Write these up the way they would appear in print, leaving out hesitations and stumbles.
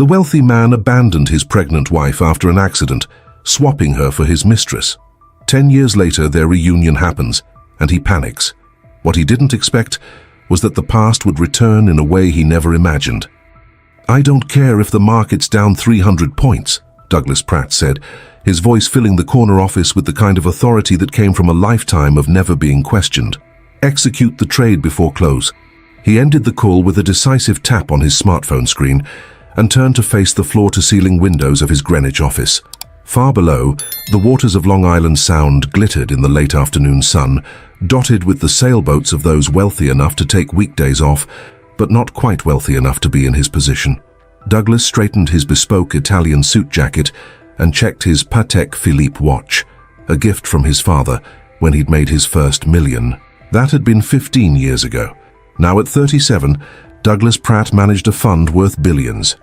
The wealthy man abandoned his pregnant wife after an accident, swapping her for his mistress. 10 years later, their reunion happens, and he panics. What he didn't expect was that the past would return in a way he never imagined. "I don't care if the market's down 300 points, Douglas Pratt said, his voice filling the corner office with the kind of authority that came from a lifetime of never being questioned. "Execute the trade before close." He ended the call with a decisive tap on his smartphone screen and turned to face the floor-to-ceiling windows of his Greenwich office. Far below, the waters of Long Island Sound glittered in the late afternoon sun, dotted with the sailboats of those wealthy enough to take weekdays off, but not quite wealthy enough to be in his position. Douglas straightened his bespoke Italian suit jacket and checked his Patek Philippe watch, a gift from his father when he'd made his first million. That had been 15 years ago. Now at 37, Douglas Pratt managed a fund worth billions.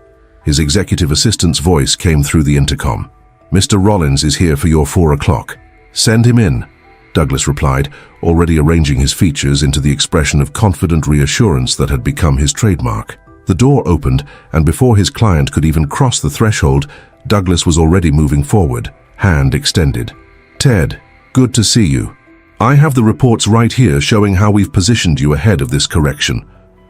His executive assistant's voice came through the intercom. "Mr. Rollins is here for your 4 o'clock. Send him in," Douglas replied, already arranging his features into the expression of confident reassurance that had become his trademark. The door opened, and before his client could even cross the threshold, Douglas was already moving forward, hand extended. "Ted, good to see you. I have the reports right here showing how we've positioned you ahead of this correction."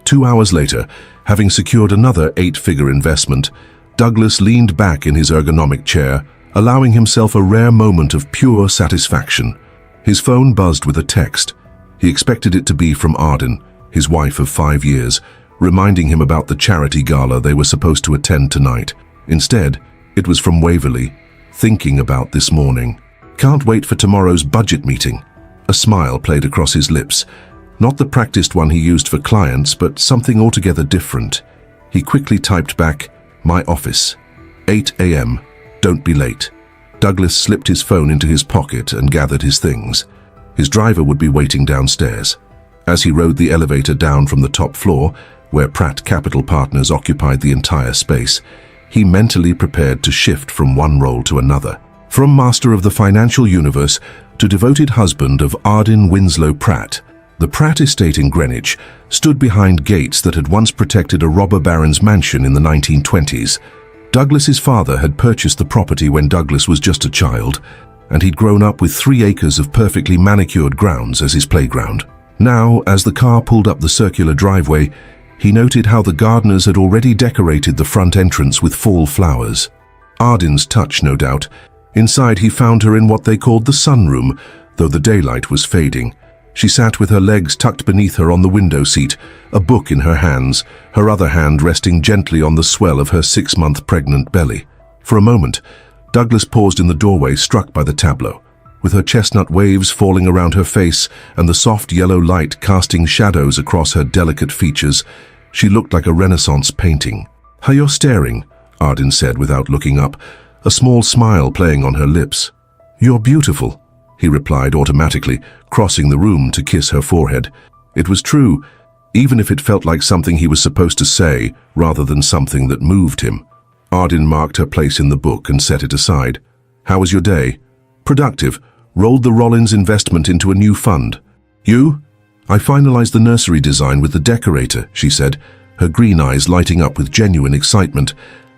2 hours later, having secured another 8-figure investment, Douglas leaned back in his ergonomic chair, allowing himself a rare moment of pure satisfaction. His phone buzzed with a text. He expected it to be from Arden, his wife of 5 years, reminding him about the charity gala they were supposed to attend tonight. Instead, it was from Waverley, thinking about this morning. "Can't wait for tomorrow's budget meeting." A smile played across his lips. Not the practiced one he used for clients, but something altogether different. He quickly typed back, "My office. 8 a.m. Don't be late." Douglas slipped his phone into his pocket and gathered his things. His driver would be waiting downstairs. As he rode the elevator down from the top floor, where Pratt Capital Partners occupied the entire space, he mentally prepared to shift from one role to another. From master of the financial universe to devoted husband of Arden Winslow Pratt, the Pratt estate in Greenwich stood behind gates that had once protected a robber baron's mansion in the 1920s. Douglas's father had purchased the property when Douglas was just a child, and he'd grown up with 3 acres of perfectly manicured grounds as his playground. Now, as the car pulled up the circular driveway, he noted how the gardeners had already decorated the front entrance with fall flowers. Arden's touch, no doubt. Inside he found her in what they called the sunroom, though the daylight was fading. She sat with her legs tucked beneath her on the window seat, a book in her hands, her other hand resting gently on the swell of her 6-month pregnant belly. For a moment, Douglas paused in the doorway, struck by the tableau. With her chestnut waves falling around her face and the soft yellow light casting shadows across her delicate features, she looked like a Renaissance painting. "How you're staring," Arden said without looking up, a small smile playing on her lips. "You're beautiful," he replied automatically, crossing the room to kiss her forehead. It was true, even if it felt like something he was supposed to say rather than something that moved him. Arden marked her place in the book and set it aside. "How was your day?" "Productive. Rolled the Rollins investment into a new fund." "You?" "I finalized the nursery design with the decorator," she said, her green eyes lighting up with genuine excitement.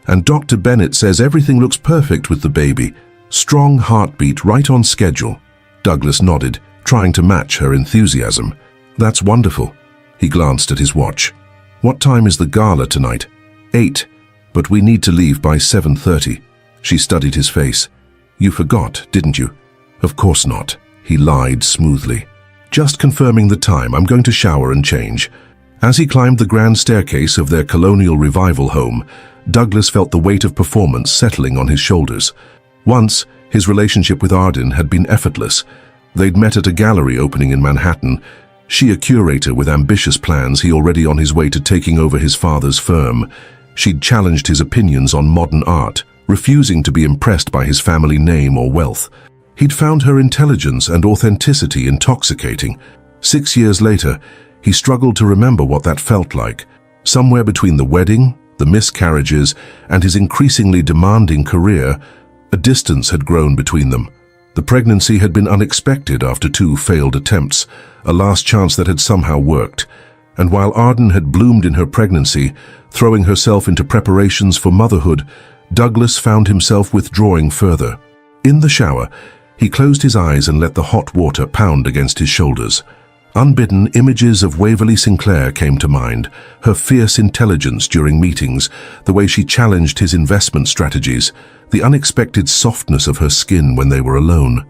"And Dr. Bennett says everything looks perfect with the baby. Strong heartbeat, right on schedule." Douglas nodded, trying to match her enthusiasm. "That's wonderful." He glanced at his watch. "What time is the gala tonight?" 8, but we need to leave by 7:30. She studied his face. "You forgot, didn't you?" "Of course not," he lied smoothly. "Just confirming the time. I'm going to shower and change." As he climbed the grand staircase of their colonial revival home, Douglas felt the weight of performance settling on his shoulders. Once, his relationship with Arden had been effortless. They'd met at a gallery opening in Manhattan, she a curator with ambitious plans, he already on his way to taking over his father's firm. She'd challenged his opinions on modern art, refusing to be impressed by his family name or wealth. He'd found her intelligence and authenticity intoxicating. 6 years later, he struggled to remember what that felt like. Somewhere between the wedding, the miscarriages, and his increasingly demanding career, a distance had grown between them. The pregnancy had been unexpected after 2 failed attempts, a last chance that had somehow worked. And while Arden had bloomed in her pregnancy, throwing herself into preparations for motherhood, Douglas found himself withdrawing further. In the shower, he closed his eyes and let the hot water pound against his shoulders. Unbidden, images of Waverly Sinclair came to mind, her fierce intelligence during meetings, the way she challenged his investment strategies, the unexpected softness of her skin when they were alone.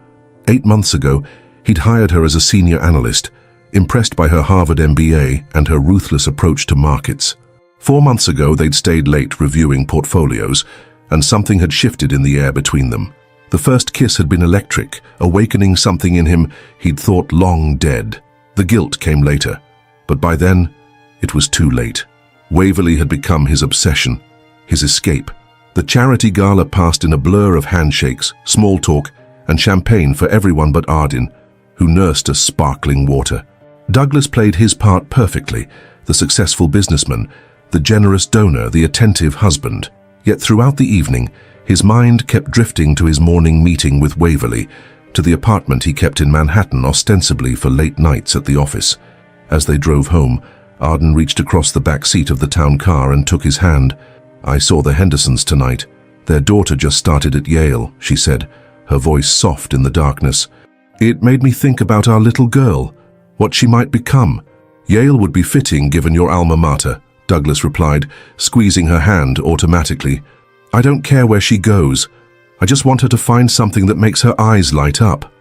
8 months ago, he'd hired her as a senior analyst, impressed by her Harvard MBA and her ruthless approach to markets. 4 months ago, they'd stayed late reviewing portfolios, and something had shifted in the air between them. The first kiss had been electric, awakening something in him he'd thought long dead. The guilt came later, but by then, it was too late. Waverly had become his obsession, his escape. The charity gala passed in a blur of handshakes, small talk, and champagne for everyone but Arden, who nursed a sparkling water. Douglas played his part perfectly, the successful businessman, the generous donor, the attentive husband. Yet throughout the evening, his mind kept drifting to his morning meeting with Waverly, to the apartment he kept in Manhattan ostensibly for late nights at the office. As they drove home, Arden reached across the back seat of the town car and took his hand. "I saw the Hendersons tonight. Their daughter just started at Yale," she said, her voice soft in the darkness. "It made me think about our little girl, what she might become. Yale would be fitting given your alma mater," Douglas replied, squeezing her hand automatically. "I don't care where she goes. I just want her to find something that makes her eyes light up."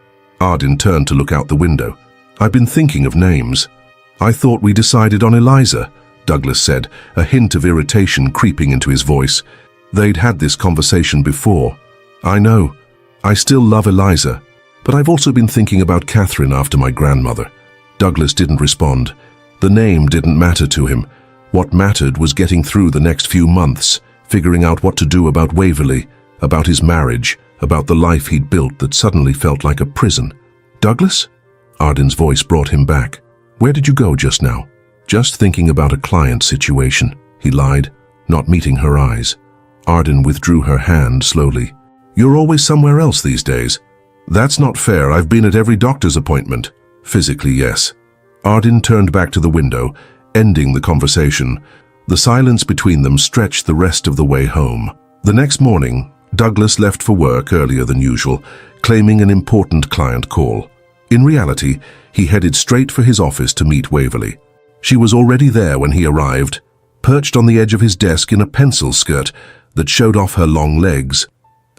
Arden turned to look out the window. "I've been thinking of names." "I thought we decided on Eliza," Douglas said, a hint of irritation creeping into his voice. They'd had this conversation before. "I know. I still love Eliza, but I've also been thinking about Catherine after my grandmother." Douglas didn't respond. The name didn't matter to him. What mattered was getting through the next few months, figuring out what to do about Waverly, about his marriage, about the life he'd built that suddenly felt like a prison. "Douglas?" Arden's voice brought him back. "Where did you go just now?" "Just thinking about a client situation," he lied, not meeting her eyes. Arden withdrew her hand slowly. "You're always somewhere else these days." "That's not fair. I've been at every doctor's appointment." "Physically, yes." Arden turned back to the window, ending the conversation. The silence between them stretched the rest of the way home. The next morning, Douglas left for work earlier than usual, claiming an important client call. In reality, he headed straight for his office to meet Waverly. She was already there when he arrived, perched on the edge of his desk in a pencil skirt that showed off her long legs.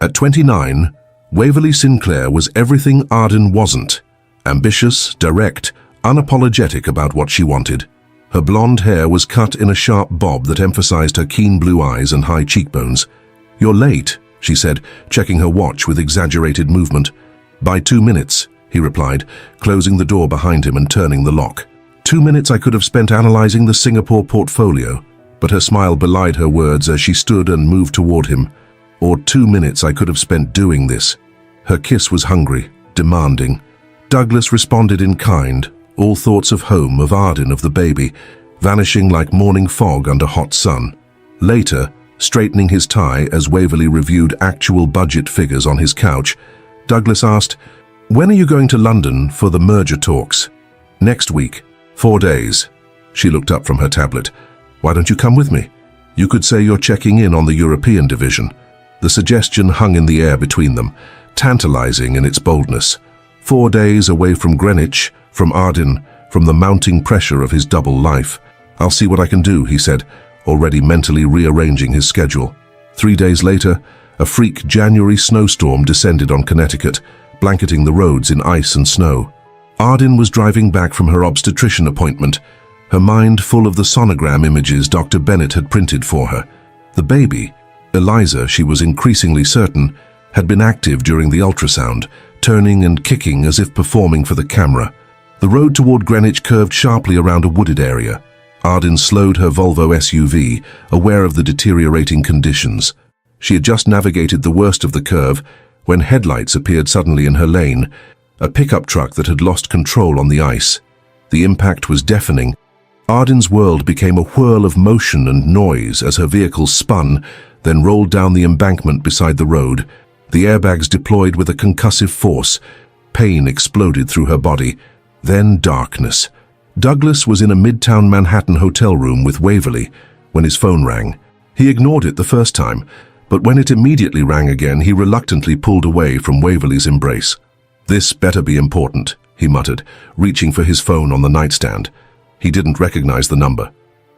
At 29, Waverly Sinclair was everything Arden wasn't: ambitious, direct, unapologetic about what she wanted. Her blonde hair was cut in a sharp bob that emphasized her keen blue eyes and high cheekbones. "You're late," she said, checking her watch with exaggerated movement. "By 2 minutes," he replied, closing the door behind him and turning the lock. 2 minutes I could have spent analyzing the Singapore portfolio, but her smile belied her words as she stood and moved toward him. Or 2 minutes I could have spent doing this. Her kiss was hungry, demanding. Douglas responded in kind, all thoughts of home, of Arden, of the baby, vanishing like morning fog under hot sun. Later, straightening his tie as Waverly reviewed actual budget figures on his couch, Douglas asked, "When are you going to London for the merger talks?" "Next week. 4 days." She looked up from her tablet. "Why don't you come with me? You could say you're checking in on the European division." The suggestion hung in the air between them, tantalizing in its boldness. 4 days away from Greenwich, from Arden, from the mounting pressure of his double life. "I'll see what I can do," he said, already mentally rearranging his schedule. 3 days later, a freak January snowstorm descended on Connecticut, blanketing the roads in ice and snow. Arden was driving back from her obstetrician appointment, her mind full of the sonogram images Dr. Bennett had printed for her. The baby, Eliza, she was increasingly certain, had been active during the ultrasound, turning and kicking as if performing for the camera. The road toward Greenwich curved sharply around a wooded area. Arden slowed her Volvo SUV, aware of the deteriorating conditions. She had just navigated the worst of the curve when headlights appeared suddenly in her lane, a pickup truck that had lost control on the ice. The impact was deafening. Arden's world became a whirl of motion and noise as her vehicle spun, then rolled down the embankment beside the road. The airbags deployed with a concussive force. Pain exploded through her body. Then darkness. Douglas was in a midtown Manhattan hotel room with Waverly when his phone rang. He ignored it the first time, but when it immediately rang again, he reluctantly pulled away from Waverly's embrace. "This better be important," he muttered, reaching for his phone on the nightstand. He didn't recognize the number.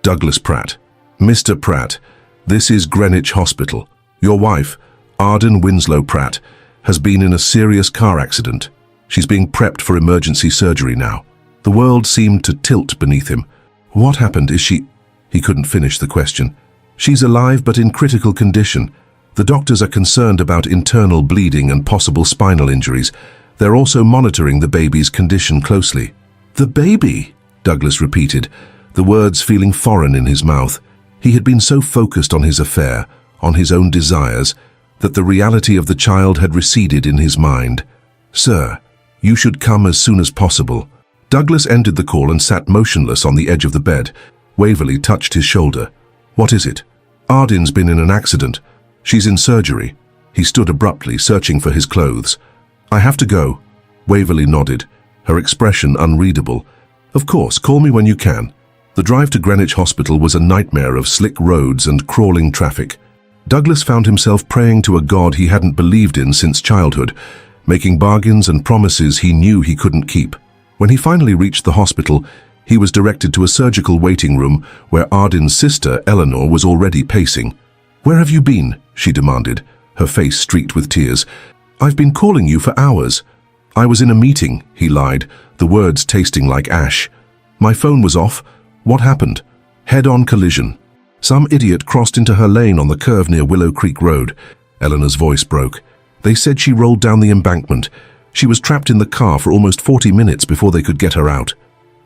Douglas Pratt. "Mr. Pratt, this is Greenwich Hospital. Your wife, Arden Winslow Pratt, has been in a serious car accident. She's being prepped for emergency surgery now." The world seemed to tilt beneath him. "What happened? Is she—" He couldn't finish the question. "She's alive but in critical condition. The doctors are concerned about internal bleeding and possible spinal injuries. They're also monitoring the baby's condition closely." "The baby?" Douglas repeated, the words feeling foreign in his mouth. He had been so focused on his affair, on his own desires, that the reality of the child had receded in his mind. "Sir, you should come as soon as possible." Douglas ended the call and sat motionless on the edge of the bed. Waverly touched his shoulder. "What is it?" "Arden's been in an accident. She's in surgery." He stood abruptly, searching for his clothes. "I have to go." Waverly nodded, her expression unreadable. "Of course, call me when you can." The drive to Greenwich Hospital was a nightmare of slick roads and crawling traffic. Douglas found himself praying to a God he hadn't believed in since childhood, making bargains and promises he knew he couldn't keep. When he finally reached the hospital, he was directed to a surgical waiting room where Arden's sister, Eleanor, was already pacing. "Where have you been?" she demanded, her face streaked with tears. "I've been calling you for hours." "I was in a meeting," he lied, the words tasting like ash. "My phone was off. What happened?" "Head-on collision. Some idiot crossed into her lane on the curve near Willow Creek Road." Eleanor's voice broke. "They said she rolled down the embankment. She was trapped in the car for almost 40 minutes before they could get her out."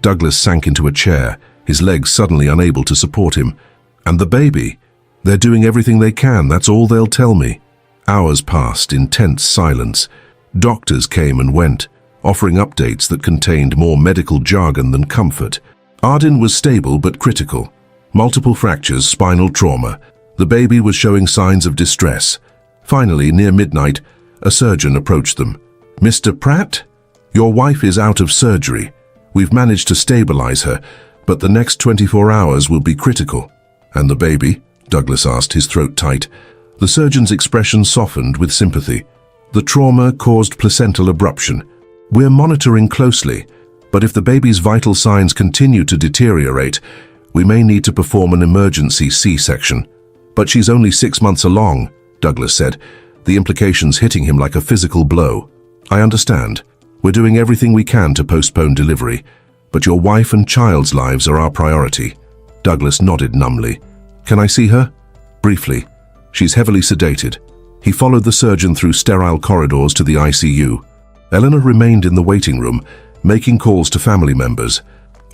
Douglas sank into a chair, his legs suddenly unable to support him. "And the baby? They're doing everything they can, that's all they'll tell me." Hours passed in tense silence. Doctors came and went, offering updates that contained more medical jargon than comfort. Arden was stable but critical. Multiple fractures, spinal trauma. The baby was showing signs of distress. Finally, near midnight, a surgeon approached them. "Mr. Pratt, your wife is out of surgery. We've managed to stabilize her, but the next 24 hours will be critical." "And the baby?" Douglas asked, his throat tight. The surgeon's expression softened with sympathy. "The trauma caused placental abruption. We're monitoring closely, but if the baby's vital signs continue to deteriorate, we may need to perform an emergency C-section." "But she's only 6 months along," Douglas said, the implications hitting him like a physical blow. "I understand. We're doing everything we can to postpone delivery, but your wife and child's lives are our priority." Douglas nodded numbly. "Can I see her?" "Briefly. She's heavily sedated." He followed the surgeon through sterile corridors to the ICU. Eleanor remained in the waiting room, making calls to family members.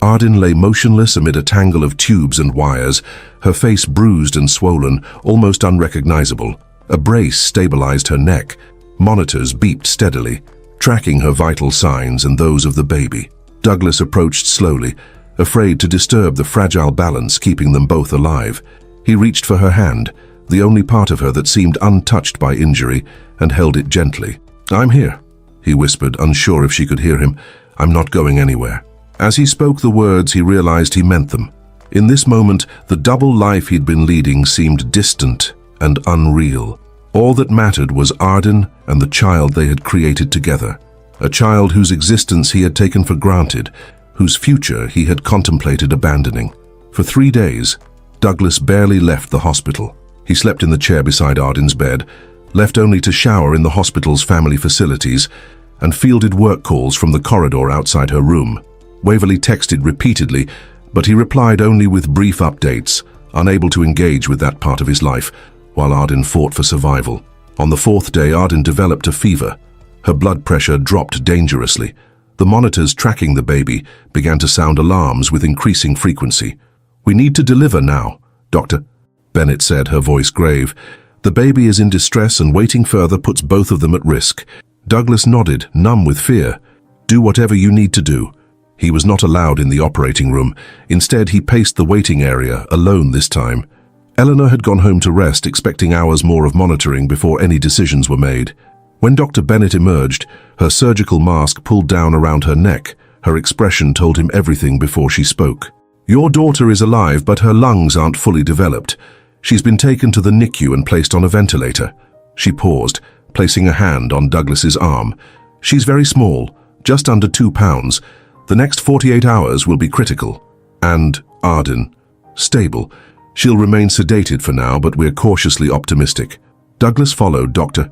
Arden lay motionless amid a tangle of tubes and wires, her face bruised and swollen, almost unrecognizable. A brace stabilized her neck. Monitors beeped steadily, tracking her vital signs and those of the baby. Douglas approached slowly, afraid to disturb the fragile balance keeping them both alive. He reached for her hand, the only part of her that seemed untouched by injury, and held it gently. "I'm here," he whispered, unsure if she could hear him. "I'm not going anywhere." As he spoke the words, he realized he meant them. In this moment, the double life he'd been leading seemed distant and unreal. All that mattered was Arden and the child they had created together. A child whose existence he had taken for granted, whose future he had contemplated abandoning. For 3 days, Douglas barely left the hospital. He slept in the chair beside Arden's bed, left only to shower in the hospital's family facilities, and fielded work calls from the corridor outside her room. Waverly texted repeatedly, but he replied only with brief updates, unable to engage with that part of his life, while Arden fought for survival. On the 4th day, Arden developed a fever. Her blood pressure dropped dangerously. The monitors tracking the baby began to sound alarms with increasing frequency. "We need to deliver now, Doctor," Bennett said, her voice grave. "The baby is in distress and waiting further puts both of them at risk." Douglas nodded, numb with fear. "Do whatever you need to do." He was not allowed in the operating room. Instead, he paced the waiting area, alone this time. Eleanor had gone home to rest, expecting hours more of monitoring before any decisions were made. When Dr. Bennett emerged, her surgical mask pulled down around her neck, Her expression told him everything before she spoke. "Your daughter is alive, but her lungs aren't fully developed. She's been taken to the NICU and placed on a ventilator." She paused, placing a hand on Douglas's arm. "She's very small, just under 2 pounds. The next 48 hours will be critical." And Arden, "Stable. She'll remain sedated for now, but we're cautiously optimistic." Douglas followed Dr.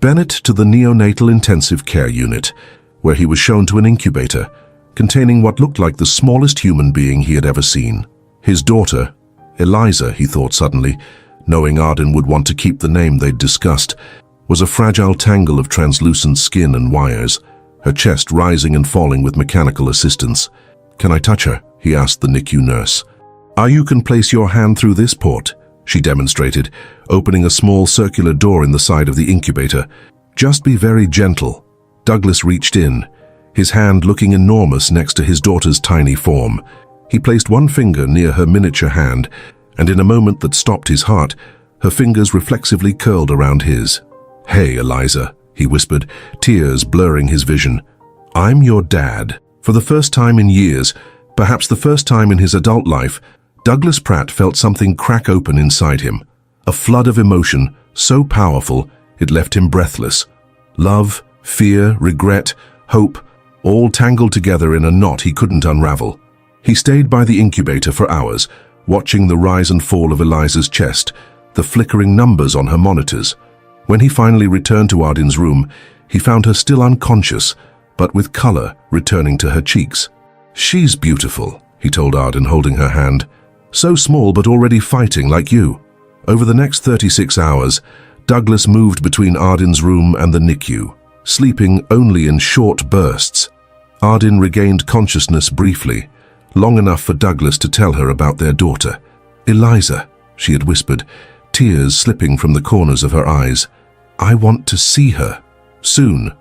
Bennett to the neonatal intensive care unit, where he was shown to an incubator containing what looked like the smallest human being he had ever seen. His daughter, Eliza, he thought suddenly, knowing Arden would want to keep the name they'd discussed, was a fragile tangle of translucent skin and wires, her chest rising and falling with mechanical assistance. "Can I touch her?" he asked the NICU nurse. "You can place your hand through this port," she demonstrated, opening a small circular door in the side of the incubator. "Just be very gentle." Douglas reached in, his hand looking enormous next to his daughter's tiny form. He placed one finger near her miniature hand, and in a moment that stopped his heart, her fingers reflexively curled around his. "Hey, Eliza," he whispered, tears blurring his vision. "I'm your dad." For the first time in years, perhaps the first time in his adult life, Douglas Pratt felt something crack open inside him. A flood of emotion, so powerful it left him breathless. Love, fear, regret, hope, all tangled together in a knot he couldn't unravel. He stayed by the incubator for hours, watching the rise and fall of Eliza's chest, the flickering numbers on her monitors. When he finally returned to Arden's room, he found her still unconscious, but with color returning to her cheeks. "She's beautiful," he told Arden, holding her hand. "So small but already fighting like you." Over the next 36 hours, Douglas moved between Arden's room and the NICU, sleeping only in short bursts. Arden regained consciousness briefly, long enough for Douglas to tell her about their daughter. "Eliza," she had whispered, tears slipping from the corners of her eyes. "I want to see her." "Soon,"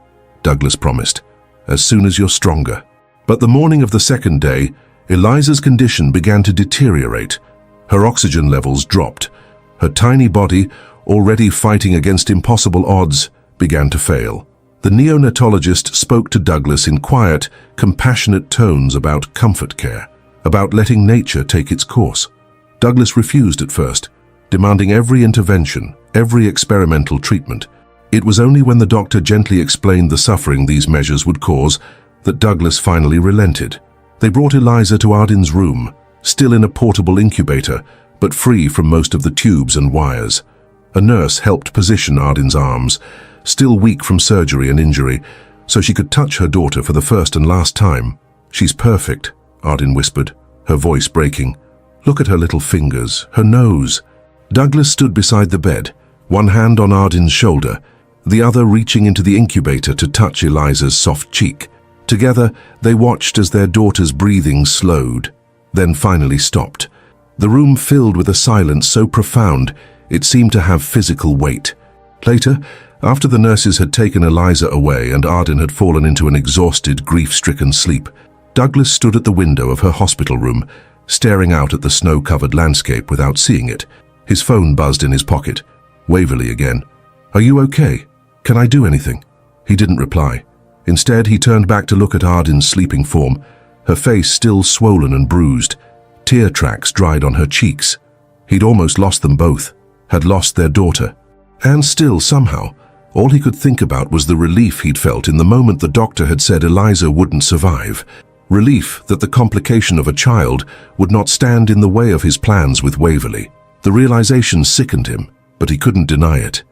Douglas promised, "as soon as you're stronger." But the morning of the second day, Eliza's condition began to deteriorate. Her oxygen levels dropped. Her tiny body, already fighting against impossible odds, began to fail. The neonatologist spoke to Douglas in quiet, compassionate tones about comfort care, about letting nature take its course. Douglas refused at first, demanding every intervention, every experimental treatment. It was only when the doctor gently explained the suffering these measures would cause that Douglas finally relented. They brought Eliza to Arden's room, still in a portable incubator, but free from most of the tubes and wires. A nurse helped position Arden's arms, still weak from surgery and injury, so she could touch her daughter for the first and last time. "She's perfect," Arden whispered, her voice breaking. "Look at her little fingers, her nose." Douglas stood beside the bed, one hand on Arden's shoulder, the other reaching into the incubator to touch Eliza's soft cheek. Together, they watched as their daughter's breathing slowed, then finally stopped. The room filled with a silence so profound it seemed to have physical weight. Later, after the nurses had taken Eliza away and Arden had fallen into an exhausted, grief-stricken sleep, Douglas stood at the window of her hospital room, staring out at the snow-covered landscape without seeing it. His phone buzzed in his pocket. Waverly again. "Are you okay? Can I do anything?" He didn't reply. Instead, he turned back to look at Arden's sleeping form, her face still swollen and bruised. Tear tracks dried on her cheeks. He'd almost lost them both, had lost their daughter. And still, somehow, all he could think about was the relief he'd felt in the moment the doctor had said Eliza wouldn't survive. Relief that the complication of a child would not stand in the way of his plans with Waverly. The realization sickened him, but he couldn't deny it.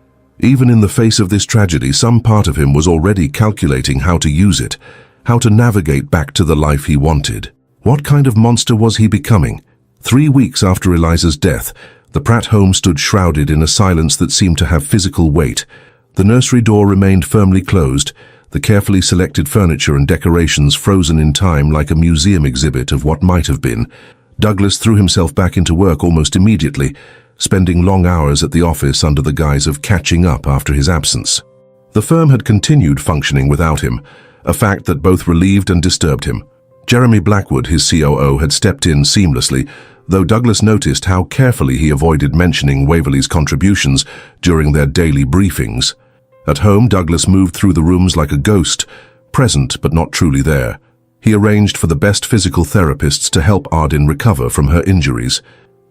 Even in the face of this tragedy, some part of him was already calculating how to use it, how to navigate back to the life he wanted. What kind of monster was he becoming? 3 weeks after Eliza's death, the Pratt home stood shrouded in a silence that seemed to have physical weight. The nursery door remained firmly closed, the carefully selected furniture and decorations frozen in time like a museum exhibit of what might have been. Douglas threw himself back into work almost immediately, spending long hours at the office under the guise of catching up after his absence. The firm had continued functioning without him, a fact that both relieved and disturbed him. Jeremy Blackwood, his COO, had stepped in seamlessly, though Douglas noticed how carefully he avoided mentioning Waverly's contributions during their daily briefings. At home, Douglas moved through the rooms like a ghost, present but not truly there. He arranged for the best physical therapists to help Ardin recover from her injuries.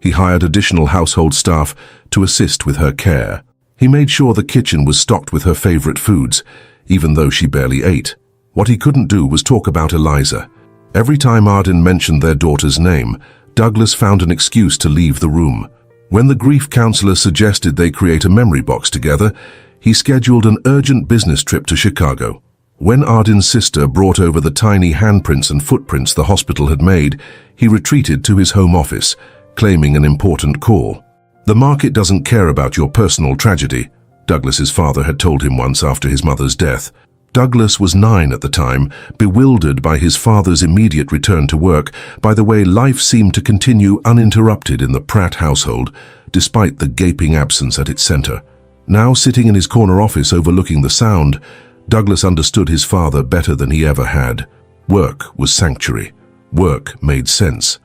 He hired additional household staff to assist with her care. He made sure the kitchen was stocked with her favorite foods, even though she barely ate. What he couldn't do was talk about Eliza. Every time Ardin mentioned their daughter's name, Douglas found an excuse to leave the room. When the grief counselor suggested they create a memory box together, he scheduled an urgent business trip to Chicago. When Ardin's sister brought over the tiny handprints and footprints the hospital had made, he retreated to his home office, claiming an important call. "The market doesn't care about your personal tragedy," Douglas's father had told him once after his mother's death. Douglas was 9 at the time, bewildered by his father's immediate return to work, by the way life seemed to continue uninterrupted in the Pratt household, despite the gaping absence at its center. Now sitting in his corner office overlooking the Sound, Douglas understood his father better than he ever had. Work was sanctuary. Work made sense.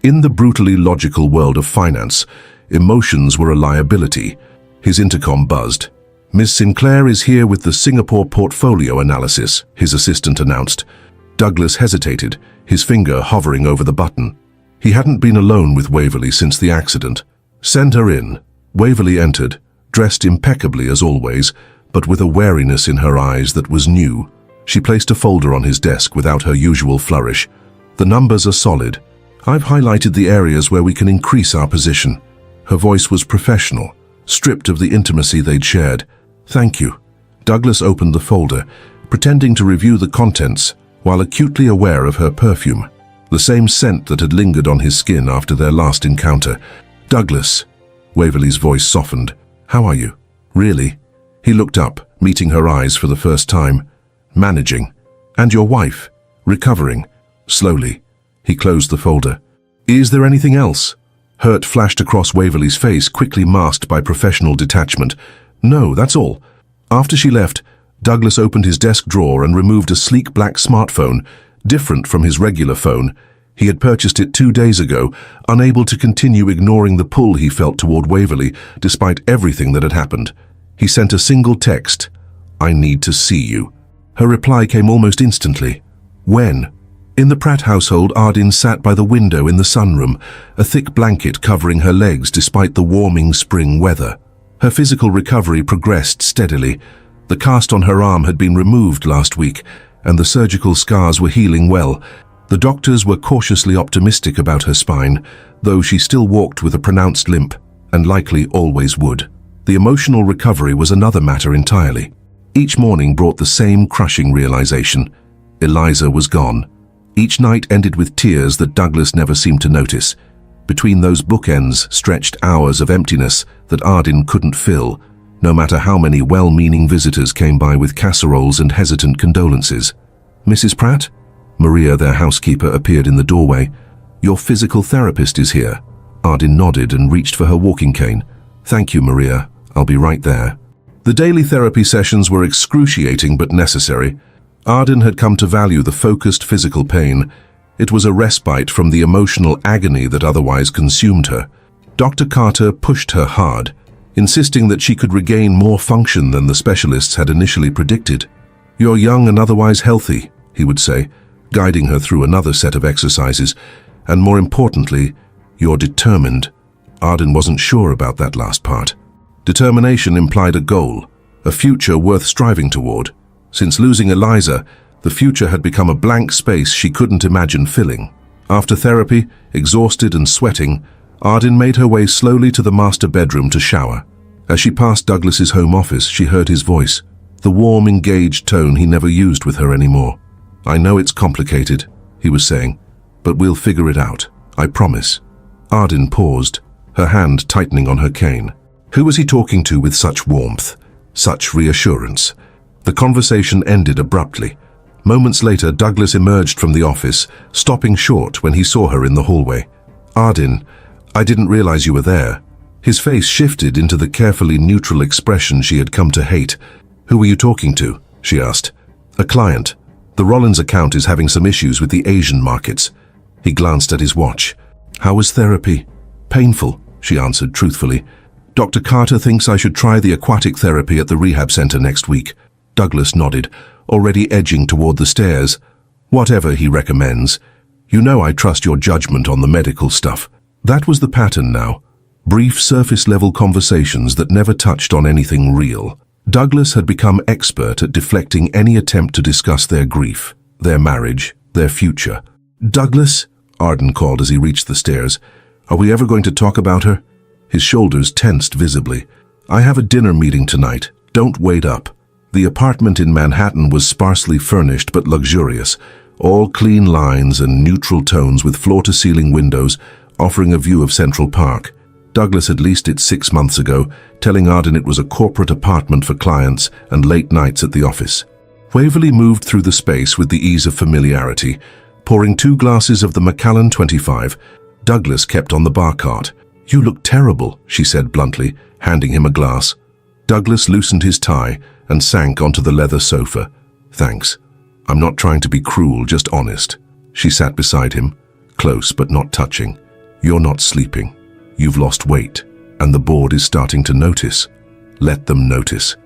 In the brutally logical world of finance, emotions were a liability. His intercom buzzed. "Miss Sinclair is here with the Singapore portfolio analysis," his assistant announced. Douglas hesitated, his finger hovering over the button. He hadn't been alone with Waverley since the accident. "Send her in." Waverley entered, dressed impeccably as always, but with a wariness in her eyes that was new. She placed a folder on his desk without her usual flourish. "The numbers are solid. I've highlighted the areas where we can increase our position." Her voice was professional, stripped of the intimacy they'd shared. "Thank you." Douglas opened the folder, pretending to review the contents while acutely aware of her perfume, the same scent that had lingered on his skin after their last encounter. "Douglas," Waverley's voice softened. "How are you?" "Really?" He looked up, meeting her eyes for the first time. "Managing." "And your wife?" "Recovering." Slowly. He closed the folder. "Is there anything else?" Hurt flashed across Waverley's face, quickly masked by professional detachment. "No, that's all." After she left, Douglas opened his desk drawer and removed a sleek black smartphone, different from his regular phone. He had purchased it 2 days ago, unable to continue ignoring the pull he felt toward Waverley, despite everything that had happened. He sent a single text, "I need to see you." Her reply came almost instantly. "When?" In the Pratt household, Ardin sat by the window in the sunroom, a thick blanket covering her legs despite the warming spring weather. Her physical recovery progressed steadily. The cast on her arm had been removed last week, and the surgical scars were healing well. The doctors were cautiously optimistic about her spine, though she still walked with a pronounced limp, and likely always would. The emotional recovery was another matter entirely. Each morning brought the same crushing realization. Eliza was gone. Each night ended with tears that Douglas never seemed to notice. Between those bookends stretched hours of emptiness that Ardin couldn't fill, no matter how many well-meaning visitors came by with casseroles and hesitant condolences. "Mrs. Pratt?" Maria, their housekeeper, appeared in the doorway. "Your physical therapist is here." Ardin nodded and reached for her walking cane. "Thank you, Maria. I'll be right there." The daily therapy sessions were excruciating but necessary. Ardin had come to value the focused physical pain. It was a respite from the emotional agony that otherwise consumed her. Dr. Carter pushed her hard, insisting that she could regain more function than the specialists had initially predicted. "You're young and otherwise healthy," he would say, guiding her through another set of exercises. "And more importantly, you're determined." Ardin wasn't sure about that last part. Determination implied a goal, a future worth striving toward. Since losing Eliza, the future had become a blank space she couldn't imagine filling. After therapy, exhausted and sweating, Ardin made her way slowly to the master bedroom to shower. As she passed Douglas's home office, she heard his voice, the warm, engaged tone he never used with her anymore. "I know it's complicated," he was saying, "but we'll figure it out. I promise." Ardin paused, her hand tightening on her cane. Who was he talking to with such warmth, such reassurance? The conversation ended abruptly. Moments later, Douglas emerged from the office, stopping short when he saw her in the hallway. "Ardin, I didn't realize you were there." His face shifted into the carefully neutral expression she had come to hate. "Who were you talking to?" she asked. "A client. The Rollins account is having some issues with the Asian markets." He glanced at his watch. "How was therapy?" "Painful," she answered truthfully. "Dr. Carter thinks I should try the aquatic therapy at the rehab center next week." Douglas nodded, already edging toward the stairs. Whatever he recommends. You know I trust your judgment on the medical stuff. That was the pattern now. Brief surface-level conversations that never touched on anything real. Douglas had become expert at deflecting any attempt to discuss their grief, their marriage, their future. "Douglas," Arden called as he reached the stairs, "are we ever going to talk about her?" His shoulders tensed visibly. "I have a dinner meeting tonight. Don't wait up." The apartment in Manhattan was sparsely furnished but luxurious, all clean lines and neutral tones with floor-to-ceiling windows offering a view of Central Park. Douglas had leased it 6 months ago, telling Arden it was a corporate apartment for clients and late nights at the office. Waverly moved through the space with the ease of familiarity, pouring 2 glasses of the Macallan 25. Douglas kept on the bar cart. "You look terrible," she said bluntly, handing him a glass. Douglas loosened his tie and sank onto the leather sofa. "Thanks. I'm not trying to be cruel, just honest." She sat beside him, close but not touching. "You're not sleeping. You've lost weight, and the board is starting to notice. Let them notice.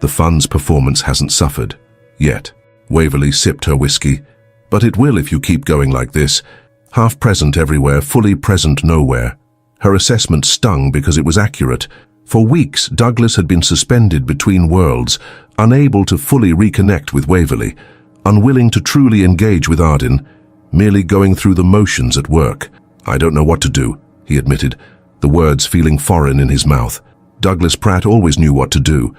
The fund's performance hasn't suffered. Yet." Waverly sipped her whiskey. "But it will if you keep going like this. Half present everywhere, fully present nowhere." Her assessment stung because it was accurate. For weeks, Douglas had been suspended between worlds, unable to fully reconnect with Waverly, unwilling to truly engage with Arden, merely going through the motions at work. "I don't know what to do," he admitted, the words feeling foreign in his mouth. Douglas Pratt always knew what to do.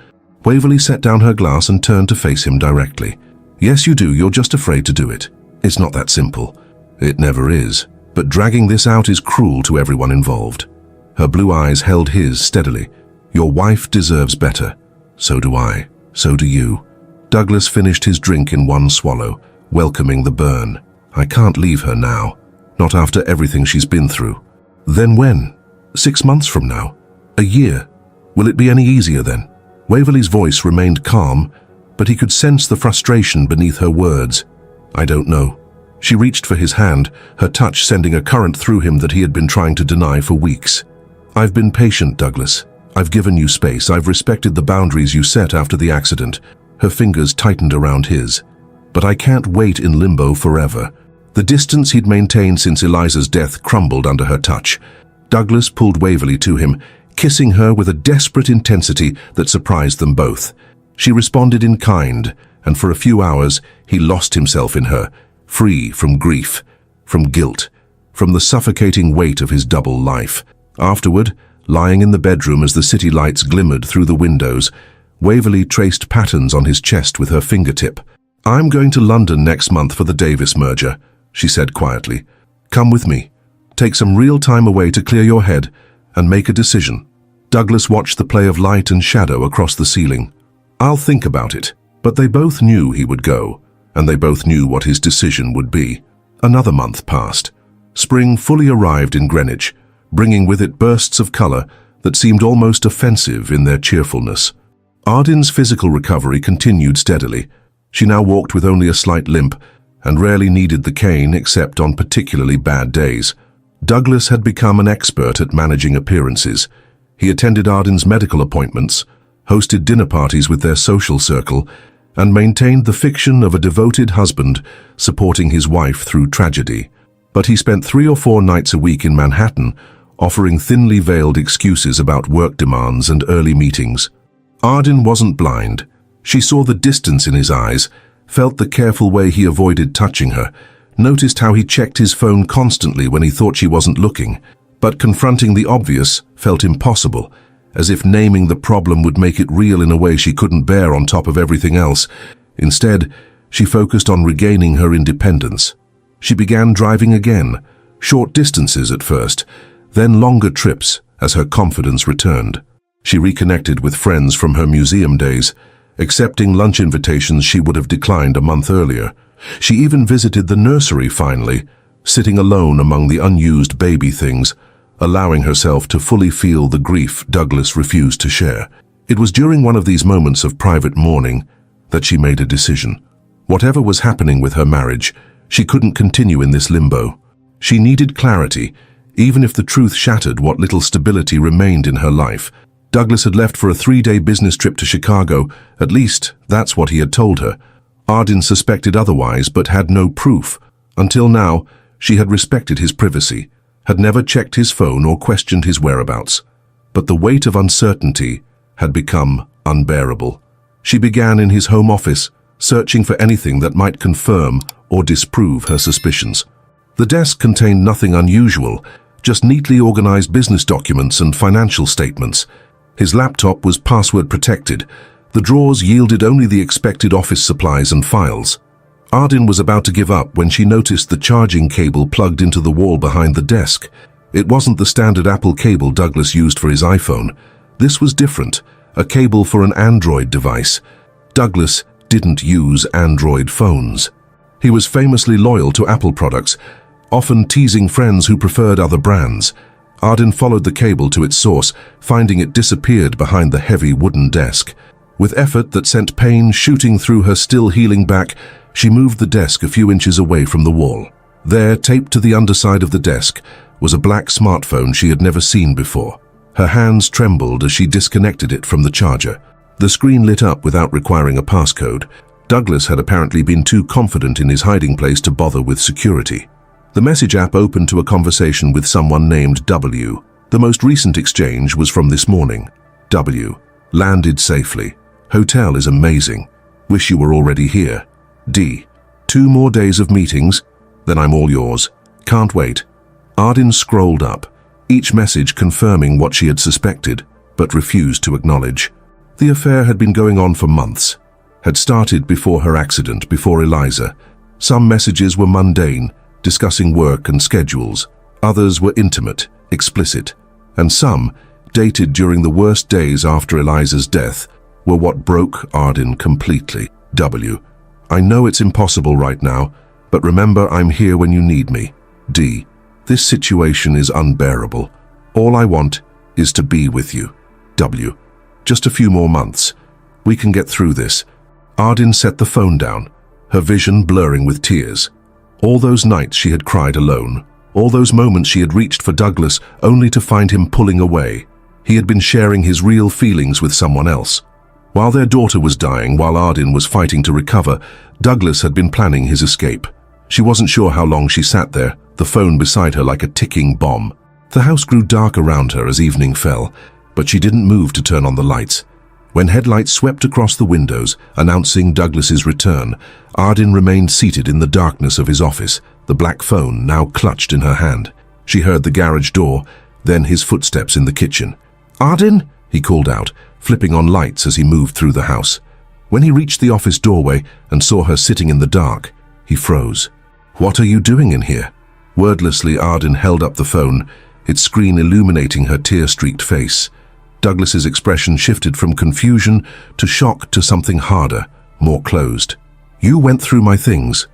Waverly set down her glass and turned to face him directly. "Yes, you do. You're just afraid to do it. It's not that simple. It never is. But dragging this out is cruel to everyone involved." Her blue eyes held his steadily. "Your wife deserves better. So do I. So do you." Douglas finished his drink in one swallow, welcoming the burn. "I can't leave her now. Not after everything she's been through." "Then when? 6 months from now? A year? Will it be any easier then?" Waverly's voice remained calm, but he could sense the frustration beneath her words. "I don't know." She reached for his hand, her touch sending a current through him that he had been trying to deny for weeks. "I've been patient, Douglas. I've given you space. I've respected the boundaries you set after the accident." Her fingers tightened around his. "But I can't wait in limbo forever." The distance he'd maintained since Eliza's death crumbled under her touch. Douglas pulled Waverly to him, kissing her with a desperate intensity that surprised them both. She responded in kind, and for a few hours he lost himself in her, free from grief, from guilt, from the suffocating weight of his double life. Afterward, lying in the bedroom as the city lights glimmered through the windows, Waverly traced patterns on his chest with her fingertip. "I'm going to London next month for the Davis merger," she said quietly. "Come with me. Take some real time away to clear your head and make a decision." Douglas watched the play of light and shadow across the ceiling. "I'll think about it." But they both knew he would go, and they both knew what his decision would be. Another month passed. Spring fully arrived in Greenwich, bringing with it bursts of color that seemed almost offensive in their cheerfulness. Arden's physical recovery continued steadily. She now walked with only a slight limp and rarely needed the cane except on particularly bad days. Douglas had become an expert at managing appearances. He attended Arden's medical appointments, hosted dinner parties with their social circle, and maintained the fiction of a devoted husband supporting his wife through tragedy. But he spent 3 or 4 nights a week in Manhattan, offering thinly veiled excuses about work demands and early meetings. Arden wasn't blind. She saw the distance in his eyes, felt the careful way he avoided touching her, noticed how he checked his phone constantly when he thought she wasn't looking. But confronting the obvious felt impossible, as if naming the problem would make it real in a way she couldn't bear on top of everything else. Instead, she focused on regaining her independence. She began driving again, short distances at first, then longer trips as her confidence returned. She reconnected with friends from her museum days, accepting lunch invitations she would have declined a month earlier. She even visited the nursery finally, sitting alone among the unused baby things, allowing herself to fully feel the grief Douglas refused to share. It was during one of these moments of private mourning that she made a decision. Whatever was happening with her marriage, she couldn't continue in this limbo. She needed clarity, even if the truth shattered what little stability remained in her life. Douglas had left for a 3-day business trip to Chicago. At least, that's what he had told her. Arden suspected otherwise but had no proof. Until now, she had respected his privacy, had never checked his phone or questioned his whereabouts. But the weight of uncertainty had become unbearable. She began in his home office, searching for anything that might confirm or disprove her suspicions. The desk contained nothing unusual, just neatly organized business documents and financial statements. His laptop was password protected. The drawers yielded only the expected office supplies and files. Arden was about to give up when she noticed the charging cable plugged into the wall behind the desk. It wasn't the standard Apple cable Douglas used for his iPhone. This was different, a cable for an Android device. Douglas didn't use Android phones. He was famously loyal to Apple products, often teasing friends who preferred other brands. Arden followed the cable to its source, finding it disappeared behind the heavy wooden desk. With effort that sent pain shooting through her still healing back, she moved the desk a few inches away from the wall. There, taped to the underside of the desk, was a black smartphone she had never seen before. Her hands trembled as she disconnected it from the charger. The screen lit up without requiring a passcode. Douglas had apparently been too confident in his hiding place to bother with security. The message app opened to a conversation with someone named W. The most recent exchange was from this morning. W. Landed safely. Hotel is amazing. Wish you were already here. D. 2 more days of meetings, then I'm all yours. Can't wait. Arden scrolled up, each message confirming what she had suspected, but refused to acknowledge. The affair had been going on for months. Had started before her accident, before Eliza. Some messages were mundane, discussing work and schedules. Others were intimate, explicit. And some, dated during the worst days after Eliza's death, were what broke Arden completely. W. I know it's impossible right now, but remember I'm here when you need me. D. This situation is unbearable. All I want is to be with you. W. Just a few more months. We can get through this. Arden set the phone down, her vision blurring with tears. All those nights she had cried alone, all those moments she had reached for Douglas only to find him pulling away. He had been sharing his real feelings with someone else. While their daughter was dying, while Arden was fighting to recover, Douglas had been planning his escape. She wasn't sure how long she sat there, the phone beside her like a ticking bomb. The house grew dark around her as evening fell, but she didn't move to turn on the lights. When headlights swept across the windows, announcing Douglas's return, Arden remained seated in the darkness of his office, the black phone now clutched in her hand. She heard the garage door, then his footsteps in the kitchen. "Arden?" he called out, flipping on lights as he moved through the house. When he reached the office doorway and saw her sitting in the dark, he froze. "What are you doing in here?" Wordlessly, Arden held up the phone, its screen illuminating her tear-streaked face. Douglas's expression shifted from confusion to shock to something harder, more closed. "You went through my things.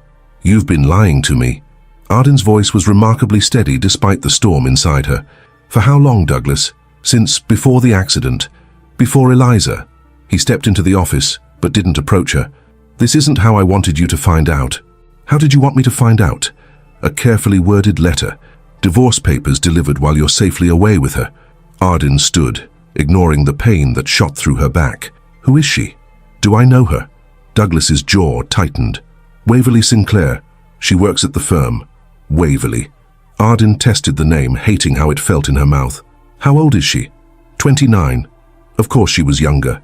You've been lying to me." Arden's voice was remarkably steady despite the storm inside her. "For how long, Douglas? Since before the accident? Before Eliza?" He stepped into the office, but didn't approach her. "This isn't how I wanted you to find out." "How did you want me to find out?" "A carefully worded letter. Divorce papers delivered while you're safely away with her." Arden stood, ignoring the pain that shot through her back. "Who is she? Do I know her?" Douglas's jaw tightened. "Waverly Sinclair. She works at the firm." Waverly. Arden tested the name, hating how it felt in her mouth. "How old is she?" 29. Of course she was younger.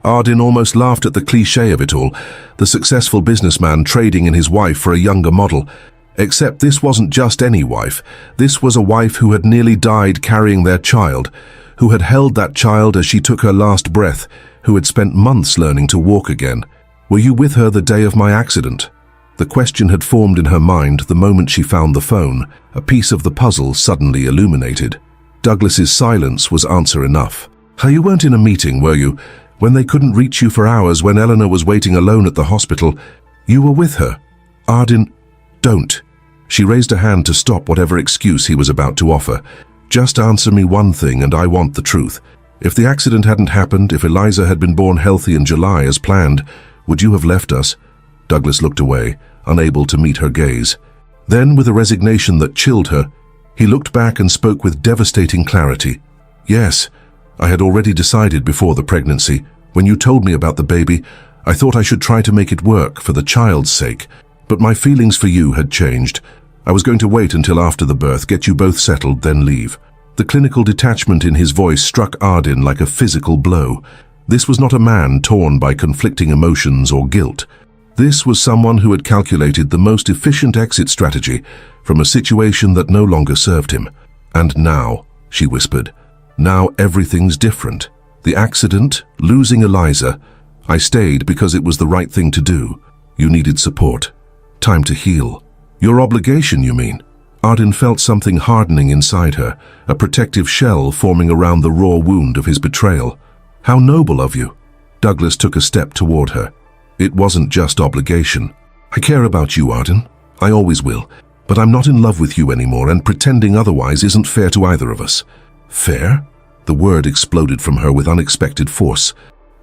Arden almost laughed at the cliché of it all, the successful businessman trading in his wife for a younger model. Except this wasn't just any wife. This was a wife who had nearly died carrying their child, who had held that child as she took her last breath, who had spent months learning to walk again. "Were you with her the day of my accident?" The question had formed in her mind the moment she found the phone, a piece of the puzzle suddenly illuminated. Douglas's silence was answer enough. "You weren't in a meeting, were you? When they couldn't reach you for hours, when Eleanor was waiting alone at the hospital, you were with her." "Arden, don't." She raised a hand to stop whatever excuse he was about to offer. "Just answer me one thing and I want the truth. If the accident hadn't happened, if Eliza had been born healthy in July as planned, would you have left us?" Douglas looked away, unable to meet her gaze. Then, with a resignation that chilled her, he looked back and spoke with devastating clarity. "Yes, I had already decided before the pregnancy. When you told me about the baby, I thought I should try to make it work for the child's sake, but my feelings for you had changed. I was going to wait until after the birth, get you both settled, then leave. The clinical detachment in his voice struck Ardin like a physical blow. This was not a man torn by conflicting emotions or guilt. This was someone who had calculated the most efficient exit strategy from a situation that no longer served him. And now, she whispered, now everything's different. The accident, losing Eliza. I stayed because it was the right thing to do. You needed support. Time to heal. Your obligation, you mean? Ardin felt something hardening inside her, a protective shell forming around the raw wound of his betrayal. How noble of you. Douglas took a step toward her. It wasn't just obligation. I care about you, Ardin. I always will. But I'm not in love with you anymore, and pretending otherwise isn't fair to either of us. Fair? The word exploded from her with unexpected force.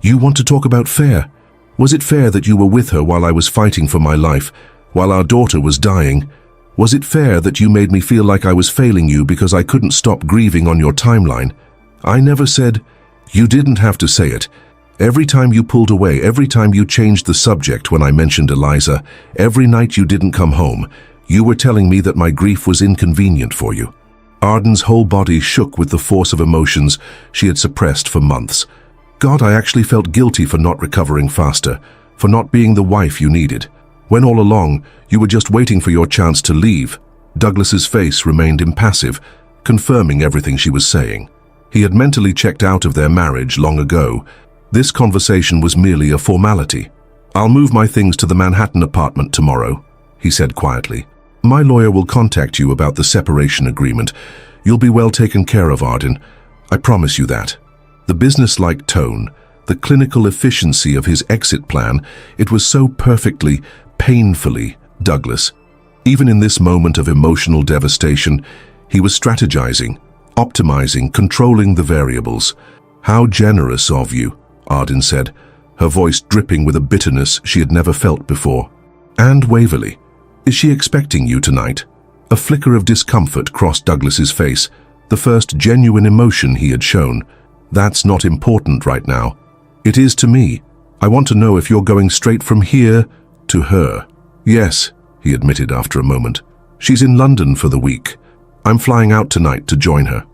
You want to talk about fair? Was it fair that you were with her while I was fighting for my life, while our daughter was dying? Was it fair that you made me feel like I was failing you because I couldn't stop grieving on your timeline? I never said. You didn't have to say it. Every time you pulled away, every time you changed the subject when I mentioned Eliza, every night you didn't come home, you were telling me that my grief was inconvenient for you. Ardin's whole body shook with the force of emotions she had suppressed for months. God, I actually felt guilty for not recovering faster, for not being the wife you needed. When all along, you were just waiting for your chance to leave. Douglas's face remained impassive, confirming everything she was saying. He had mentally checked out of their marriage long ago. This conversation was merely a formality. I'll move my things to the Manhattan apartment tomorrow, he said quietly. My lawyer will contact you about the separation agreement. You'll be well taken care of, Ardin. I promise you that. The business-like tone, the clinical efficiency of his exit plan, it was so perfectly, painfully Douglas. Even in this moment of emotional devastation, he was strategizing, optimizing, controlling the variables. How generous of you, Ardin said, her voice dripping with a bitterness she had never felt before. And Waverley, is she expecting you tonight? A flicker of discomfort crossed Douglas's face, the first genuine emotion he had shown. That's not important right now. It is to me. I want to know if you're going straight from here to her. Yes, he admitted after a moment. She's in London for the week. I'm flying out tonight to join her.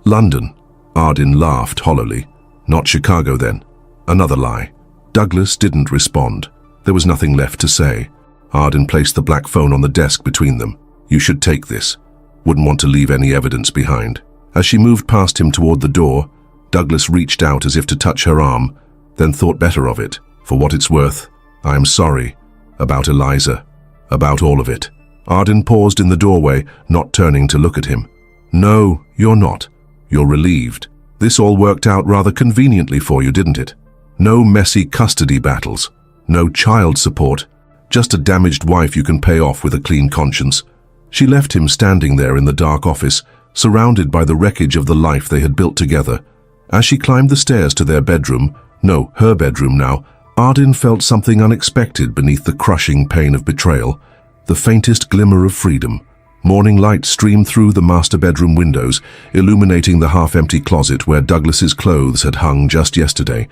London? Ardin laughed hollowly. Not Chicago then. Another lie. Douglas didn't respond. There was nothing left to say. Ardin placed the black phone on the desk between them. You should take this. Wouldn't want to leave any evidence behind. As she moved past him toward the door, Douglas reached out as if to touch her arm, then thought better of it. For what it's worth, I am sorry. About Eliza. About all of it. Ardin paused in the doorway, not turning to look at him. No, you're not. You're relieved. This all worked out rather conveniently for you, didn't it? No messy custody battles. No child support. Just a damaged wife you can pay off with a clean conscience. She left him standing there in the dark office, surrounded by the wreckage of the life they had built together. As she climbed the stairs to their bedroom, no, her bedroom now, Ardin felt something unexpected beneath the crushing pain of betrayal. The faintest glimmer of freedom. Morning light streamed through the master bedroom windows, illuminating the half-empty closet where Douglas's clothes had hung just yesterday.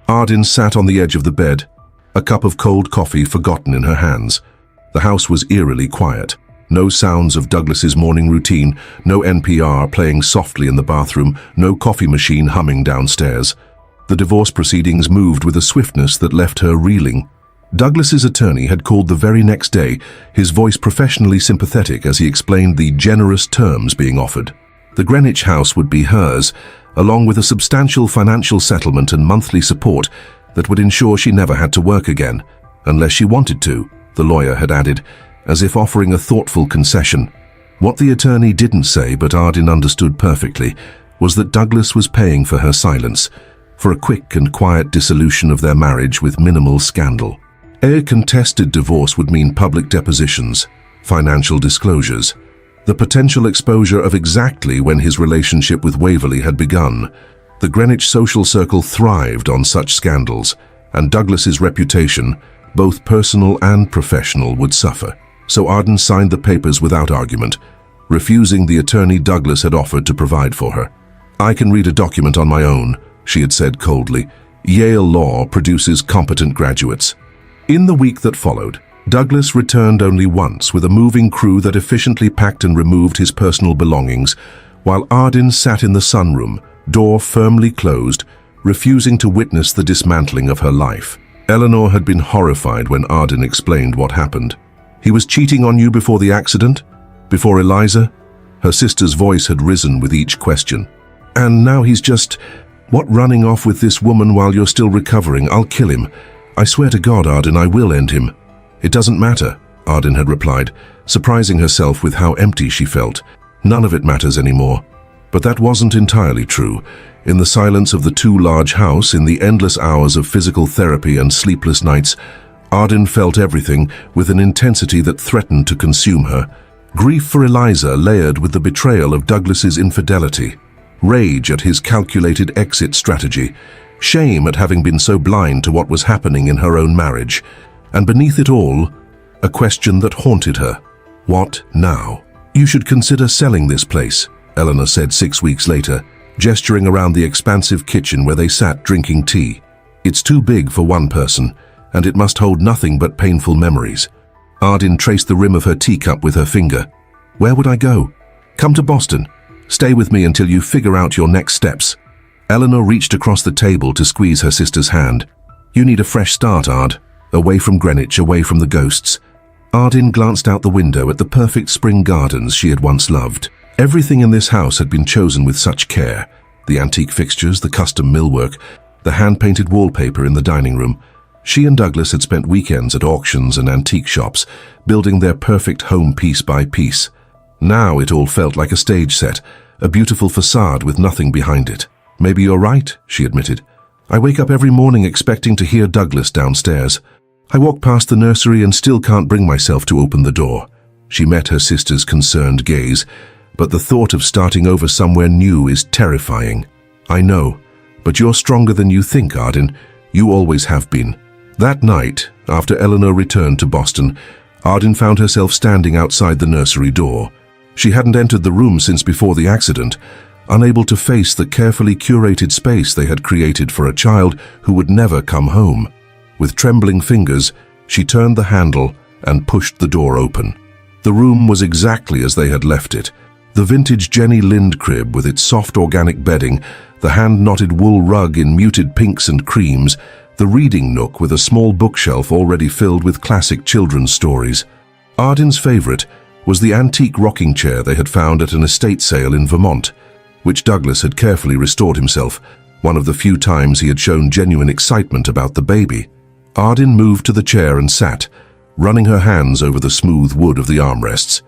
Ardin sat on the edge of the bed, a cup of cold coffee forgotten in her hands. The house was eerily quiet. No sounds of Douglas's morning routine, no NPR playing softly in the bathroom, no coffee machine humming downstairs. The divorce proceedings moved with a swiftness that left her reeling. Douglas's attorney had called the very next day, his voice professionally sympathetic as he explained the generous terms being offered. The Greenwich house would be hers, along with a substantial financial settlement and monthly support that would ensure she never had to work again, unless she wanted to, the lawyer had added, as if offering a thoughtful concession. What the attorney didn't say, but Ardin understood perfectly, was that Douglas was paying for her silence, for a quick and quiet dissolution of their marriage with minimal scandal. A contested divorce would mean public depositions, financial disclosures, the potential exposure of exactly when his relationship with Waverley had begun. The Greenwich social circle thrived on such scandals, and Douglas's reputation, both personal and professional, would suffer. So Ardin signed the papers without argument, refusing the attorney Douglas had offered to provide for her. I can read a document on my own, she had said coldly. Yale Law produces competent graduates. In the week that followed, Douglas returned only once with a moving crew that efficiently packed and removed his personal belongings, while Arden sat in the sunroom, door firmly closed, refusing to witness the dismantling of her life. Eleanor had been horrified when Arden explained what happened. "He was cheating on you before the accident? Before Eliza?" Her sister's voice had risen with each question. "And now he's just, running off with this woman while you're still recovering? I'll kill him. I swear to God, Arden, I will end him." "It doesn't matter," Arden had replied, surprising herself with how empty she felt. "None of it matters anymore." But that wasn't entirely true. In the silence of the two-large house, in the endless hours of physical therapy and sleepless nights, Arden felt everything with an intensity that threatened to consume her. Grief for Eliza layered with the betrayal of Douglas's infidelity, rage at his calculated exit strategy, shame at having been so blind to what was happening in her own marriage, and beneath it all, a question that haunted her. What now? "You should consider selling this place," Eleanor said 6 weeks later, gesturing around the expansive kitchen where they sat drinking tea. "It's too big for one person, and it must hold nothing but painful memories." Arden traced the rim of her teacup with her finger. "Where would I go?" "Come to Boston. Stay with me until you figure out your next steps." Eleanor reached across the table to squeeze her sister's hand. "You need a fresh start, Ard. Away from Greenwich, away from the ghosts." Arden glanced out the window at the perfect spring gardens she had once loved. Everything in this house had been chosen with such care. The antique fixtures, the custom millwork, the hand-painted wallpaper in the dining room. She and Douglas had spent weekends at auctions and antique shops, building their perfect home piece by piece. Now it all felt like a stage set, a beautiful facade with nothing behind it. "Maybe you're right," she admitted. "I wake up every morning expecting to hear Douglas downstairs. I walk past the nursery and still can't bring myself to open the door." She met her sister's concerned gaze. "But the thought of starting over somewhere new is terrifying." "I know, but you're stronger than you think, Arden. You always have been." That night, after Eleanor returned to Boston, Arden found herself standing outside the nursery door. She hadn't entered the room since before the accident, unable to face the carefully curated space they had created for a child who would never come home. With trembling fingers, she turned the handle and pushed the door open. The room was exactly as they had left it. The vintage Jenny Lind crib with its soft organic bedding, the hand-knotted wool rug in muted pinks and creams, the reading nook with a small bookshelf already filled with classic children's stories. Arden's favorite was the antique rocking chair they had found at an estate sale in Vermont, which Douglas had carefully restored himself, one of the few times he had shown genuine excitement about the baby. Arden moved to the chair and sat, running her hands over the smooth wood of the armrests.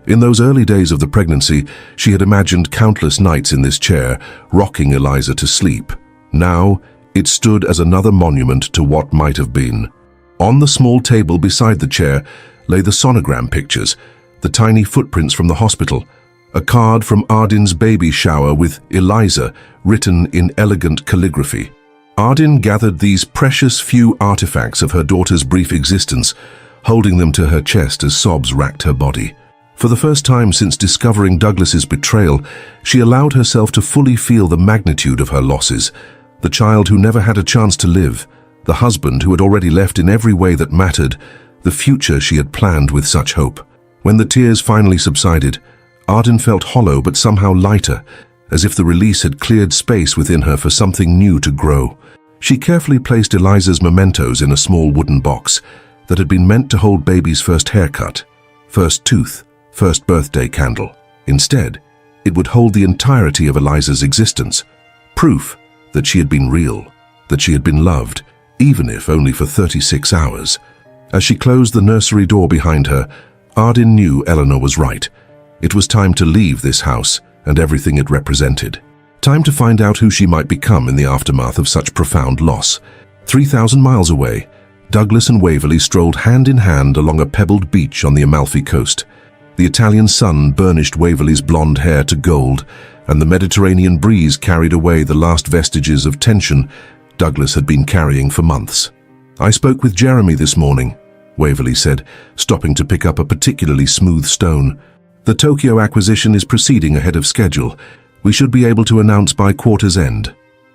In those early days of the pregnancy, she had imagined countless nights in this chair, rocking Eliza to sleep. Now, it stood as another monument to what might have been. On the small table beside the chair lay the sonogram pictures, the tiny footprints from the hospital, a card from Arden's baby shower with Eliza written in elegant calligraphy. Arden gathered these precious few artifacts of her daughter's brief existence, holding them to her chest as sobs racked her body. For the first time since discovering Douglas's betrayal, she allowed herself to fully feel the magnitude of her losses. The child who never had a chance to live, the husband who had already left in every way that mattered, the future she had planned with such hope. When the tears finally subsided, Arden felt hollow but somehow lighter, as if the release had cleared space within her for something new to grow. She carefully placed Eliza's mementos in a small wooden box that had been meant to hold baby's first haircut, first tooth, first birthday candle. Instead, it would hold the entirety of Eliza's existence, proof that she had been real, that she had been loved, even if only for 36 hours. As she closed the nursery door behind her, Arden knew Eleanor was right. It was time to leave this house and everything it represented. Time to find out who she might become in the aftermath of such profound loss. 3,000 miles away, Douglas and Waverly strolled hand in hand along a pebbled beach on the Amalfi coast. The Italian sun burnished Waverly's blonde hair to gold, and the Mediterranean breeze carried away the last vestiges of tension Douglas had been carrying for months. "I spoke with Jeremy this morning," Waverly said, stopping to pick up a particularly smooth stone. "The Tokyo acquisition is proceeding ahead of schedule. We should be able to announce by quarter's end."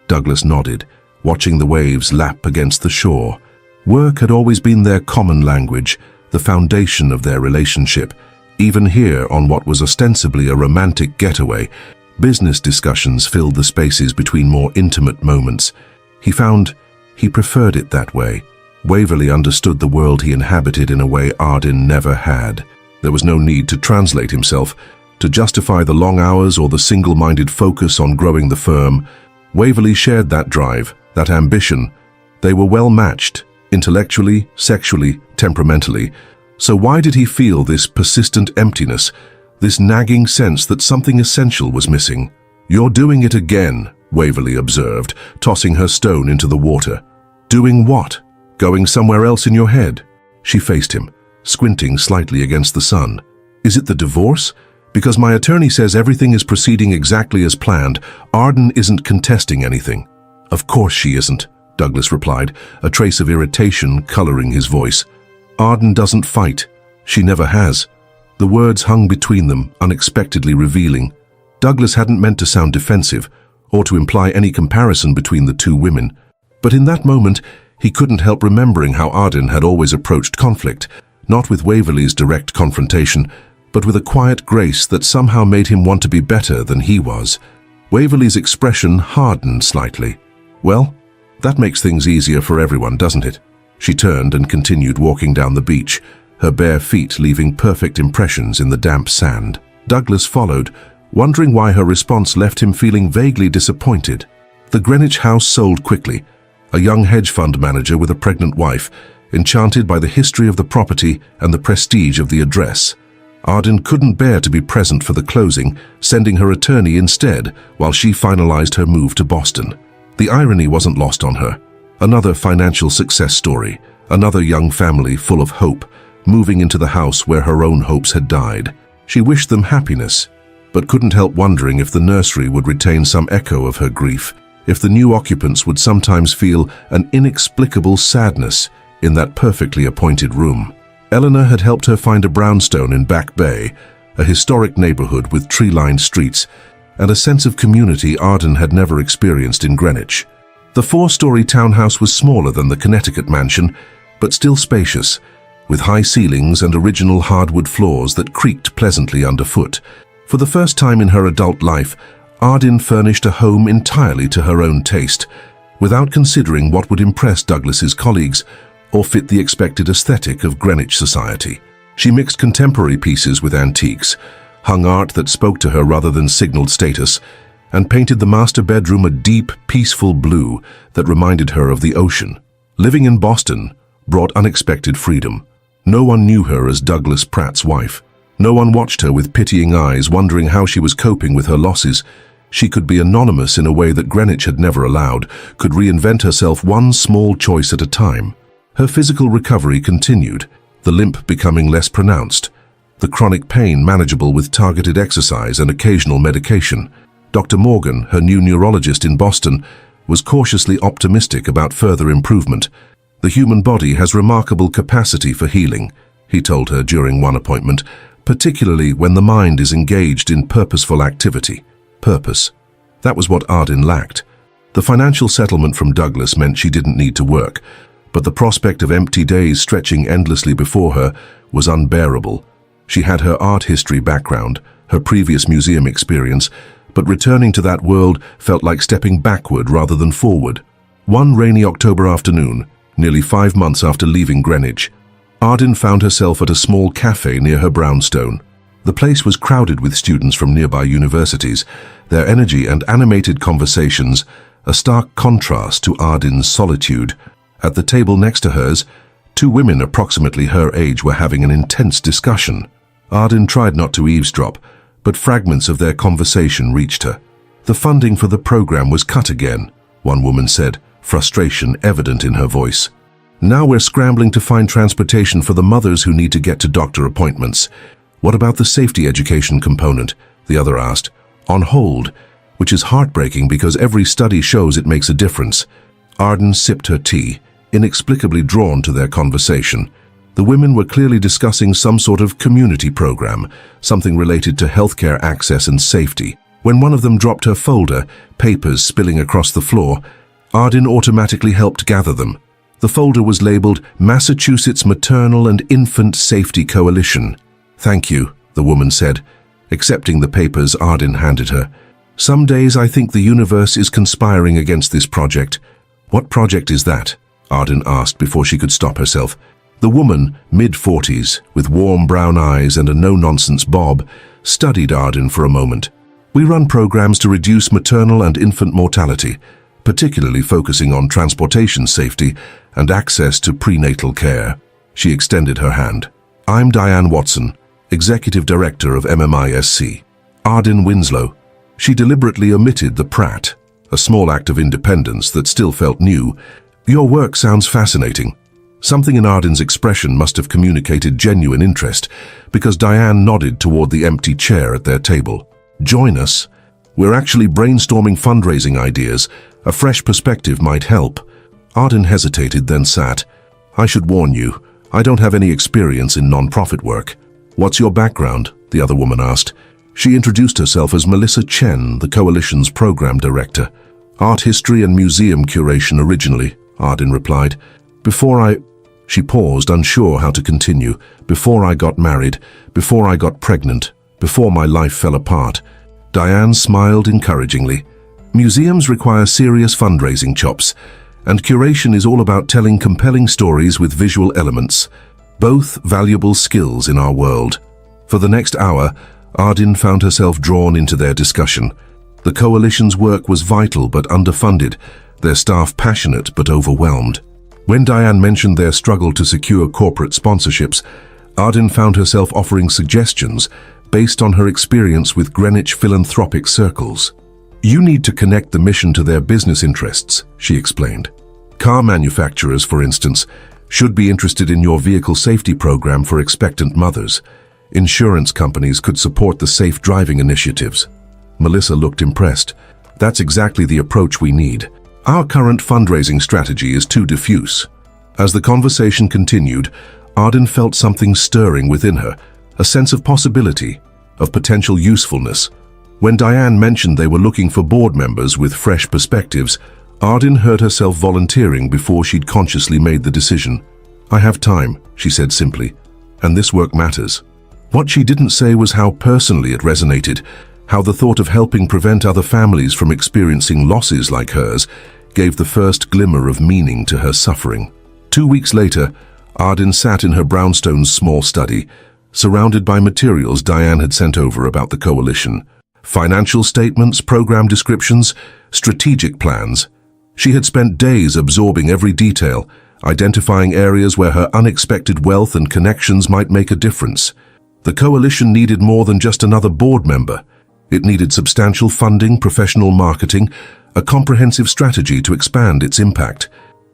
Douglas nodded, watching the waves lap against the shore. Work had always been their common language, the foundation of their relationship. Even here, on what was ostensibly a romantic getaway, business discussions filled the spaces between more intimate moments. He found he preferred it that way. Waverley understood the world he inhabited in a way Arden never had. There was no need to translate himself, to justify the long hours or the single-minded focus on growing the firm. Waverley shared that drive, that ambition. They were well matched, intellectually, sexually, temperamentally. So why did he feel this persistent emptiness, this nagging sense that something essential was missing? "You're doing it again," Waverley observed, tossing her stone into the water. "Doing what? Going somewhere else in your head?" She faced him, squinting slightly against the sun. "Is it the divorce? Because my attorney says everything is proceeding exactly as planned. Arden isn't contesting anything." "Of course she isn't," Douglas replied, a trace of irritation coloring his voice. "Arden doesn't fight. She never has." The words hung between them, unexpectedly revealing. Douglas hadn't meant to sound defensive, or to imply any comparison between the two women. But in that moment, he couldn't help remembering how Arden had always approached conflict, not with Waverley's direct confrontation, but with a quiet grace that somehow made him want to be better than he was. Waverley's expression hardened slightly. "Well, that makes things easier for everyone, doesn't it?" She turned and continued walking down the beach, her bare feet leaving perfect impressions in the damp sand. Douglas followed, wondering why her response left him feeling vaguely disappointed. The Greenwich house sold quickly. A young hedge fund manager with a pregnant wife, enchanted by the history of the property and the prestige of the address. Arden couldn't bear to be present for the closing, sending her attorney instead while she finalized her move to Boston. The irony wasn't lost on her. Another financial success story, another young family full of hope, moving into the house where her own hopes had died. She wished them happiness, but couldn't help wondering if the nursery would retain some echo of her grief, if the new occupants would sometimes feel an inexplicable sadness in that perfectly appointed room. Eleanor had helped her find a brownstone in Back Bay, a historic neighborhood with tree-lined streets, and a sense of community Arden had never experienced in Greenwich. The four-story townhouse was smaller than the Connecticut mansion, but still spacious, with high ceilings and original hardwood floors that creaked pleasantly underfoot. For the first time in her adult life, Arden furnished a home entirely to her own taste, without considering what would impress Douglas's colleagues or fit the expected aesthetic of Greenwich society. She mixed contemporary pieces with antiques, hung art that spoke to her rather than signaled status, and painted the master bedroom a deep, peaceful blue that reminded her of the ocean. Living in Boston brought unexpected freedom. No one knew her as Douglas Pratt's wife. No one watched her with pitying eyes, wondering how she was coping with her losses. She could be anonymous in a way that Greenwich had never allowed, could reinvent herself one small choice at a time. Her physical recovery continued, the limp becoming less pronounced, the chronic pain manageable with targeted exercise and occasional medication. Dr. Morgan, her new neurologist in Boston, was cautiously optimistic about further improvement. "The human body has remarkable capacity for healing," he told her during one appointment, "particularly when the mind is engaged in purposeful activity." Purpose. That was what Arden lacked. The financial settlement from Douglas meant she didn't need to work, but the prospect of empty days stretching endlessly before her was unbearable. She had her art history background, her previous museum experience, but returning to that world felt like stepping backward rather than forward. One rainy October afternoon, nearly 5 months after leaving Greenwich, Arden found herself at a small cafe near her brownstone. The place was crowded with students from nearby universities, their energy and animated conversations a stark contrast to Arden's solitude. At the table next to hers, 2 women approximately her age were having an intense discussion. Arden tried not to eavesdrop, but fragments of their conversation reached her. "The funding for the program was cut again," one woman said, frustration evident in her voice. "Now we're scrambling to find transportation for the mothers who need to get to doctor appointments. What about the safety education component?" the other asked. "On hold, which is heartbreaking because every study shows it makes a difference." Arden sipped her tea, inexplicably drawn to their conversation. The women were clearly discussing some sort of community program, something related to healthcare access and safety. When one of them dropped her folder, papers spilling across the floor, Arden automatically helped gather them. The folder was labeled Massachusetts Maternal and Infant Safety Coalition. "Thank you," the woman said, accepting the papers Arden handed her. "Some days I think the universe is conspiring against this project." "What project is that?" Arden asked before she could stop herself. The woman, mid-40s, with warm brown eyes and a no-nonsense bob, studied Arden for a moment. "We run programs to reduce maternal and infant mortality, particularly focusing on transportation safety and access to prenatal care." She extended her hand. "I'm Diane Watson, Executive Director of MMISC. Arden Winslow." She deliberately omitted the Pratt, a small act of independence that still felt new. "Your work sounds fascinating." Something in Arden's expression must have communicated genuine interest, because Diane nodded toward the empty chair at their table. "Join us. We're actually brainstorming fundraising ideas. A fresh perspective might help." Arden hesitated, then sat. "I should warn you, I don't have any experience in non-profit work." "What's your background?" the other woman asked. She introduced herself as Melissa Chen, the coalition's program director. "Art history and museum curation originally," Arden replied. She paused, unsure how to continue. "Before I got married, before I got pregnant, before my life fell apart." Diane smiled encouragingly. "Museums require serious fundraising chops, and curation is all about telling compelling stories with visual elements, both valuable skills in our world." For the next hour, Arden found herself drawn into their discussion. The coalition's work was vital but underfunded, their staff passionate but overwhelmed. When Diane mentioned their struggle to secure corporate sponsorships, Arden found herself offering suggestions based on her experience with Greenwich philanthropic circles. "You need to connect the mission to their business interests," she explained. "Car manufacturers, for instance, should be interested in your vehicle safety program for expectant mothers. Insurance companies could support the safe driving initiatives." Melissa looked impressed. "That's exactly the approach we need. Our current fundraising strategy is too diffuse." As the conversation continued, Arden felt something stirring within her, a sense of possibility, of potential usefulness. When Diane mentioned they were looking for board members with fresh perspectives, Arden heard herself volunteering before she'd consciously made the decision. "I have time," she said simply, "and this work matters." What she didn't say was how personally it resonated, how the thought of helping prevent other families from experiencing losses like hers gave the first glimmer of meaning to her suffering. 2 weeks later, Arden sat in her brownstone's small study, surrounded by materials Diane had sent over about the coalition. Financial statements, program descriptions, strategic plans. She had spent days absorbing every detail, identifying areas where her unexpected wealth and connections might make a difference. The coalition needed more than just another board member. It needed substantial funding, professional marketing, a comprehensive strategy to expand its impact.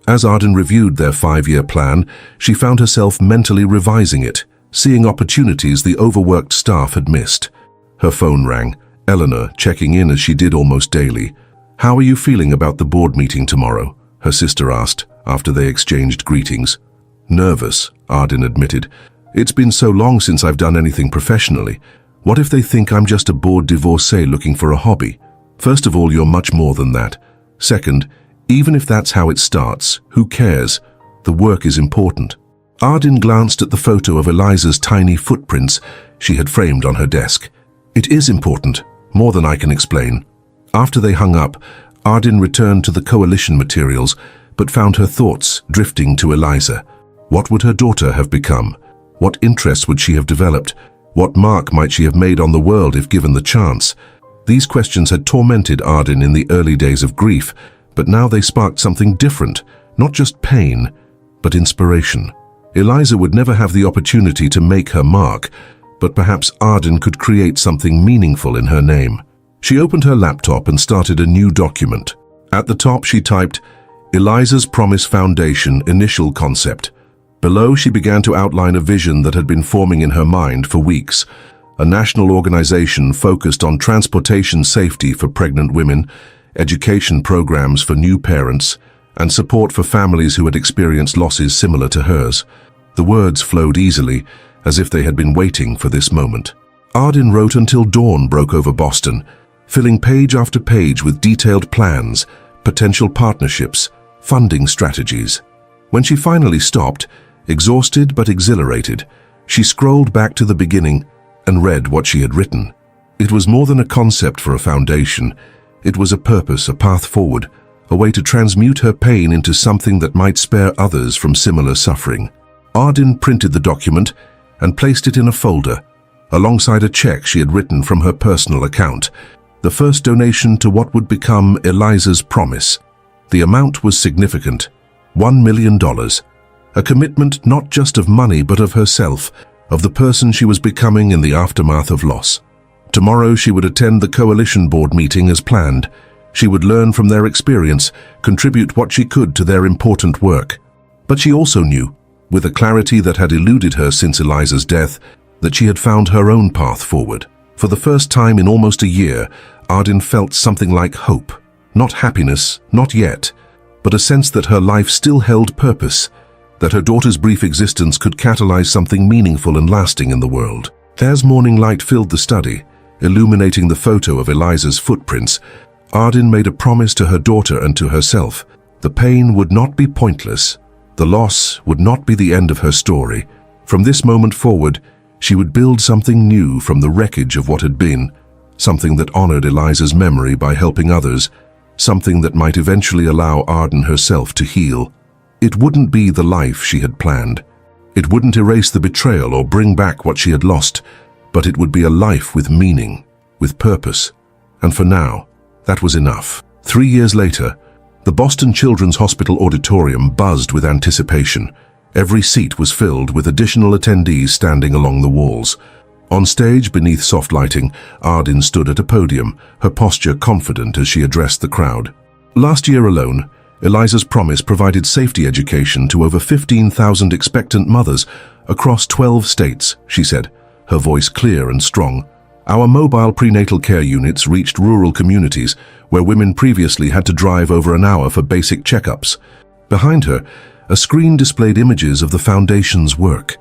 As Arden reviewed their 5-year plan, she found herself mentally revising it, seeing opportunities the overworked staff had missed. Her phone rang, Eleanor checking in as she did almost daily. "How are you feeling about the board meeting tomorrow?" her sister asked, after they exchanged greetings. "Nervous," Arden admitted. "It's been so long since I've done anything professionally. What if they think I'm just a bored divorcee looking for a hobby? First of all, you're much more than that. Second, even if that's how it starts, who cares? The work is important." Arden glanced at the photo of Eliza's tiny footprints she had framed on her desk. "It is important, more than I can explain." After they hung up, Arden returned to the coalition materials, but found her thoughts drifting to Eliza. What would her daughter have become? What interests would she have developed? What mark might she have made on the world if given the chance? These questions had tormented Arden in the early days of grief, but now they sparked something different, not just pain, but inspiration. Eliza would never have the opportunity to make her mark, but perhaps Arden could create something meaningful in her name. She opened her laptop and started a new document. At the top she typed, "Eliza's Promise Foundation Initial Concept." Below, she began to outline a vision that had been forming in her mind for weeks. A national organization focused on transportation safety for pregnant women, education programs for new parents, and support for families who had experienced losses similar to hers. The words flowed easily, as if they had been waiting for this moment. Arden wrote until dawn broke over Boston, filling page after page with detailed plans, potential partnerships, funding strategies. When she finally stopped, exhausted but exhilarated, she scrolled back to the beginning and read what she had written. It was more than a concept for a foundation. It was a purpose, a path forward, a way to transmute her pain into something that might spare others from similar suffering. Ardyn printed the document and placed it in a folder, alongside a check she had written from her personal account, the first donation to what would become Eliza's promise. The amount was significant, $1 million, a commitment not just of money but of herself, of the person she was becoming in the aftermath of loss. Tomorrow she would attend the coalition board meeting as planned. She would learn from their experience, contribute what she could to their important work. But she also knew, with a clarity that had eluded her since Eliza's death, that she had found her own path forward. For the first time in almost a year, Ardyn felt something like hope. Not happiness, not yet, but a sense that her life still held purpose, that her daughter's brief existence could catalyze something meaningful and lasting in the world. As morning light filled the study, illuminating the photo of Eliza's footprints, Ardyn made a promise to her daughter and to herself. The pain would not be pointless. The loss would not be the end of her story. From this moment forward, she would build something new from the wreckage of what had been, something that honored Eliza's memory by helping others, something that might eventually allow Ardyn herself to heal. It wouldn't be the life she had planned. It wouldn't erase the betrayal or bring back what she had lost, but it would be a life with meaning, with purpose. And for now, that was enough. 3 years later, the Boston Children's Hospital auditorium buzzed with anticipation. Every seat was filled with additional attendees standing along the walls. On stage, beneath soft lighting, Ardyn stood at a podium, her posture confident as she addressed the crowd. Last year alone, Eliza's promise provided safety education to over 15,000 expectant mothers across 12 states, she said, her voice clear and strong. Our mobile prenatal care units reached rural communities where women previously had to drive over an hour for basic checkups. Behind her, a screen displayed images of the foundation's work.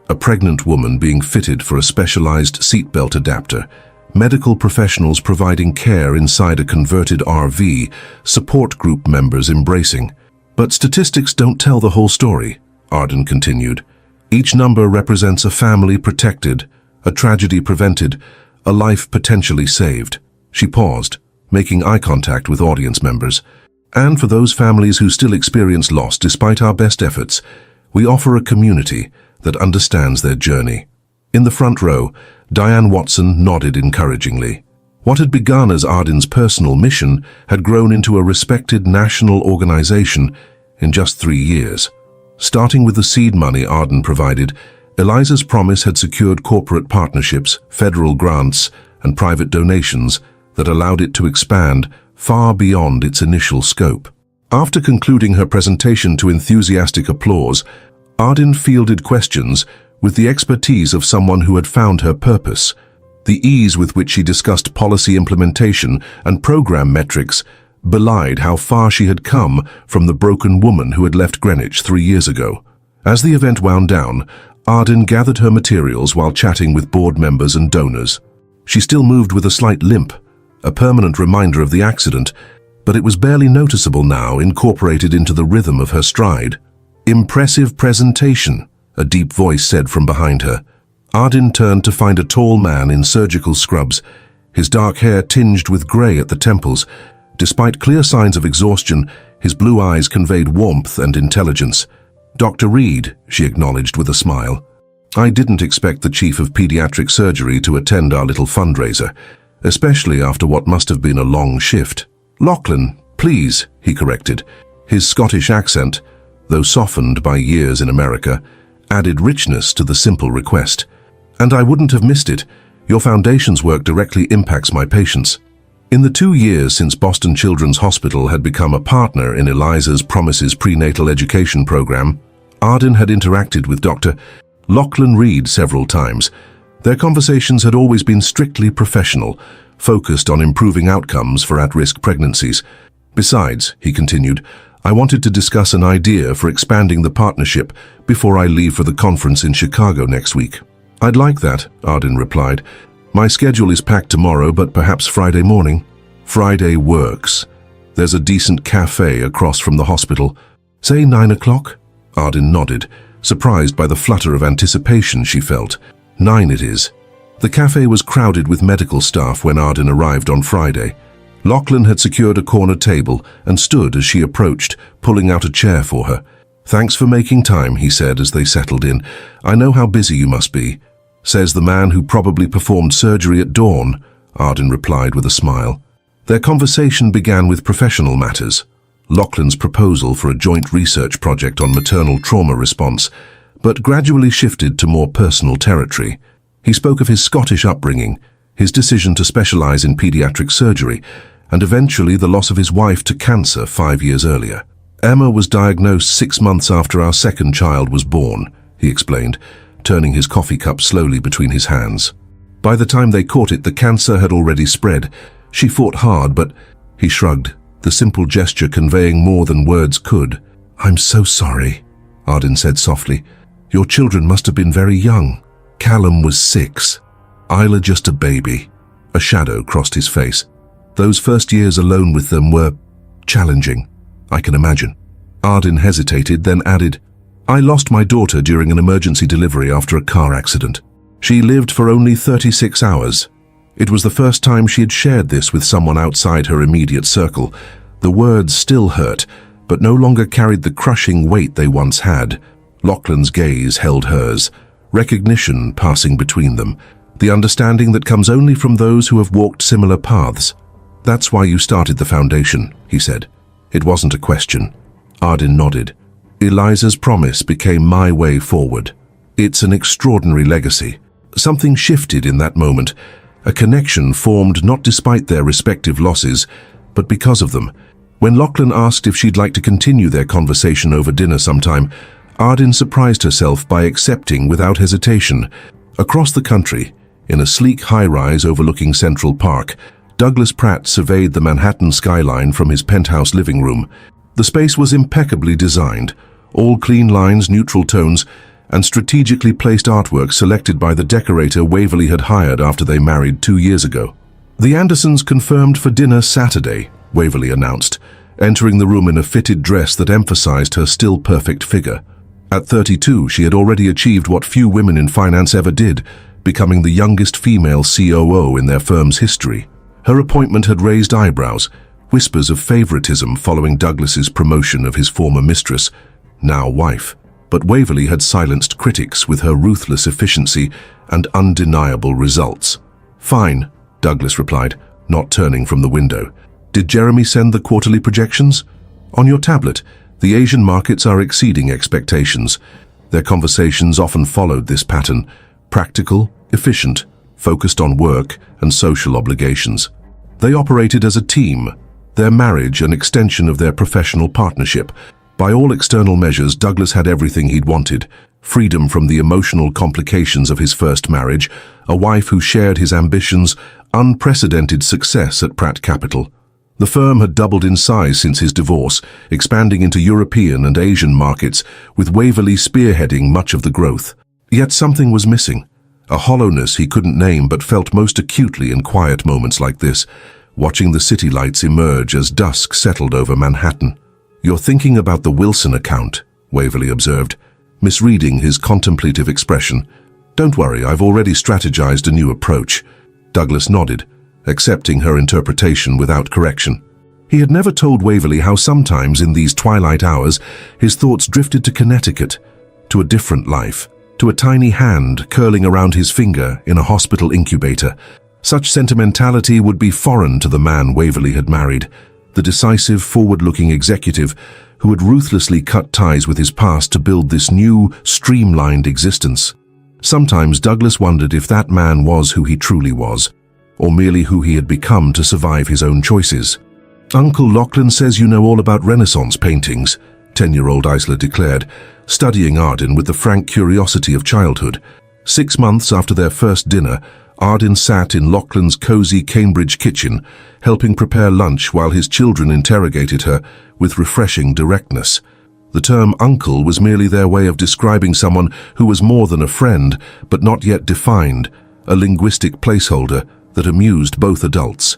A pregnant woman being fitted for a specialized seatbelt adapter, medical professionals providing care inside a converted RV, support group members embracing. But statistics don't tell the whole story, Ardyn continued. Each number represents a family protected, a tragedy prevented, a life potentially saved. She paused, making eye contact with audience members. And for those families who still experience loss despite our best efforts, we offer a community that understands their journey. In the front row, Diane Watson nodded encouragingly. What had begun as Ardyn's personal mission had grown into a respected national organization in just 3 years. Starting with the seed money Ardyn provided, Eliza's promise had secured corporate partnerships, federal grants, and private donations that allowed it to expand far beyond its initial scope. After concluding her presentation to enthusiastic applause, Ardyn fielded questions with the expertise of someone who had found her purpose. The ease with which she discussed policy implementation and program metrics belied how far she had come from the broken woman who had left Greenwich 3 years ago. As the event wound down, Ardyn gathered her materials while chatting with board members and donors. She still moved with a slight limp, a permanent reminder of the accident, but it was barely noticeable now, incorporated into the rhythm of her stride. "Impressive presentation," a deep voice said from behind her. Ardyn turned to find a tall man in surgical scrubs, his dark hair tinged with grey at the temples. Despite clear signs of exhaustion, his blue eyes conveyed warmth and intelligence. "Dr. Reed," she acknowledged with a smile. "I didn't expect the chief of pediatric surgery to attend our little fundraiser, especially after what must have been a long shift." "Lachlan, please," he corrected. His Scottish accent, though softened by years in America, added richness to the simple request. "And I wouldn't have missed it. Your foundation's work directly impacts my patients." In the 2 years since Boston Children's Hospital had become a partner in Eliza's Promises prenatal education program, Ardyn had interacted with Dr. Lachlan Reed several times. Their conversations had always been strictly professional, focused on improving outcomes for at-risk pregnancies. "Besides," he continued, "I wanted to discuss an idea for expanding the partnership before I leave for the conference in Chicago next week." "I'd like that," Ardyn replied. "My schedule is packed tomorrow, but perhaps Friday morning." "Friday works." There's a decent cafe across from the hospital. Say 9 o'clock? Arden nodded, surprised by the flutter of anticipation she felt. 9 it is. The cafe was crowded with medical staff when Arden arrived on Friday. Lachlan had secured a corner table and stood as she approached, pulling out a chair for her. "Thanks for making time," he said as they settled in. "I know how busy you must be." "Says the man who probably performed surgery at dawn," Arden replied with a smile. Their conversation began with professional matters. Lachlan's proposal for a joint research project on maternal trauma response, but gradually shifted to more personal territory. He spoke of his Scottish upbringing, his decision to specialize in pediatric surgery, and eventually the loss of his wife to cancer 5 years earlier. "Emma was diagnosed 6 months after our second child was born," he explained, turning his coffee cup slowly between his hands. "By the time they caught it, the cancer had already spread. She fought hard, but—" He shrugged, the simple gesture conveying more than words could. "I'm so sorry," Arden said softly. "Your children must have been very young." "Callum was 6. Isla just a baby." A shadow crossed his face. "Those first years alone with them were challenging, I can imagine." Arden hesitated, then added, "I lost my daughter during an emergency delivery after a car accident. She lived for only 36 hours. It was the first time she had shared this with someone outside her immediate circle. The words still hurt, but no longer carried the crushing weight they once had." Lachlan's gaze held hers, recognition passing between them, the understanding that comes only from those who have walked similar paths. "That's why you started the foundation," he said. It wasn't a question. Arden nodded. "Eliza's promise became my way forward. It's an extraordinary legacy." Something shifted in that moment. A connection formed not despite their respective losses, but because of them. When Lachlan asked if she'd like to continue their conversation over dinner sometime, Arden surprised herself by accepting without hesitation. Across the country, in a sleek high-rise overlooking Central Park, Douglas Pratt surveyed the Manhattan skyline from his penthouse living room. The space was impeccably designed, all clean lines, neutral tones, and strategically placed artwork selected by the decorator Waverly had hired after they married 2 years ago. "The Andersons confirmed for dinner Saturday," Waverly announced, entering the room in a fitted dress that emphasized her still perfect figure. At 32, she had already achieved what few women in finance ever did, becoming the youngest female COO in their firm's history. Her appointment had raised eyebrows, whispers of favoritism following Douglas's promotion of his former mistress, now wife. But Waverly had silenced critics with her ruthless efficiency and undeniable results. "Fine," Douglas replied, not turning from the window. "Did Jeremy send the quarterly projections?" "On your tablet. The Asian markets are exceeding expectations." Their conversations often followed this pattern: practical, efficient, focused on work and social obligations. They operated as a team, their marriage an extension of their professional partnership. By all external measures, Douglas had everything he'd wanted: freedom from the emotional complications of his first marriage, a wife who shared his ambitions, unprecedented success at Pratt Capital. The firm had doubled in size since his divorce, expanding into European and Asian markets, with Waverly spearheading much of the growth. Yet something was missing, a hollowness he couldn't name but felt most acutely in quiet moments like this, watching the city lights emerge as dusk settled over Manhattan. "You're thinking about the Wilson account," Waverly observed, misreading his contemplative expression. "Don't worry, I've already strategized a new approach." Douglas nodded, accepting her interpretation without correction. He had never told Waverly how sometimes in these twilight hours his thoughts drifted to Connecticut, to a different life, to a tiny hand curling around his finger in a hospital incubator. Such sentimentality would be foreign to the man Waverly had married, the decisive, forward-looking executive who had ruthlessly cut ties with his past to build this new, streamlined existence. Sometimes Douglas wondered if that man was who he truly was, or merely who he had become to survive his own choices. "Uncle Lachlan says you know all about Renaissance paintings," 10-year-old Isla declared, studying Arden with the frank curiosity of childhood. 6 months after their first dinner, Arden sat in Lachlan's cozy Cambridge kitchen, helping prepare lunch while his children interrogated her with refreshing directness. The term uncle was merely their way of describing someone who was more than a friend, but not yet defined, a linguistic placeholder that amused both adults.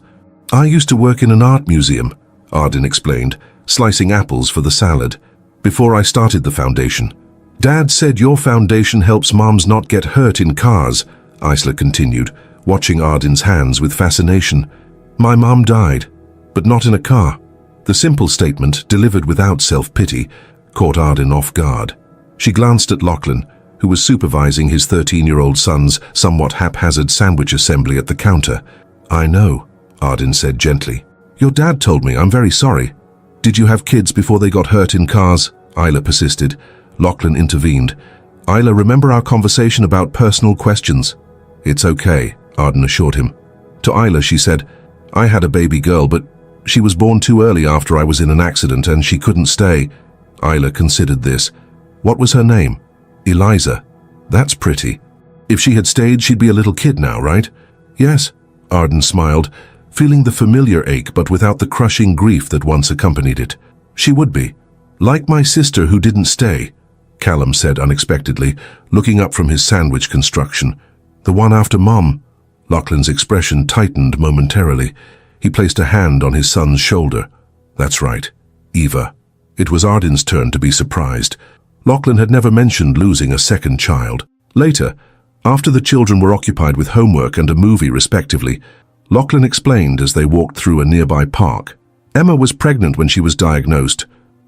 "I used to work in an art museum," Arden explained, slicing apples for the salad. Before I started the foundation. Dad said your foundation helps moms not get hurt in cars, Isla continued, watching Arden's hands with fascination. My mom died, but not in a car. The simple statement, delivered without self-pity, caught Arden off guard. She glanced at Lachlan, who was supervising his 13-year-old son's somewhat haphazard sandwich assembly at the counter. I know, Arden said gently. Your dad told me. I'm very sorry. Did you have kids before they got hurt in cars? Isla persisted. Lachlan intervened. Isla, remember our conversation about personal questions? It's okay, Arden assured him. To Isla, she said, I had a baby girl, but she was born too early after I was in an accident and she couldn't stay. Isla considered this. What was her name? Eliza. That's pretty. If she had stayed, she'd be a little kid now, right? Yes, Arden smiled, feeling the familiar ache but without the crushing grief that once accompanied it. She would be. Like my sister who didn't stay, Callum said unexpectedly, looking up from his sandwich construction. The one after Mom. Lachlan's expression tightened momentarily. He placed a hand on his son's shoulder. That's right, Eva. It was Arden's turn to be surprised. Lachlan had never mentioned losing a second child. Later, after the children were occupied with homework and a movie respectively, Lachlan explained as they walked through a nearby park. Emma was pregnant when she was diagnosed.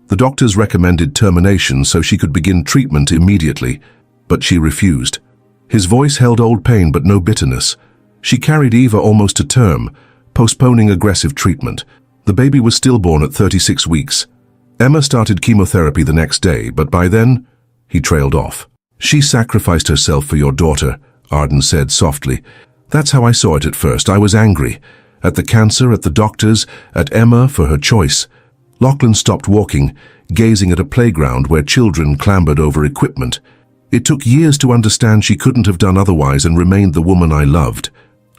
The doctors recommended termination so she could begin treatment immediately, but she refused. His voice held old pain but no bitterness. She carried Eva almost to term, postponing aggressive treatment. The baby was stillborn at 36 weeks. Emma started chemotherapy the next day, but by then, he trailed off. She sacrificed herself for your daughter, Arden said softly. That's how I saw it at first. I was angry. At the cancer, at the doctors, at Emma for her choice. Lachlan stopped walking, gazing at a playground where children clambered over equipment. It took years to understand she couldn't have done otherwise and remained the woman I loved.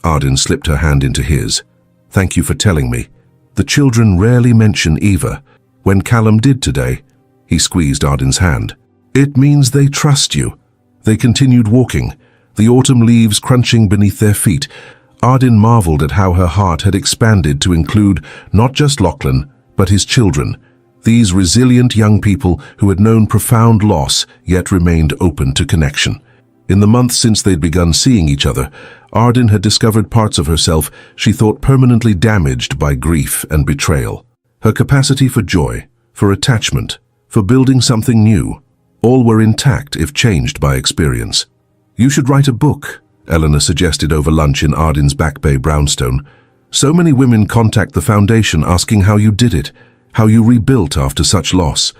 Arden slipped her hand into his. Thank you for telling me. The children rarely mention Eva. When Callum did today, he squeezed Arden's hand. It means they trust you. They continued walking, the autumn leaves crunching beneath their feet. Arden marveled at how her heart had expanded to include not just Lachlan, but his children, these resilient young people who had known profound loss yet remained open to connection. In the months since they'd begun seeing each other, Arden had discovered parts of herself she thought permanently damaged by grief and betrayal. Her capacity for joy, for attachment, for building something new, all were intact if changed by experience. You should write a book, Eleanor suggested over lunch in Arden's Back Bay brownstone. So many women contact the foundation asking how you did it, how you rebuilt after such loss.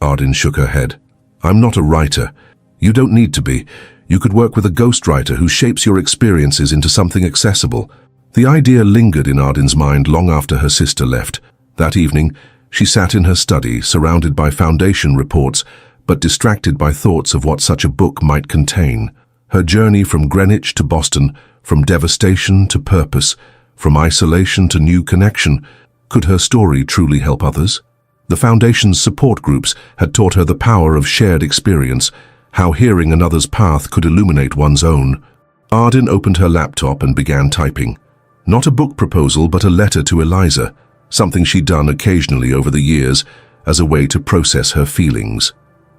Arden shook her head. I'm not a writer. You don't need to be. You could work with a ghostwriter who shapes your experiences into something accessible. The idea lingered in Arden's mind long after her sister left. That evening, she sat in her study, surrounded by foundation reports, but distracted by thoughts of what such a book might contain. Her journey from Greenwich to Boston, from devastation to purpose, from isolation to new connection. Could her story truly help others? The Foundation's support groups had taught her the power of shared experience, how hearing another's path could illuminate one's own. Arden opened her laptop and began typing. Not a book proposal, but a letter to Eliza, something she'd done occasionally over the years as a way to process her feelings.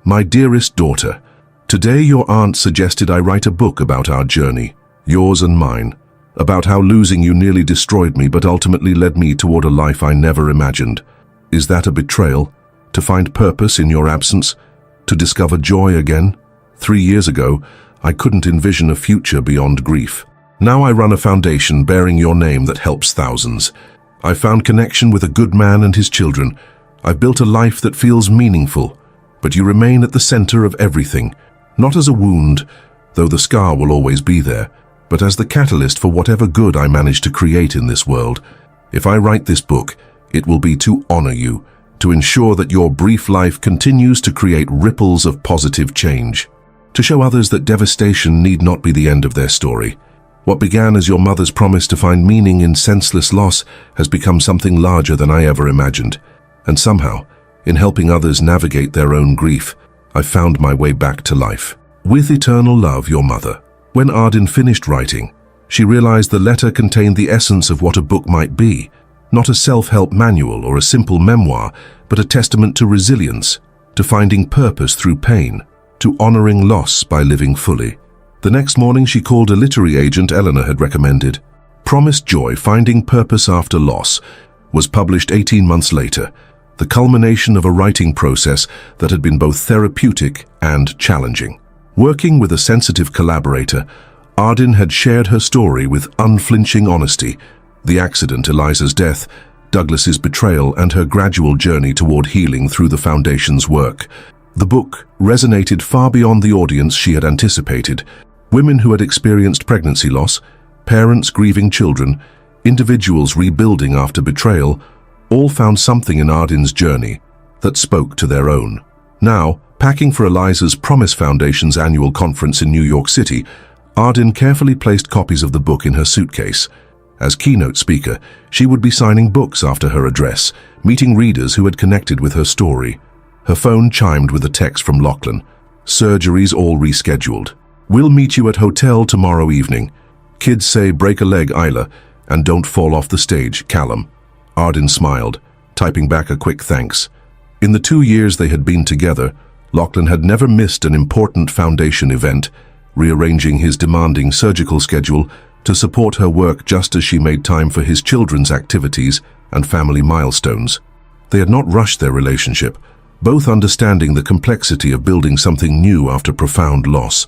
My dearest daughter, today your aunt suggested I write a book about our journey, yours and mine, about how losing you nearly destroyed me but ultimately led me toward a life I never imagined. Is that a betrayal? To find purpose in your absence? To discover joy again? 3 years ago, I couldn't envision a future beyond grief. Now I run a foundation bearing your name that helps thousands. I've found connection with a good man and his children. I've built a life that feels meaningful, but you remain at the center of everything, not as a wound, though the scar will always be there, but as the catalyst for whatever good I manage to create in this world. If I write this book, it will be to honor you, to ensure that your brief life continues to create ripples of positive change, to show others that devastation need not be the end of their story. What began as your mother's promise to find meaning in senseless loss has become something larger than I ever imagined. And somehow, in helping others navigate their own grief, I found my way back to life. With eternal love, your mother. When Arden finished writing, she realized the letter contained the essence of what a book might be. Not a self-help manual or a simple memoir, but a testament to resilience, to finding purpose through pain, to honoring loss by living fully. The next morning she called a literary agent Eleanor had recommended. Promised Joy, Finding Purpose After Loss was published 18 months later, the culmination of a writing process that had been both therapeutic and challenging. Working with a sensitive collaborator, Arden had shared her story with unflinching honesty: the accident, Eliza's death, Douglas's betrayal, and her gradual journey toward healing through the Foundation's work. The book resonated far beyond the audience she had anticipated. Women who had experienced pregnancy loss, parents grieving children, individuals rebuilding after betrayal, all found something in Arden's journey that spoke to their own. Now, packing for Eliza's Promise Foundation's annual conference in New York City, Arden carefully placed copies of the book in her suitcase. As keynote speaker, she would be signing books after her address, meeting readers who had connected with her story. Her phone chimed with a text from Lachlan. "Surgeries all rescheduled. We'll meet you at hotel tomorrow evening. Kids say break a leg, Isla, and don't fall off the stage, Callum." Arden smiled, typing back a quick thanks. In the 2 years they had been together, Lachlan had never missed an important Foundation event, rearranging his demanding surgical schedule to support her work just as she made time for his children's activities and family milestones. They had not rushed their relationship, both understanding the complexity of building something new after profound loss.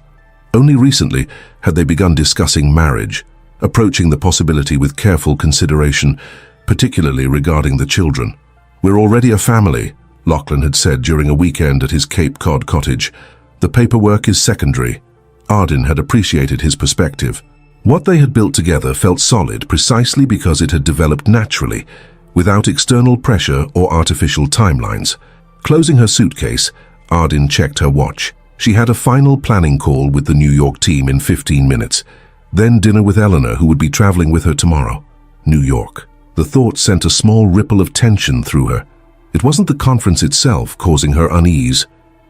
Only recently had they begun discussing marriage, approaching the possibility with careful consideration, particularly regarding the children. "We're already a family," Lachlan had said during a weekend at his Cape Cod cottage. "The paperwork is secondary." Arden had appreciated his perspective. What they had built together felt solid precisely because it had developed naturally, without external pressure or artificial timelines. Closing her suitcase, Arden checked her watch. She had a final planning call with the New York team in 15 minutes, then dinner with Eleanor, who would be traveling with her tomorrow. New York. The thought sent a small ripple of tension through her. It wasn't the conference itself causing her unease,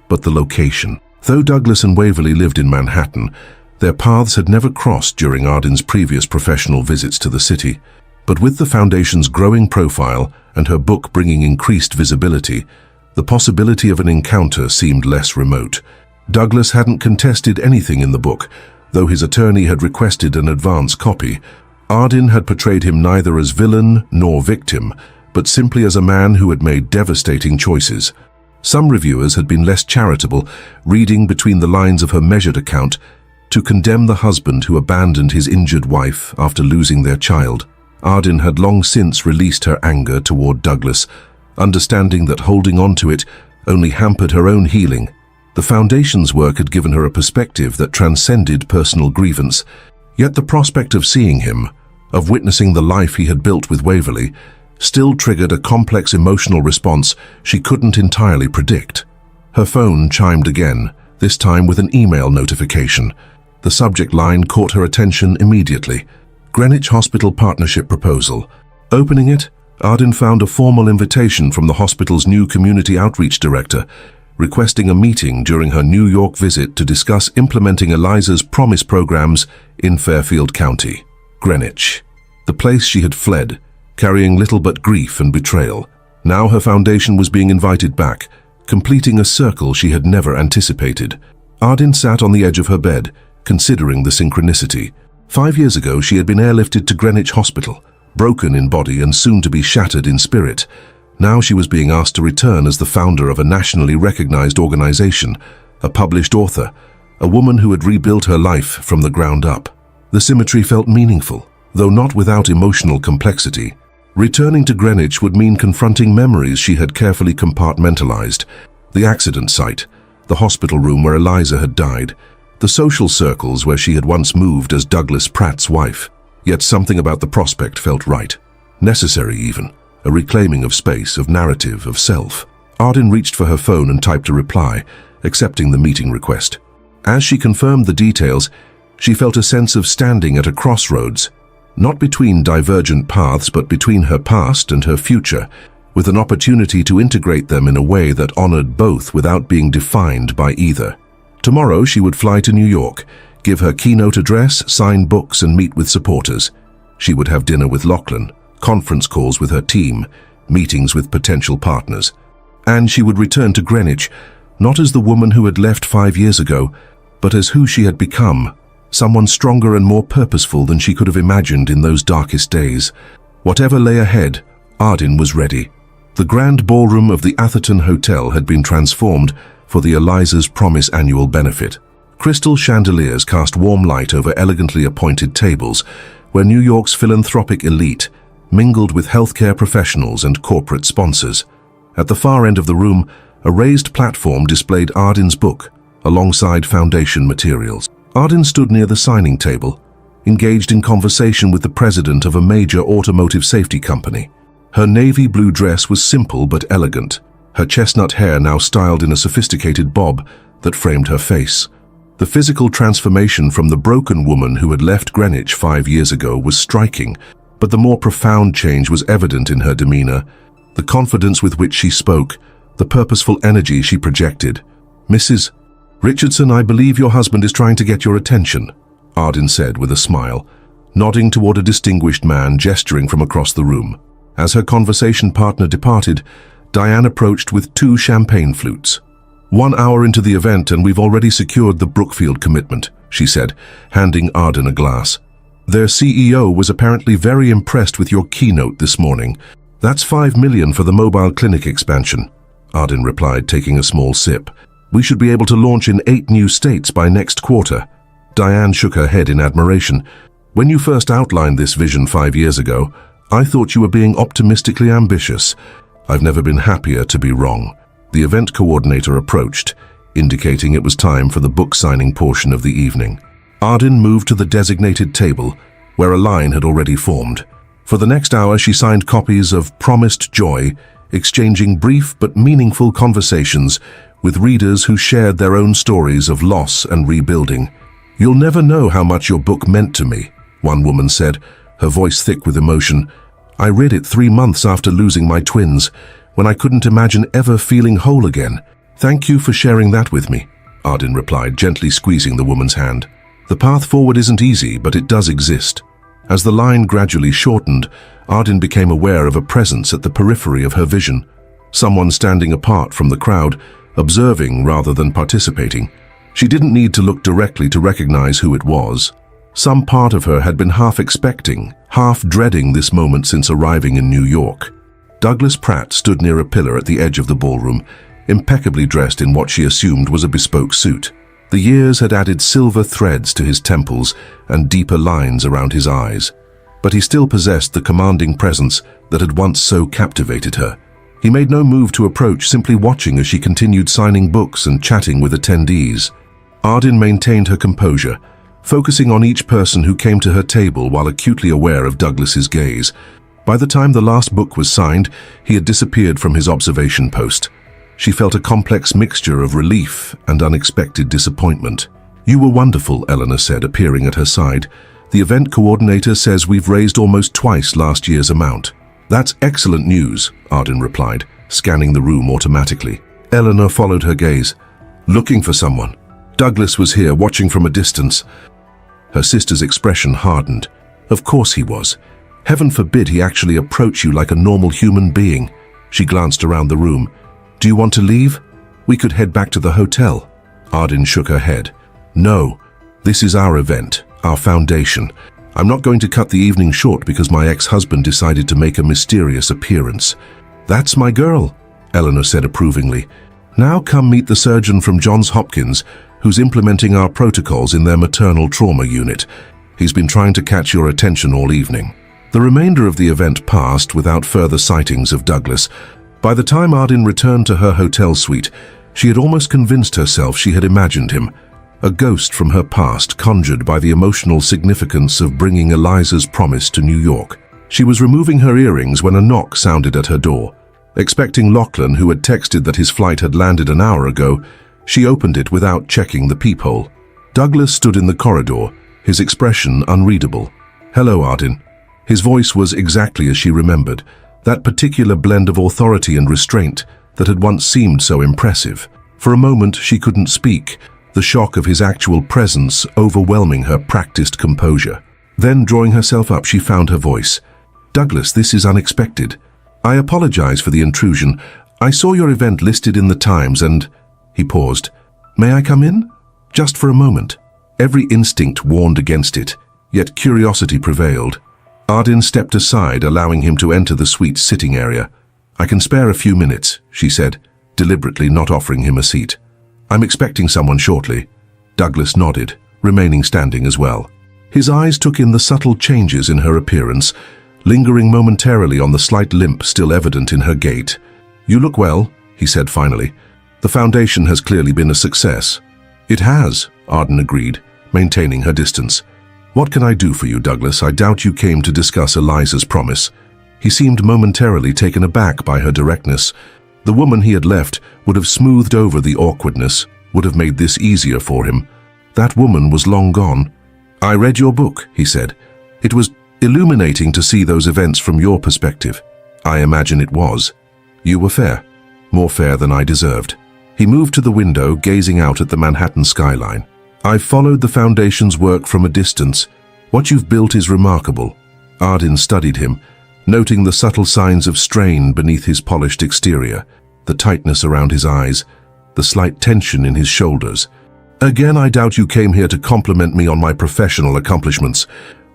but the location. Though Douglas and Waverly lived in Manhattan, their paths had never crossed during Arden's previous professional visits to the city. But with the Foundation's growing profile and her book bringing increased visibility, the possibility of an encounter seemed less remote. Douglas hadn't contested anything in the book, though his attorney had requested an advance copy. Arden had portrayed him neither as villain nor victim, but simply as a man who had made devastating choices. Some reviewers had been less charitable, reading between the lines of her measured account to condemn the husband who abandoned his injured wife after losing their child. Arden had long since released her anger toward Douglas, understanding that holding on to it only hampered her own healing. The Foundation's work had given her a perspective that transcended personal grievance, yet the prospect of seeing him, of witnessing the life he had built with Waverly, still triggered a complex emotional response she couldn't entirely predict. Her phone chimed again, this time with an email notification. The subject line caught her attention immediately. Greenwich Hospital Partnership Proposal. Opening it, Arden found a formal invitation from the hospital's new community outreach director, requesting a meeting during her New York visit to discuss implementing Eliza's Promise programs in Fairfield County. Greenwich, the place she had fled, carrying little but grief and betrayal. Now her Foundation was being invited back, completing a circle she had never anticipated. Arden sat on the edge of her bed, considering the synchronicity. 5 years ago, she had been airlifted to Greenwich Hospital, broken in body and soon to be shattered in spirit. Now she was being asked to return as the founder of a nationally recognized organization, a published author, a woman who had rebuilt her life from the ground up. The symmetry felt meaningful, though not without emotional complexity. Returning to Greenwich would mean confronting memories she had carefully compartmentalized: the accident site, the hospital room where Eliza had died, the social circles where she had once moved as Douglas Pratt's wife. Yet something about the prospect felt right, necessary even, a reclaiming of space, of narrative, of self. Arden reached for her phone and typed a reply, accepting the meeting request. As she confirmed the details, she felt a sense of standing at a crossroads, not between divergent paths but between her past and her future, with an opportunity to integrate them in a way that honored both without being defined by either. Tomorrow she would fly to New York, give her keynote address, sign books and meet with supporters. She would have dinner with Lachlan, conference calls with her team, meetings with potential partners. And she would return to Greenwich, not as the woman who had left 5 years ago, but as who she had become, someone stronger and more purposeful than she could have imagined in those darkest days. Whatever lay ahead, Arden was ready. The grand ballroom of the Atherton Hotel had been transformed for the Eliza's Promise annual benefit. Crystal chandeliers cast warm light over elegantly appointed tables, where New York's philanthropic elite mingled with healthcare professionals and corporate sponsors. At the far end of the room, a raised platform displayed Arden's book, alongside foundation materials. Arden stood near the signing table, engaged in conversation with the president of a major automotive safety company. Her navy blue dress was simple but elegant, her chestnut hair now styled in a sophisticated bob that framed her face. The physical transformation from the broken woman who had left Greenwich 5 years ago was striking, but the more profound change was evident in her demeanor, the confidence with which she spoke, the purposeful energy she projected. "Mrs. Richardson, I believe your husband is trying to get your attention," Arden said with a smile, nodding toward a distinguished man gesturing from across the room. As her conversation partner departed, Diane approached with 2 champagne flutes. "1 hour into the event and we've already secured the Brookfield commitment," she said, handing Arden a glass. "Their CEO was apparently very impressed with your keynote this morning. That's $5 million for the mobile clinic expansion," Arden replied, taking a small sip. "We should be able to launch in 8 new states by next quarter." Diane shook her head in admiration. "When you first outlined this vision 5 years ago, I thought you were being optimistically ambitious. I've never been happier to be wrong." The event coordinator approached, indicating it was time for the book signing portion of the evening. Arden moved to the designated table, where a line had already formed. For the next hour, she signed copies of Promised Joy, exchanging brief but meaningful conversations with readers who shared their own stories of loss and rebuilding. "You'll never know how much your book meant to me," one woman said, her voice thick with emotion. "I read it 3 months after losing my twins, when I couldn't imagine ever feeling whole again. Thank you for sharing that with me," Arden replied, gently squeezing the woman's hand. "The path forward isn't easy, but it does exist." As the line gradually shortened, Arden became aware of a presence at the periphery of her vision. Someone standing apart from the crowd, observing rather than participating. She didn't need to look directly to recognize who it was. Some part of her had been half expecting, half dreading this moment since arriving in New York. Douglas Pratt stood near a pillar at the edge of the ballroom, impeccably dressed in what she assumed was a bespoke suit. The years had added silver threads to his temples and deeper lines around his eyes, but he still possessed the commanding presence that had once so captivated her. He made no move to approach, simply watching as she continued signing books and chatting with attendees. Arden maintained her composure, focusing on each person who came to her table while acutely aware of Douglas's gaze. By the time the last book was signed, he had disappeared from his observation post. She felt a complex mixture of relief and unexpected disappointment. "You were wonderful," Eleanor said, appearing at her side. "The event coordinator says we've raised almost twice last year's amount." "That's excellent news," Arden replied, scanning the room automatically. Eleanor followed her gaze. "Looking for someone." Douglas was here, watching from a distance. Her sister's expression hardened. Of course he was. Heaven forbid he actually approach you like a normal human being. She glanced around the room. "Do you want to leave? We could head back to the hotel." Arden shook her head. "No, this is our event, our foundation. I'm not going to cut the evening short because my ex-husband decided to make a mysterious appearance." "That's my girl," Eleanor said approvingly. "Now come meet the surgeon from Johns Hopkins who's implementing our protocols in their maternal trauma unit. He's been trying to catch your attention all evening." The remainder of the event passed without further sightings of Douglas. By the time Arden returned to her hotel suite, she had almost convinced herself she had imagined him, a ghost from her past conjured by the emotional significance of bringing Eliza's Promise to New York. She was removing her earrings when a knock sounded at her door. Expecting Lachlan, who had texted that his flight had landed an hour ago, she opened it without checking the peephole. Douglas stood in the corridor, his expression unreadable. "Hello, Arden." His voice was exactly as she remembered, that particular blend of authority and restraint that had once seemed so impressive. For a moment she couldn't speak, the shock of his actual presence overwhelming her practiced composure. Then, drawing herself up, she found her voice. Douglas, this is unexpected. I apologize for the intrusion. I saw your event listed in the Times and... He paused. May I come in? Just for a moment. Every instinct warned against it, yet curiosity prevailed. Arden stepped aside, allowing him to enter the suite's sitting area. I can spare a few minutes, she said, deliberately not offering him a seat. I'm expecting someone shortly. Douglas nodded, remaining standing as well. His eyes took in the subtle changes in her appearance, lingering momentarily on the slight limp still evident in her gait. You look well, he said finally. The foundation has clearly been a success. It has, Arden agreed, maintaining her distance. What can I do for you, Douglas? I doubt you came to discuss Eliza's promise. He seemed momentarily taken aback by her directness. The woman he had left would have smoothed over the awkwardness, would have made this easier for him. That woman was long gone. I read your book, he said. It was illuminating to see those events from your perspective. I imagine it was. You were fair, more fair than I deserved. He moved to the window, gazing out at the Manhattan skyline. I've followed the Foundation's work from a distance. What you've built is remarkable. Arden studied him, noting the subtle signs of strain beneath his polished exterior, the tightness around his eyes, the slight tension in his shoulders. Again, I doubt you came here to compliment me on my professional accomplishments.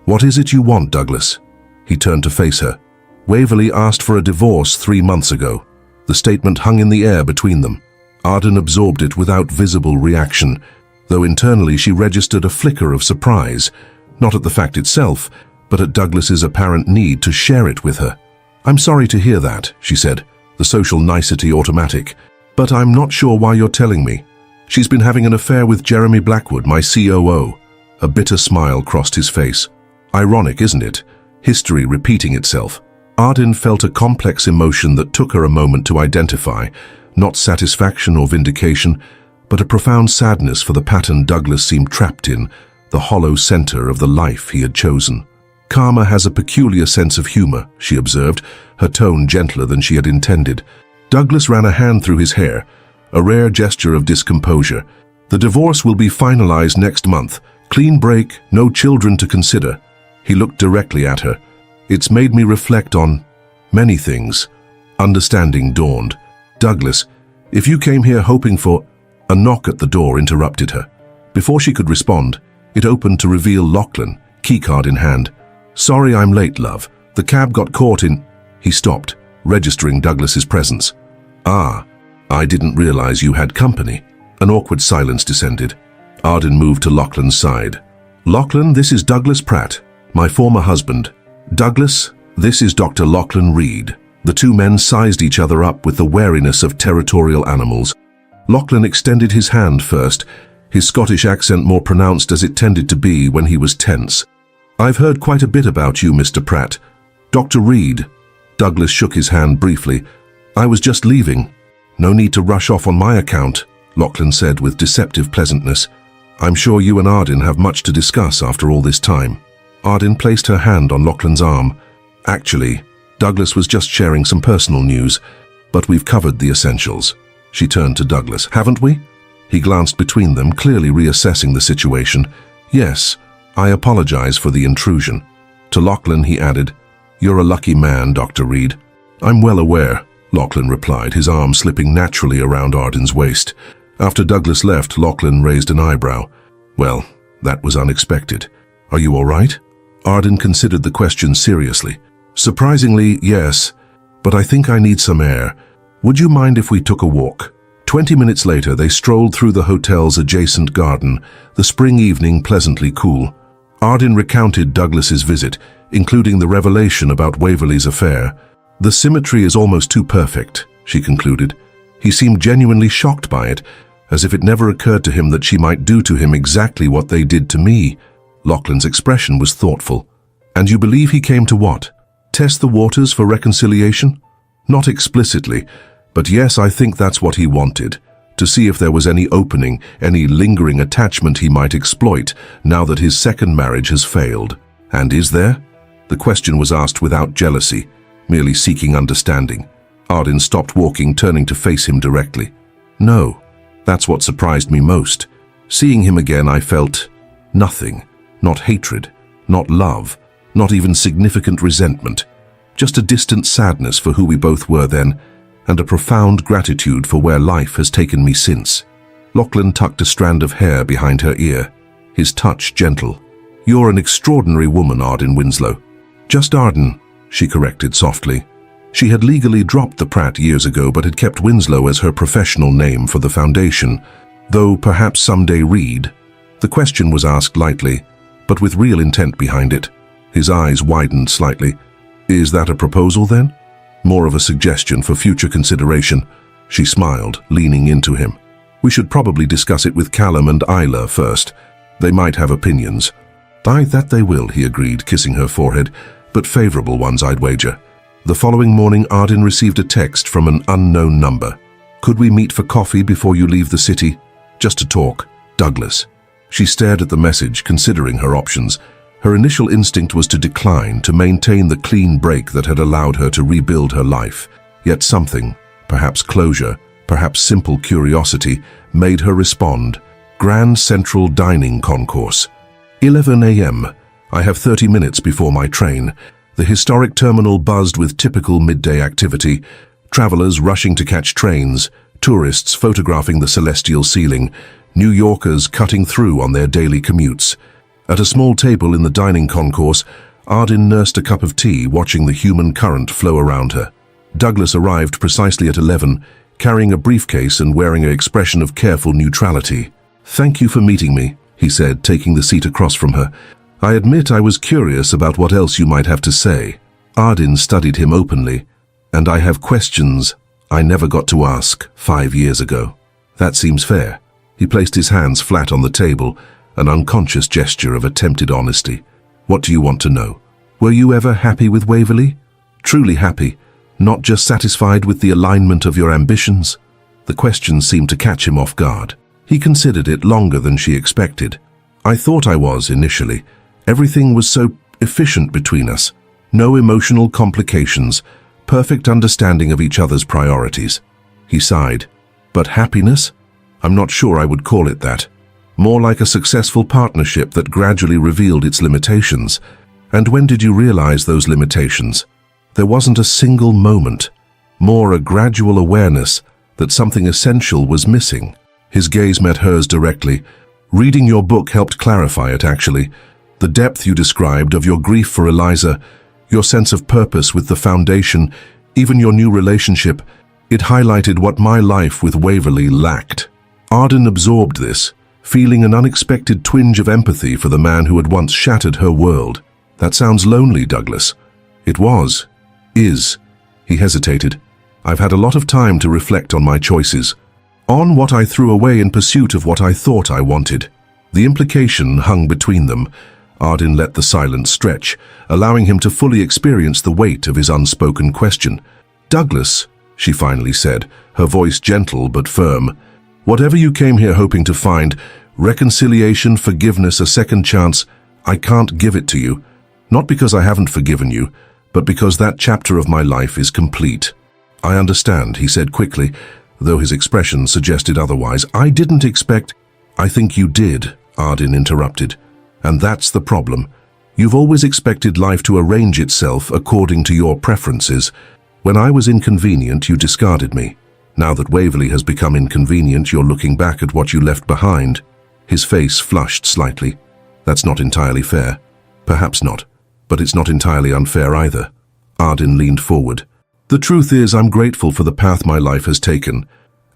What is it you want, Douglas? He turned to face her. Waverley asked for a divorce 3 months ago. The statement hung in the air between them. Arden absorbed it without visible reaction, though internally she registered a flicker of surprise, not at the fact itself, but at Douglas's apparent need to share it with her. I'm sorry to hear that, she said, the social nicety automatic, but I'm not sure why you're telling me. She's been having an affair with Jeremy Blackwood, my COO. A bitter smile crossed his face. Ironic, isn't it? History repeating itself. Arden felt a complex emotion that took her a moment to identify, not satisfaction or vindication, but a profound sadness for the pattern Douglas seemed trapped in, the hollow center of the life he had chosen. Karma has a peculiar sense of humor, she observed, her tone gentler than she had intended. Douglas ran a hand through his hair, a rare gesture of discomposure. The divorce will be finalized next month. Clean break, no children to consider. He looked directly at her. It's made me reflect on many things. Understanding dawned. Douglas, if you came here hoping for... A knock at the door interrupted her. Before she could respond, it opened to reveal Lachlan, keycard in hand. Sorry I'm late, love. The cab got caught in... He stopped, registering Douglas's presence. Ah, I didn't realize you had company. An awkward silence descended. Arden moved to Lachlan's side. Lachlan, this is Douglas Pratt, my former husband. Douglas, this is Dr. Lachlan Reed. The two men sized each other up with the wariness of territorial animals. Lachlan extended his hand first, his Scottish accent more pronounced as it tended to be when he was tense. I've heard quite a bit about you, Mr. Pratt. Dr. Reed. Douglas shook his hand briefly. I was just leaving. No need to rush off on my account, Lachlan said with deceptive pleasantness. I'm sure you and Arden have much to discuss after all this time. Arden placed her hand on Lachlan's arm. Actually, Douglas was just sharing some personal news, but we've covered the essentials. She turned to Douglas. Haven't we? He glanced between them, clearly reassessing the situation. Yes, I apologize for the intrusion. To Lachlan, he added, You're a lucky man, Dr. Reed. I'm well aware, Lachlan replied, his arm slipping naturally around Arden's waist. After Douglas left, Lachlan raised an eyebrow. Well, that was unexpected. Are you all right? Arden considered the question seriously. Surprisingly, yes, but I think I need some air. Would you mind if we took a walk? 20 minutes later, they strolled through the hotel's adjacent garden, the spring evening pleasantly cool. Arden recounted Douglas's visit, including the revelation about Waverley's affair. The symmetry is almost too perfect, she concluded. He seemed genuinely shocked by it, as if it never occurred to him that she might do to him exactly what they did to me. Lachlan's expression was thoughtful. And you believe he came to what? Test the waters for reconciliation? Not explicitly, but yes, I think that's what he wanted, to see if there was any opening, any lingering attachment he might exploit now that his second marriage has failed. And is there? The question was asked without jealousy, merely seeking understanding. Arden stopped walking, turning to face him directly. No, that's what surprised me most. Seeing him again, I felt nothing, not hatred, not love, not even significant resentment. just a distant sadness for who we both were then, and a profound gratitude for where life has taken me since. Lachlan tucked a strand of hair behind her ear, his touch gentle. "You're an extraordinary woman, Arden Winslow." "Just Arden," she corrected softly. She had legally dropped the Pratt years ago, but had kept Winslow as her professional name for the foundation, though perhaps someday Reed. The question was asked lightly, but with real intent behind it. His eyes widened slightly. "Is that a proposal then?" "More of a suggestion for future consideration." She smiled, leaning into him. "We should probably discuss it with Callum and Isla first. They might have opinions." "That they will," he agreed, kissing her forehead, "but favorable ones, I'd wager." The following morning, Arden received a text from an unknown number. "Could we meet for coffee before you leave the city? Just to talk. Douglas." She stared at the message, considering her options. Her initial instinct was to decline, to maintain the clean break that had allowed her to rebuild her life. Yet something, perhaps closure, perhaps simple curiosity, made her respond. Grand Central Dining Concourse. 11 a.m. I have 30 minutes before my train. The historic terminal buzzed with typical midday activity. Travelers rushing to catch trains, tourists photographing the celestial ceiling, New Yorkers cutting through on their daily commutes. At a small table in the dining concourse, Arden nursed a cup of tea, watching the human current flow around her. Douglas arrived precisely at 11, carrying a briefcase and wearing an expression of careful neutrality. "Thank you for meeting me," he said, taking the seat across from her. "I admit I was curious about what else you might have to say." Arden studied him openly. "And I have questions I never got to ask 5 years ago." "That seems fair." He placed his hands flat on the table, an unconscious gesture of attempted honesty. "What do you want to know? Were you ever happy with Waverley? Truly happy, not just satisfied with the alignment of your ambitions?" The question seemed to catch him off guard. He considered it longer than she expected. "I thought I was initially. Everything was so efficient between us. No emotional complications, perfect understanding of each other's priorities." He sighed. "But happiness? I'm not sure I would call it that. More like a successful partnership that gradually revealed its limitations." "And when did you realize those limitations?" "There wasn't a single moment. More a gradual awareness that something essential was missing." His gaze met hers directly. "Reading your book helped clarify it, actually. The depth you described of your grief for Eliza, your sense of purpose with the foundation, even your new relationship, it highlighted what my life with Waverley lacked." Arden absorbed this, feeling an unexpected twinge of empathy for the man who had once shattered her world. "That sounds lonely, Douglas." "It was. Is." He hesitated. "I've had a lot of time to reflect on my choices. On what I threw away in pursuit of what I thought I wanted." The implication hung between them. Arden let the silence stretch, allowing him to fully experience the weight of his unspoken question. "Douglas," she finally said, her voice gentle but firm, "whatever you came here hoping to find, reconciliation, forgiveness, a second chance, I can't give it to you. Not because I haven't forgiven you, but because that chapter of my life is complete." "I understand," he said quickly, though his expression suggested otherwise. "I didn't expect—" "I think you did," Arden interrupted. "And that's the problem. You've always expected life to arrange itself according to your preferences. When I was inconvenient, you discarded me. Now that Waverley has become inconvenient, you're looking back at what you left behind." His face flushed slightly. "That's not entirely fair." "Perhaps not, but it's not entirely unfair either." Arden leaned forward. "The truth is, I'm grateful for the path my life has taken.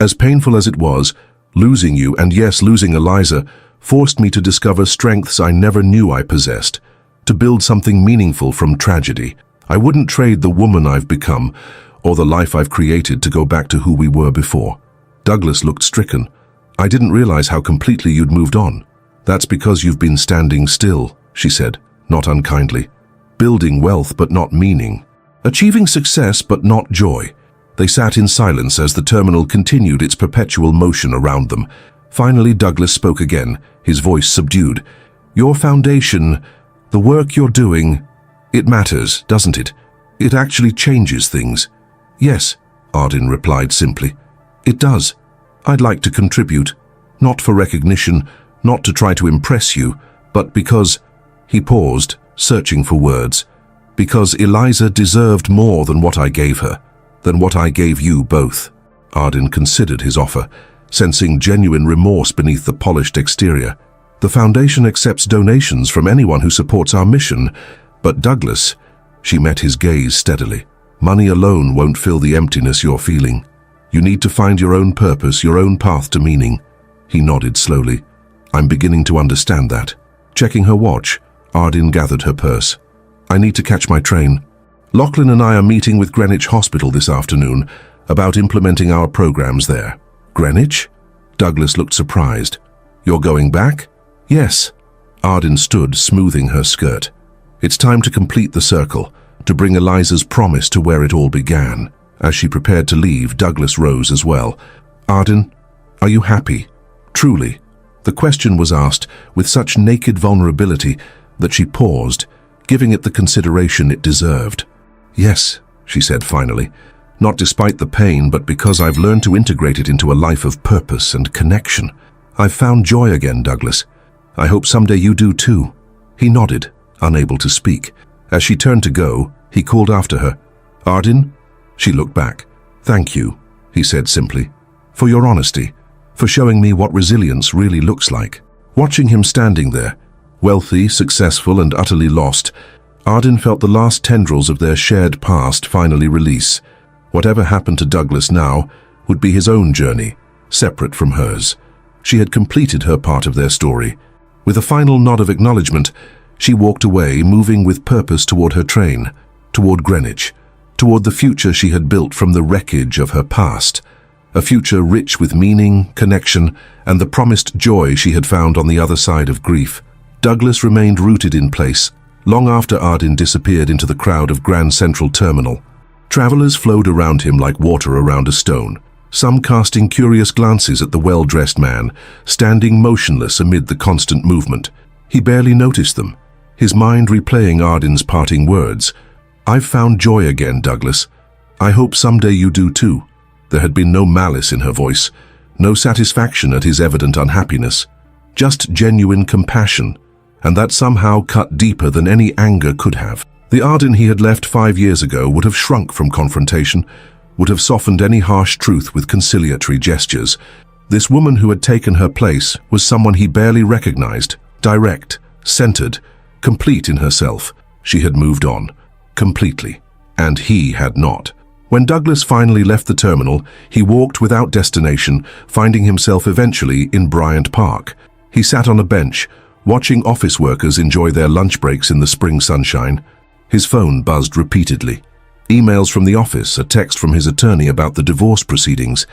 As painful as it was, losing you, and yes, losing Eliza, forced me to discover strengths I never knew I possessed, to build something meaningful from tragedy. I wouldn't trade the woman I've become, or the life I've created, to go back to who we were before." Douglas looked stricken. "I didn't realize how completely you'd moved on." "That's because you've been standing still," she said, not unkindly. "Building wealth but not meaning. Achieving success but not joy." They sat in silence as the terminal continued its perpetual motion around them. Finally, Douglas spoke again, his voice subdued. "Your foundation, the work you're doing, it matters, doesn't it? It actually changes things." "Yes," Arden replied simply. "It does. I'd like to contribute. Not for recognition, not to try to impress you, but because—" He paused, searching for words. Because Eliza deserved more than what I gave her, than what I gave you both. Arden considered his offer, sensing genuine remorse beneath the polished exterior. The Foundation accepts donations from anyone who supports our mission, but Douglas, she met his gaze steadily. Money alone won't fill the emptiness you're feeling. You need to find your own purpose, your own path to meaning. He nodded slowly. I'm beginning to understand that. Checking her watch, Arden gathered her purse. I need to catch my train. Lachlan and I are meeting with Greenwich Hospital this afternoon about implementing our programs there. Greenwich? Douglas looked surprised. You're going back? Yes. Arden stood, smoothing her skirt. It's time to complete the circle, to bring Eliza's promise to where it all began. As she prepared to leave, Douglas rose as well. Arden, are you happy? Truly. The question was asked with such naked vulnerability that she paused, giving it the consideration it deserved. Yes, she said finally. Not despite the pain, but because I've learned to integrate it into a life of purpose and connection. I've found joy again, Douglas. I hope someday you do too. He nodded, unable to speak. As she turned to go, he called after her. Arden? She looked back. Thank you, he said simply, for your honesty, for showing me what resilience really looks like. Watching him standing there, wealthy, successful, and utterly lost, Arden felt the last tendrils of their shared past finally release. Whatever happened to Douglas now would be his own journey, separate from hers. She had completed her part of their story. With a final nod of acknowledgement, she walked away, moving with purpose toward her train, toward Greenwich, toward the future she had built from the wreckage of her past, a future rich with meaning, connection, and the promised joy she had found on the other side of grief. Douglas remained rooted in place, long after Arden disappeared into the crowd of Grand Central Terminal. Travelers flowed around him like water around a stone, some casting curious glances at the well-dressed man, standing motionless amid the constant movement. He barely noticed them, his mind replaying Arden's parting words. I've found joy again, Douglas. I hope someday you do too. There had been no malice in her voice, no satisfaction at his evident unhappiness, just genuine compassion, and that somehow cut deeper than any anger could have. The Arden he had left 5 years ago would have shrunk from confrontation, would have softened any harsh truth with conciliatory gestures. This woman who had taken her place was someone he barely recognized, direct, centered, complete in herself. She had moved on, completely, and he had not. When Douglas finally left the terminal, he walked without destination, finding himself eventually in Bryant Park. He sat on a bench, watching office workers enjoy their lunch breaks in the spring sunshine. His phone buzzed repeatedly. Emails from the office, a text from his attorney about the divorce proceedings,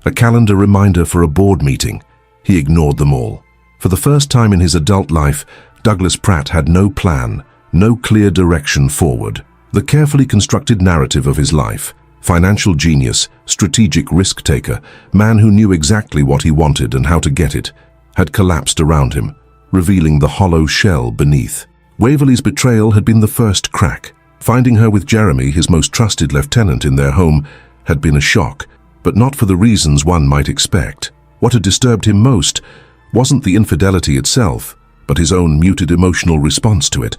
a calendar reminder for a board meeting. He ignored them all. For the first time in his adult life, Douglas Pratt had no plan, no clear direction forward. The carefully constructed narrative of his life, financial genius, strategic risk-taker, man who knew exactly what he wanted and how to get it, had collapsed around him, revealing the hollow shell beneath. Waverley's betrayal had been the first crack. Finding her with Jeremy, his most trusted lieutenant, in their home had been a shock, but not for the reasons one might expect. What had disturbed him most wasn't the infidelity itself, but his own muted emotional response to it,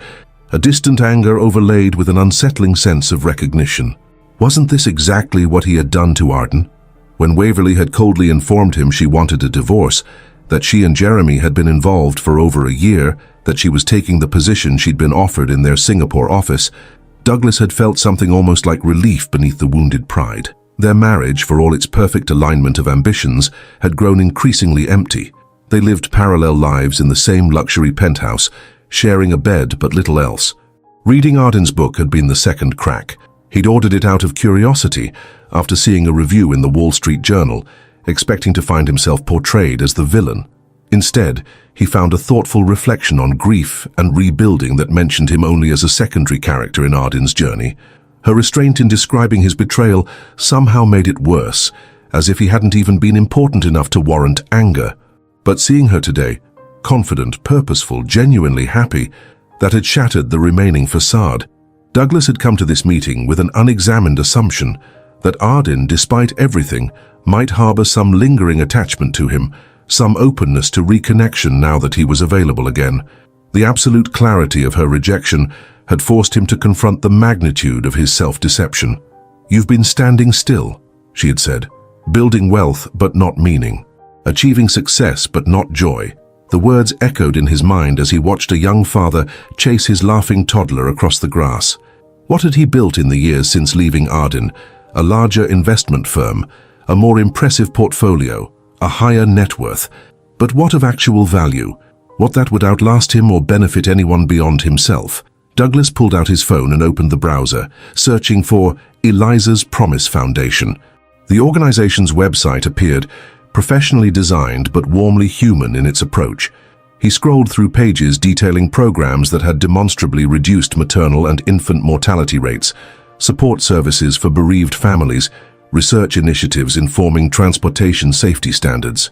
a distant anger overlaid with an unsettling sense of recognition. Wasn't this exactly what he had done to Arden? When Waverley had coldly informed him she wanted a divorce, that she and Jeremy had been involved for over a year, that she was taking the position she'd been offered in their Singapore office, Douglas had felt something almost like relief beneath the wounded pride. Their marriage, for all its perfect alignment of ambitions, had grown increasingly empty. They lived parallel lives in the same luxury penthouse, sharing a bed but little else. Reading Arden's book had been the second crack. He'd ordered it out of curiosity after seeing a review in the Wall Street Journal, expecting to find himself portrayed as the villain. Instead, he found a thoughtful reflection on grief and rebuilding that mentioned him only as a secondary character in Arden's journey. Her restraint in describing his betrayal somehow made it worse, as if he hadn't even been important enough to warrant anger. But seeing her today, confident, purposeful, genuinely happy, that had shattered the remaining facade. Douglas had come to this meeting with an unexamined assumption that Arden, despite everything, might harbor some lingering attachment to him, some openness to reconnection now that he was available again. The absolute clarity of her rejection had forced him to confront the magnitude of his self-deception. "You've been standing still," she had said, "building wealth but not meaning, achieving success but not joy." The words echoed in his mind as he watched a young father chase his laughing toddler across the grass. What had he built in the years since leaving Arden? A larger investment firm, a more impressive portfolio, a higher net worth. But what of actual value? What that would outlast him or benefit anyone beyond himself? Douglas pulled out his phone and opened the browser, searching for Eliza's Promise Foundation. The organization's website appeared, professionally designed but warmly human in its approach. He scrolled through pages detailing programs that had demonstrably reduced maternal and infant mortality rates, support services for bereaved families, research initiatives informing transportation safety standards.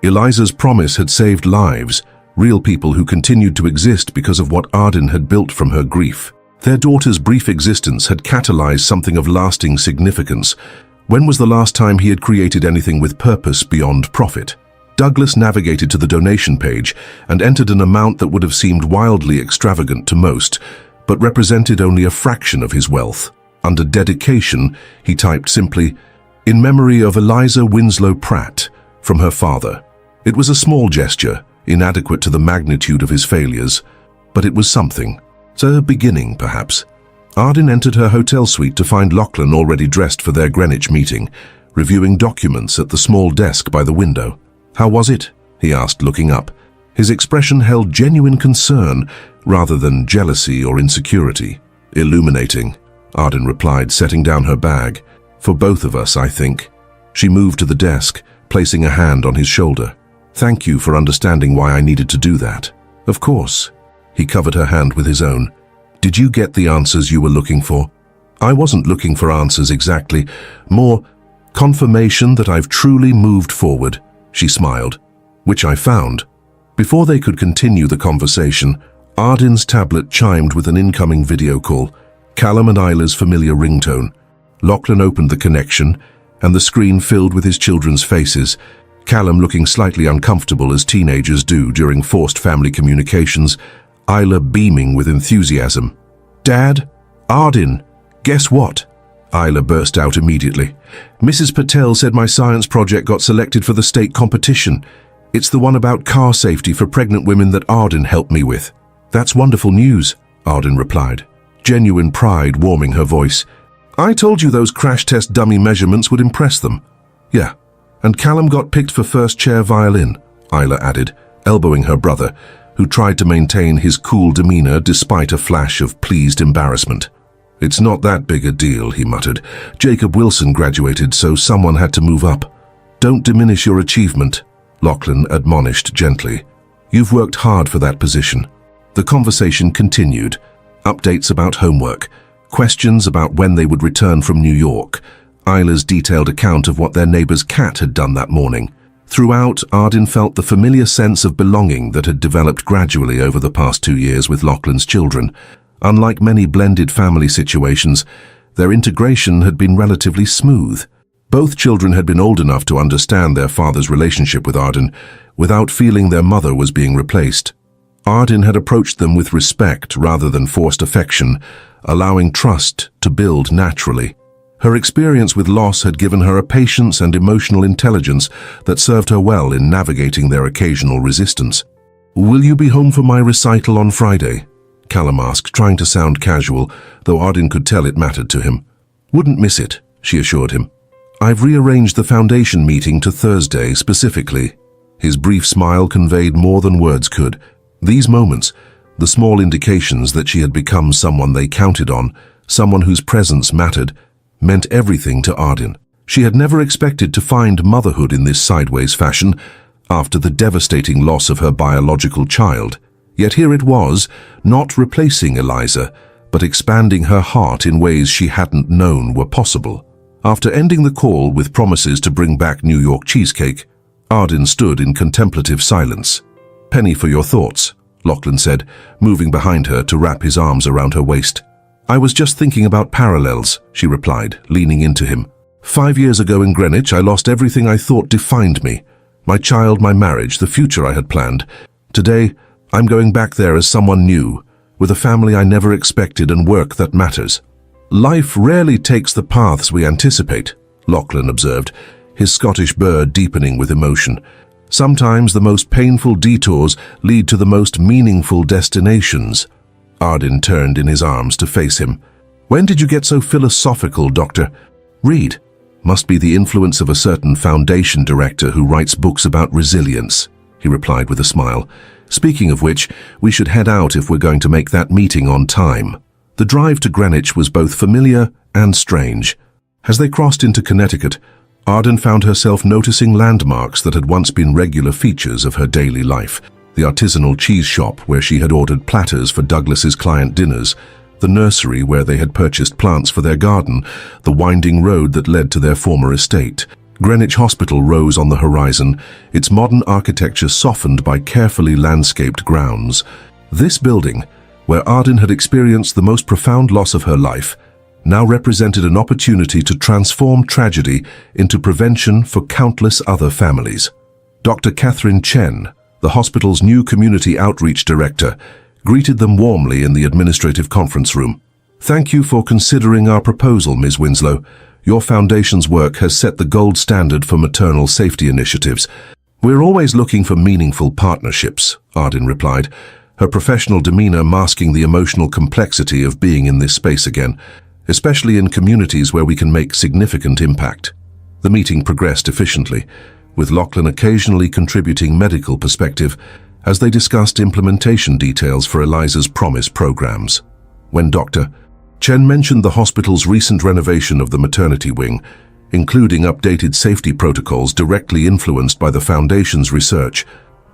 Eliza's Promise had saved lives, real people who continued to exist because of what Arden had built from her grief. Their daughter's brief existence had catalyzed something of lasting significance. When was the last time he had created anything with purpose beyond profit? Douglas navigated to the donation page and entered an amount that would have seemed wildly extravagant to most, but represented only a fraction of his wealth. Under dedication, he typed simply, "In memory of Eliza Winslow Pratt," from her father. It was a small gesture, inadequate to the magnitude of his failures, but it was something. It's a beginning, perhaps. Arden entered her hotel suite to find Lachlan already dressed for their Greenwich meeting, reviewing documents at the small desk by the window. "How was it?" he asked, looking up. His expression held genuine concern rather than jealousy or insecurity. "Illuminating," Arden replied, setting down her bag. "For both of us, I think." She moved to the desk, placing a hand on his shoulder. "Thank you for understanding why I needed to do that." "Of course." He covered her hand with his own. "Did you get the answers you were looking for?" "I wasn't looking for answers exactly. More confirmation that I've truly moved forward," she smiled. "Which I found." Before they could continue the conversation, Arden's tablet chimed with an incoming video call, Callum and Isla's familiar ringtone. Lachlan opened the connection, and the screen filled with his children's faces, Callum looking slightly uncomfortable as teenagers do during forced family communications, Isla beaming with enthusiasm. "Dad? Arden? Guess what?" Isla burst out immediately. "Mrs. Patel said my science project got selected for the state competition. It's the one about car safety for pregnant women that Arden helped me with." "That's wonderful news," Arden replied, genuine pride warming her voice. "I told you those crash test dummy measurements would impress them." "Yeah, and Callum got picked for first chair violin," Isla added, elbowing her brother, who tried to maintain his cool demeanor despite a flash of pleased embarrassment. "It's not that big a deal," he muttered. "Jacob Wilson graduated, so someone had to move up." "Don't diminish your achievement," Lachlan admonished gently. "You've worked hard for that position." The conversation continued. Updates about homework, questions about when they would return from New York, Isla's detailed account of what their neighbor's cat had done that morning. Throughout, Arden felt the familiar sense of belonging that had developed gradually over the past 2 years with Lachlan's children. Unlike many blended family situations, their integration had been relatively smooth. Both children had been old enough to understand their father's relationship with Arden without feeling their mother was being replaced. Arden had approached them with respect rather than forced affection, allowing trust to build naturally. Her experience with loss had given her a patience and emotional intelligence that served her well in navigating their occasional resistance. "Will you be home for my recital on Friday?" Callum asked, trying to sound casual, though Arden could tell it mattered to him. "Wouldn't miss it," she assured him. "I've rearranged the foundation meeting to Thursday specifically." His brief smile conveyed more than words could. These moments, the small indications that she had become someone they counted on, someone whose presence mattered, meant everything to Arden. She had never expected to find motherhood in this sideways fashion after the devastating loss of her biological child. Yet here it was, not replacing Eliza, but expanding her heart in ways she hadn't known were possible. After ending the call with promises to bring back New York cheesecake, Arden stood in contemplative silence. "Penny for your thoughts," Lachlan said, moving behind her to wrap his arms around her waist. "I was just thinking about parallels," she replied, leaning into him. 5 years ago in Greenwich, I lost everything I thought defined me. My child, my marriage, the future I had planned. Today, I'm going back there as someone new, with a family I never expected and work that matters. Life rarely takes the paths we anticipate, Lachlan observed, his Scottish burr deepening with emotion. Sometimes the most painful detours lead to the most meaningful destinations. Ardyn turned in his arms to face him. When did you get so philosophical, Doctor? Read. Must be the influence of a certain foundation director who writes books about resilience, he replied with a smile. Speaking of which, we should head out if we're going to make that meeting on time. The drive to Greenwich was both familiar and strange. As they crossed into Connecticut, Ardyn found herself noticing landmarks that had once been regular features of her daily life. The artisanal cheese shop where she had ordered platters for Douglas's client dinners, the nursery where they had purchased plants for their garden, the winding road that led to their former estate. Greenwich Hospital rose on the horizon, its modern architecture softened by carefully landscaped grounds. This building, where Ardyn had experienced the most profound loss of her life, now represented an opportunity to transform tragedy into prevention for countless other families. Dr. Catherine Chen, the hospital's new community outreach director, greeted them warmly in the administrative conference room. Thank you for considering our proposal, Ms. Winslow. Your foundation's work has set the gold standard for maternal safety initiatives. We're always looking for meaningful partnerships, Ardyn replied, her professional demeanor masking the emotional complexity of being in this space again, especially in communities where we can make significant impact. The meeting progressed efficiently, with Lachlan occasionally contributing medical perspective as they discussed implementation details for Eliza's Promise programs. When Dr. Chen mentioned the hospital's recent renovation of the maternity wing, including updated safety protocols directly influenced by the Foundation's research,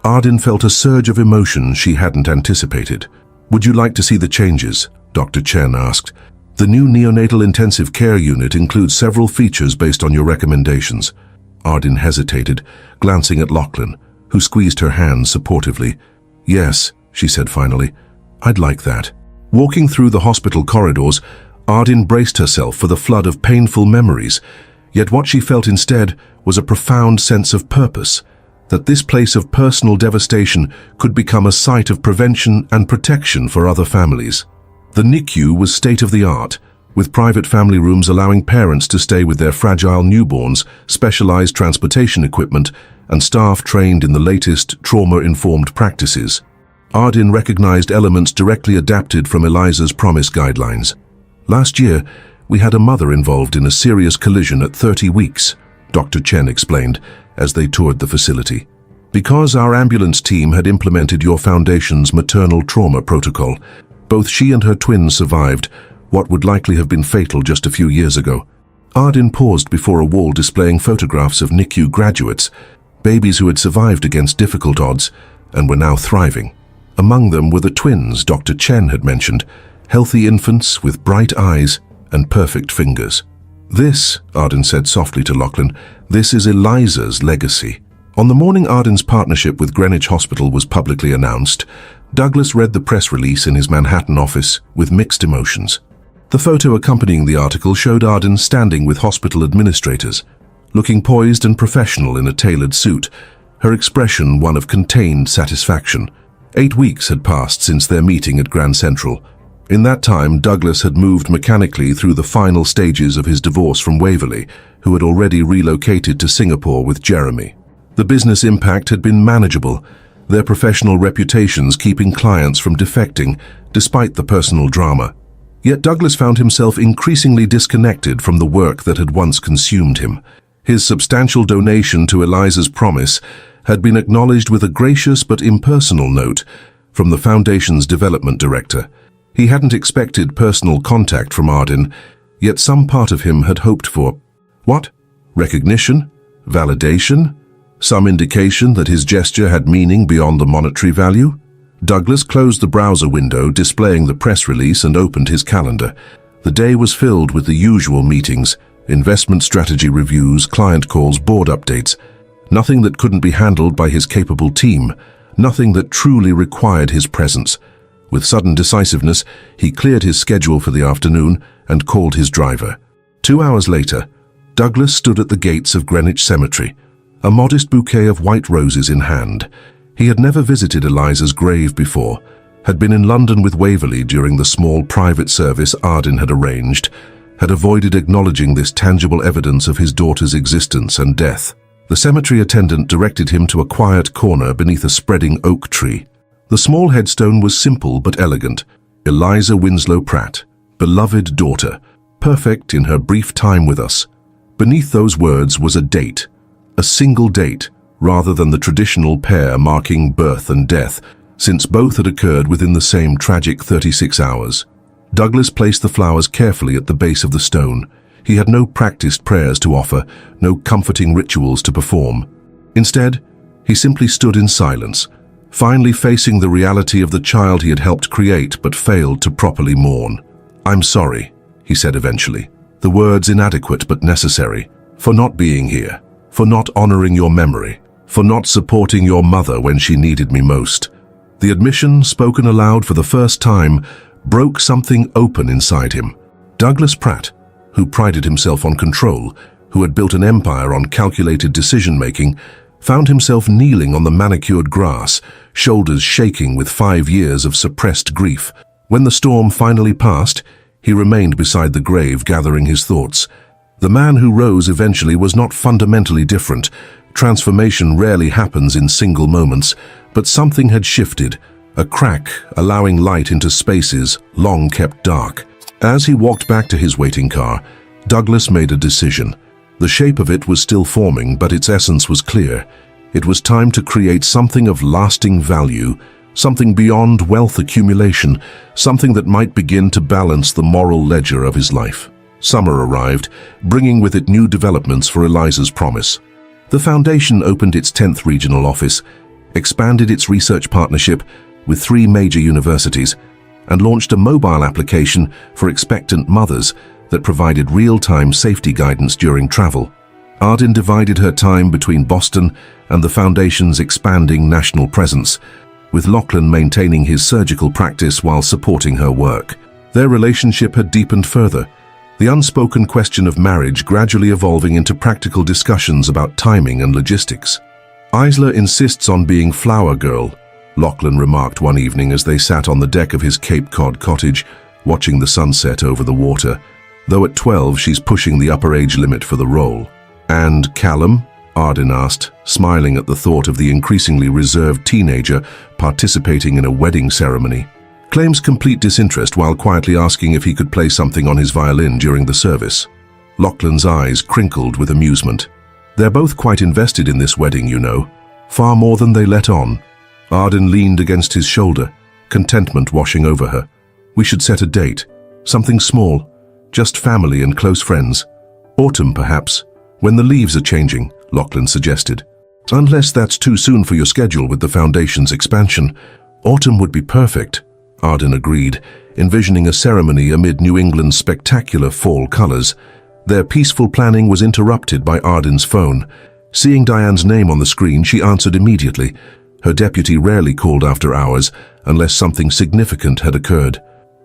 Ardyn felt a surge of emotion she hadn't anticipated. Would you like to see the changes? Dr. Chen asked. The new neonatal intensive care unit includes several features based on your recommendations. Ardyn hesitated, glancing at Lachlan, who squeezed her hand supportively. Yes, she said finally, I'd like that. Walking through the hospital corridors, Ardyn braced herself for the flood of painful memories, yet what she felt instead was a profound sense of purpose, that this place of personal devastation could become a site of prevention and protection for other families. The NICU was state-of-the-art, with private family rooms allowing parents to stay with their fragile newborns, specialized transportation equipment, and staff trained in the latest trauma-informed practices. Ardyn recognized elements directly adapted from Eliza's Promise guidelines. Last year, we had a mother involved in a serious collision at 30 weeks, Dr. Chen explained as they toured the facility. Because our ambulance team had implemented your foundation's maternal trauma protocol, both she and her twins survived what would likely have been fatal just a few years ago. Ardyn paused before a wall displaying photographs of NICU graduates, babies who had survived against difficult odds and were now thriving. Among them were the twins Dr. Chen had mentioned, healthy infants with bright eyes and perfect fingers. This, Ardyn said softly to Lachlan, this is Eliza's legacy. On the morning Ardyn's partnership with Greenwich Hospital was publicly announced, Douglas read the press release in his Manhattan office with mixed emotions. The photo accompanying the article showed Ardyn standing with hospital administrators, looking poised and professional in a tailored suit, her expression one of contained satisfaction. 8 weeks had passed since their meeting at Grand Central. In that time, Douglas had moved mechanically through the final stages of his divorce from Waverley, who had already relocated to Singapore with Jeremy. The business impact had been manageable, their professional reputations keeping clients from defecting, despite the personal drama. Yet Douglas found himself increasingly disconnected from the work that had once consumed him. His substantial donation to Eliza's Promise had been acknowledged with a gracious but impersonal note from the Foundation's development director. He hadn't expected personal contact from Ardyn, yet some part of him had hoped for, what? Recognition? Validation? Some indication that his gesture had meaning beyond the monetary value? Douglas closed the browser window displaying the press release and opened his calendar. The day was filled with the usual meetings, investment strategy reviews, client calls, board updates. Nothing that couldn't be handled by his capable team, nothing that truly required his presence. With sudden decisiveness, he cleared his schedule for the afternoon and called his driver. 2 hours later, Douglas stood at the gates of Greenwich Cemetery, a modest bouquet of white roses in hand. He had never visited Eliza's grave before, had been in London with Waverley during the small private service Arden had arranged, had avoided acknowledging this tangible evidence of his daughter's existence and death. The cemetery attendant directed him to a quiet corner beneath a spreading oak tree. The small headstone was simple but elegant. Eliza Winslow Pratt, beloved daughter, perfect in her brief time with us. Beneath those words was a date, a single date, rather than the traditional pair marking birth and death, since both had occurred within the same tragic 36 hours. Douglas placed the flowers carefully at the base of the stone. He had no practiced prayers to offer, no comforting rituals to perform. Instead, he simply stood in silence, finally facing the reality of the child he had helped create but failed to properly mourn. "I'm sorry," he said eventually, the words inadequate but necessary, "for not being here, for not honoring your memory, for not supporting your mother when she needed me most." The admission, spoken aloud for the first time, broke something open inside him. Douglas Pratt, who prided himself on control, who had built an empire on calculated decision-making, found himself kneeling on the manicured grass, shoulders shaking with 5 years of suppressed grief. When the storm finally passed, he remained beside the grave, gathering his thoughts. The man who rose eventually was not fundamentally different. Transformation rarely happens in single moments, but something had shifted, a crack allowing light into spaces long kept dark. As he walked back to his waiting car, Douglas made a decision. The shape of it was still forming, but its essence was clear. It was time to create something of lasting value, something beyond wealth accumulation, something that might begin to balance the moral ledger of his life. Summer arrived, bringing with it new developments for Eliza's promise. The foundation opened its 10th regional office, expanded its research partnership with 3 major universities, and launched a mobile application for expectant mothers that provided real-time safety guidance during travel. Arden divided her time between Boston and the Foundation's expanding national presence, with Lachlan maintaining his surgical practice while supporting her work. Their relationship had deepened further, the unspoken question of marriage gradually evolving into practical discussions about timing and logistics. "Isla insists on being flower girl," Lachlan remarked one evening as they sat on the deck of his Cape Cod cottage, watching the sunset over the water. "Though at 12 she's pushing the upper age limit for the role." "And Callum?" Arden asked, smiling at the thought of the increasingly reserved teenager participating in a wedding ceremony. "Claims complete disinterest while quietly asking if he could play something on his violin during the service." Lachlan's eyes crinkled with amusement. "They're both quite invested in this wedding, you know. Far more than they let on." Arden leaned against his shoulder, contentment washing over her. "We should set a date. Something small. Just family and close friends. Autumn, perhaps. When the leaves are changing," Lachlan suggested. "Unless that's too soon for your schedule with the Foundation's expansion. Autumn would be perfect," Arden agreed, envisioning a ceremony amid New England's spectacular fall colors. Their peaceful planning was interrupted by Arden's phone. Seeing Diane's name on the screen, she answered immediately. Her deputy rarely called after hours, unless something significant had occurred.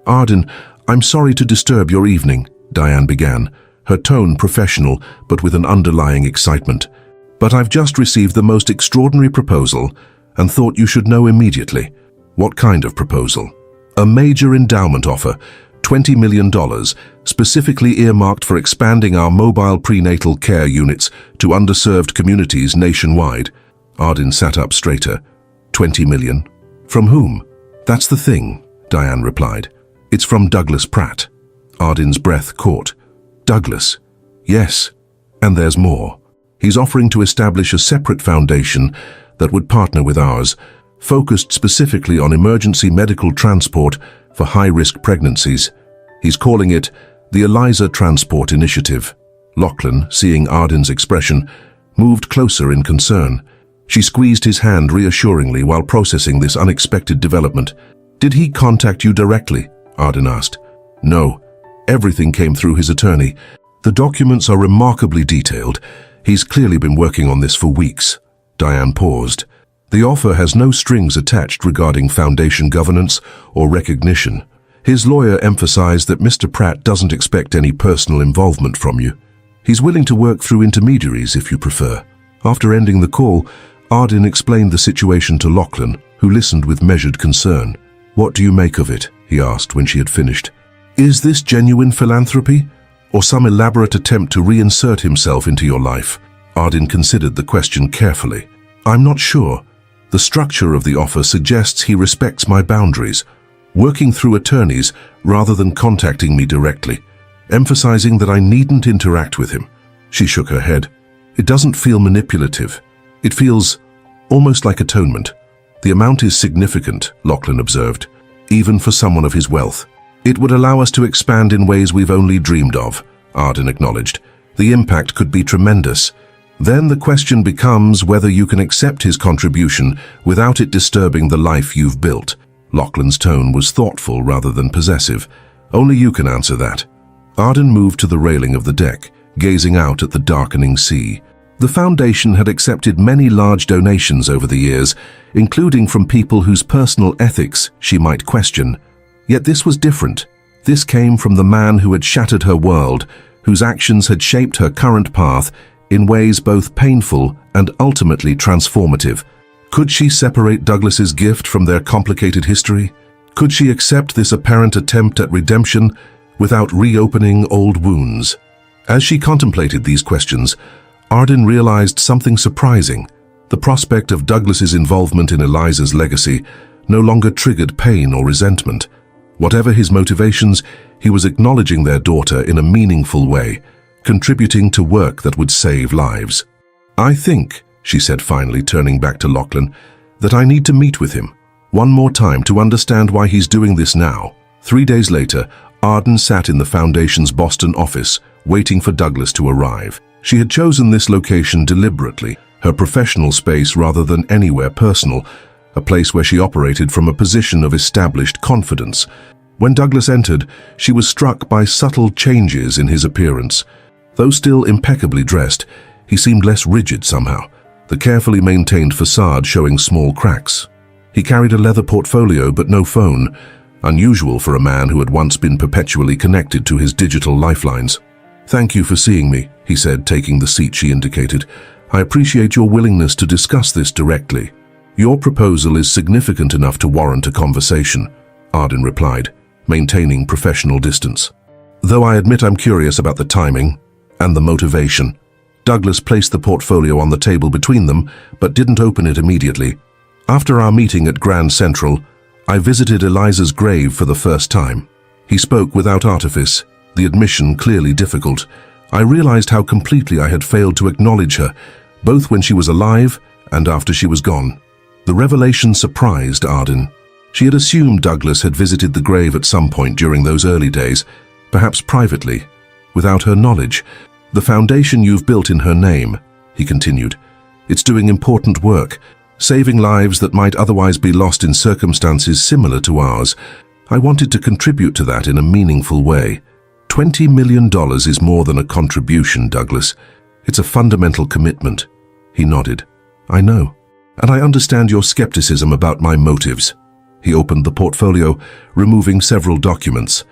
"Arden, I'm sorry to disturb your evening," Diane began, her tone professional but with an underlying excitement. "But I've just received the most extraordinary proposal and thought you should know immediately." "What kind of proposal?" "A major endowment offer, $20 million, specifically earmarked for expanding our mobile prenatal care units to underserved communities nationwide." Arden sat up straighter. "20 million? From whom?" "That's the thing," Diane replied. "It's from Douglas Pratt." Arden's breath caught. "Douglas?" "Yes, and there's more. He's offering to establish a separate foundation that would partner with ours, focused specifically on emergency medical transport for high-risk pregnancies. He's calling it the Eliza Transport Initiative." Lachlan, seeing Arden's expression, moved closer in concern. She squeezed his hand reassuringly while processing this unexpected development. "Did he contact you directly?" Arden asked. "No. Everything came through his attorney. The documents are remarkably detailed. He's clearly been working on this for weeks." Diane paused. "The offer has no strings attached regarding foundation governance or recognition. His lawyer emphasized that Mr. Pratt doesn't expect any personal involvement from you. He's willing to work through intermediaries if you prefer." After ending the call, Arden explained the situation to Lachlan, who listened with measured concern. "What do you make of it?" he asked when she had finished. "Is this genuine philanthropy, or some elaborate attempt to reinsert himself into your life?" Ardin considered the question carefully. "I'm not sure. The structure of the offer suggests he respects my boundaries, working through attorneys rather than contacting me directly, emphasizing that I needn't interact with him." She shook her head. "It doesn't feel manipulative. It feels almost like atonement." "The amount is significant," Lachlan observed, "even for someone of his wealth." "It would allow us to expand in ways we've only dreamed of," Ardin acknowledged. "The impact could be tremendous. Then the question becomes whether you can accept his contribution without it disturbing the life you've built." Lachlan's tone was thoughtful rather than possessive. "Only you can answer that." Ardin moved to the railing of the deck, gazing out at the darkening sea. The Foundation had accepted many large donations over the years, including from people whose personal ethics she might question. Yet this was different. This came from the man who had shattered her world, whose actions had shaped her current path in ways both painful and ultimately transformative. Could she separate Douglas's gift from their complicated history? Could she accept this apparent attempt at redemption without reopening old wounds? As she contemplated these questions, Ardin realized something surprising. The prospect of Douglas's involvement in Eliza's legacy no longer triggered pain or resentment. Whatever his motivations, he was acknowledging their daughter in a meaningful way, contributing to work that would save lives. "I think," she said finally, turning back to Lachlan, "that I need to meet with him one more time to understand why he's doing this now." 3 days later, Ardin sat in the Foundation's Boston office, waiting for Douglas to arrive. She had chosen this location deliberately, her professional space rather than anywhere personal, a place where she operated from a position of established confidence. When Douglas entered, she was struck by subtle changes in his appearance. Though still impeccably dressed, he seemed less rigid somehow, the carefully maintained facade showing small cracks. He carried a leather portfolio but no phone, unusual for a man who had once been perpetually connected to his digital lifelines. "Thank you for seeing me," he said, taking the seat she indicated. "I appreciate your willingness to discuss this directly. Your proposal is significant enough to warrant a conversation," Ardin replied, maintaining professional distance. "Though I admit I'm curious about the timing and the motivation." Douglas placed the portfolio on the table between them, but didn't open it immediately. "After our meeting at Grand Central, I visited Eliza's grave for the first time." He spoke without artifice, the admission clearly difficult. "I realized how completely I had failed to acknowledge her, both when she was alive and after she was gone." The revelation surprised Ardin. She had assumed Douglas had visited the grave at some point during those early days, perhaps privately, without her knowledge. "The foundation you've built in her name," he continued, "it's doing important work, saving lives that might otherwise be lost in circumstances similar to ours. I wanted to contribute to that in a meaningful way. $20 million is more than a contribution, Douglas. It's a fundamental commitment." He nodded. "I know, and I understand your skepticism about my motives." He opened the portfolio, removing several documents.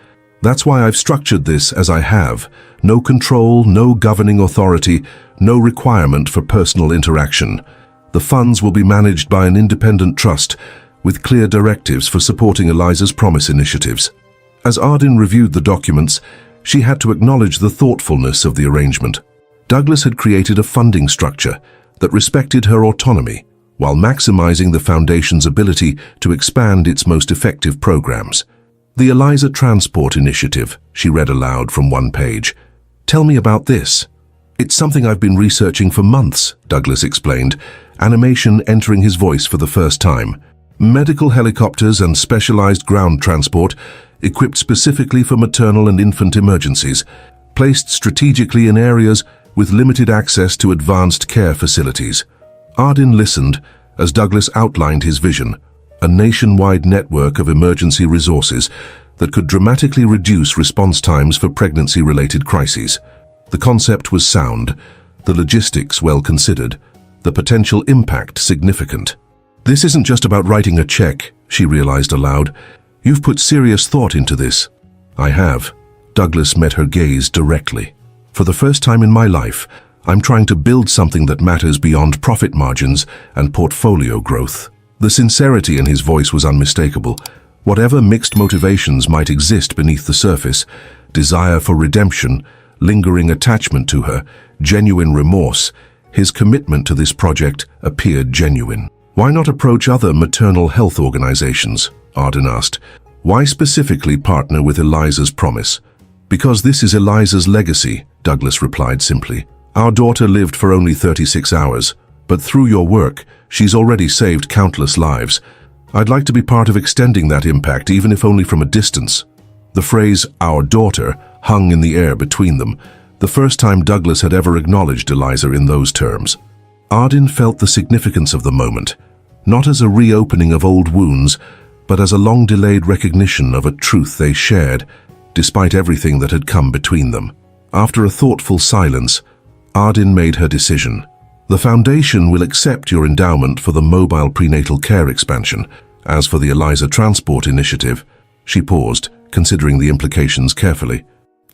"That's why I've structured this as I have. No control, no governing authority, no requirement for personal interaction. The funds will be managed by an independent trust with clear directives for supporting Eliza's Promise initiatives." As Ardin reviewed the documents, she had to acknowledge the thoughtfulness of the arrangement. Douglas had created a funding structure that respected her autonomy while maximizing the Foundation's ability to expand its most effective programs. "The Eliza Transport Initiative," she read aloud from one page. "Tell me about this." "It's something I've been researching for months," Douglas explained, animation entering his voice for the first time. "Medical helicopters and specialized ground transport, equipped specifically for maternal and infant emergencies, placed strategically in areas with limited access to advanced care facilities." Ardin listened as Douglas outlined his vision, a nationwide network of emergency resources that could dramatically reduce response times for pregnancy-related crises. The concept was sound, the logistics well considered, the potential impact significant. "This isn't just about writing a check," she realized aloud. "You've put serious thought into this." "I have." Douglas met her gaze directly. "For the first time in my life, I'm trying to build something that matters beyond profit margins and portfolio growth." The sincerity in his voice was unmistakable. Whatever mixed motivations might exist beneath the surface, desire for redemption, lingering attachment to her, genuine remorse, his commitment to this project appeared genuine. "Why not approach other maternal health organizations?" Arden asked. "Why specifically partner with Eliza's promise?" "Because this is Eliza's legacy," Douglas replied simply. "Our daughter lived for only 36 hours, but through your work, she's already saved countless lives. I'd like to be part of extending that impact, even if only from a distance." The phrase, "our daughter," hung in the air between them, the first time Douglas had ever acknowledged Eliza in those terms. Arden felt the significance of the moment, not as a reopening of old wounds, but as a long-delayed recognition of a truth they shared, despite everything that had come between them. After a thoughtful silence, Arden made her decision. "The Foundation will accept your endowment for the mobile prenatal care expansion. As for the Eliza Transport Initiative," she paused, considering the implications carefully.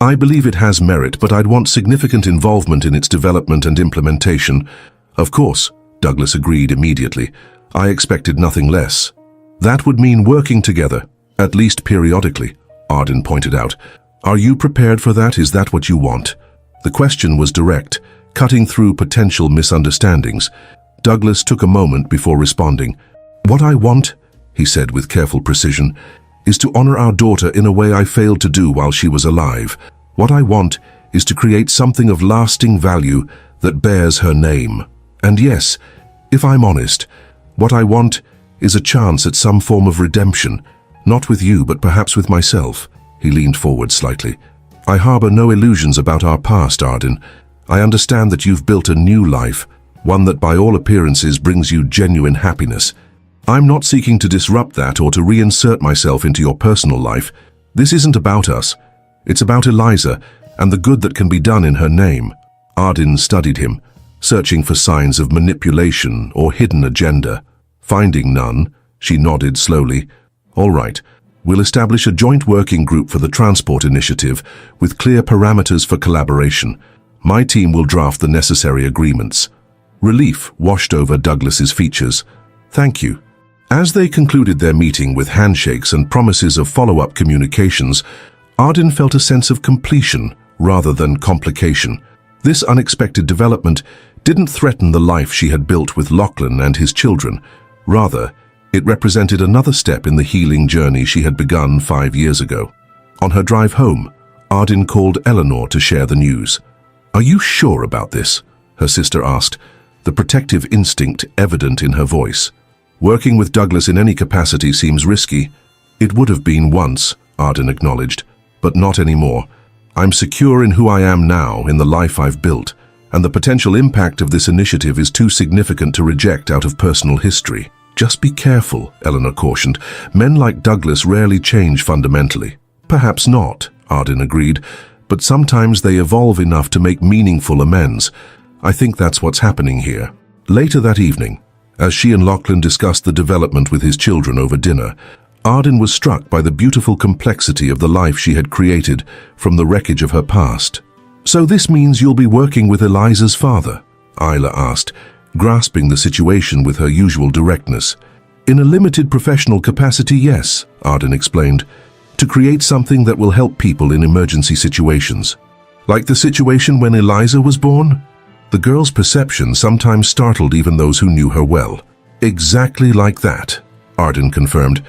"I believe it has merit, but I'd want significant involvement in its development and implementation." "Of course," Douglas agreed immediately. "I expected nothing less." "That would mean working together, at least periodically," Arden pointed out. "Are you prepared for that? Is that what you want?" The question was direct, cutting through potential misunderstandings. Douglas took a moment before responding. "What I want," he said with careful precision, "is to honor our daughter in a way I failed to do while she was alive. What I want is to create something of lasting value that bears her name. And yes, if I'm honest, what I want is a chance at some form of redemption, not with you, but perhaps with myself." He leaned forward slightly. "I harbor no illusions about our past, Arden. I understand that you've built a new life, one that by all appearances brings you genuine happiness. I'm not seeking to disrupt that or to reinsert myself into your personal life. This isn't about us. It's about Eliza and the good that can be done in her name." Arden studied him, searching for signs of manipulation or hidden agenda. Finding none, she nodded slowly. "All right, we'll establish a joint working group for the transport initiative with clear parameters for collaboration. My team will draft the necessary agreements." Relief washed over Douglas's features. "Thank you." As they concluded their meeting with handshakes and promises of follow-up communications, Arden felt a sense of completion rather than complication. This unexpected development didn't threaten the life she had built with Lachlan and his children. Rather, it represented another step in the healing journey she had begun 5 years ago. On her drive home, Arden called Eleanor to share the news. "Are you sure about this?" her sister asked, the protective instinct evident in her voice. "Working with Douglas in any capacity seems risky." "It would have been once," Arden acknowledged, "but not anymore. I'm secure in who I am now, in the life I've built, and the potential impact of this initiative is too significant to reject out of personal history." "Just be careful," Eleanor cautioned. "Men like Douglas rarely change fundamentally." "Perhaps not," Arden agreed, "but sometimes they evolve enough to make meaningful amends. I think that's what's happening here." Later that evening, as she and Lachlan discussed the development with his children over dinner, Arden was struck by the beautiful complexity of the life she had created from the wreckage of her past. "So this means you'll be working with Eliza's father?" Isla asked, grasping the situation with her usual directness. "In a limited professional capacity, yes," Arden explained, "to create something that will help people in emergency situations." "Like the situation when Eliza was born?" The girl's perception sometimes startled even those who knew her well. "Exactly like that," Arden confirmed.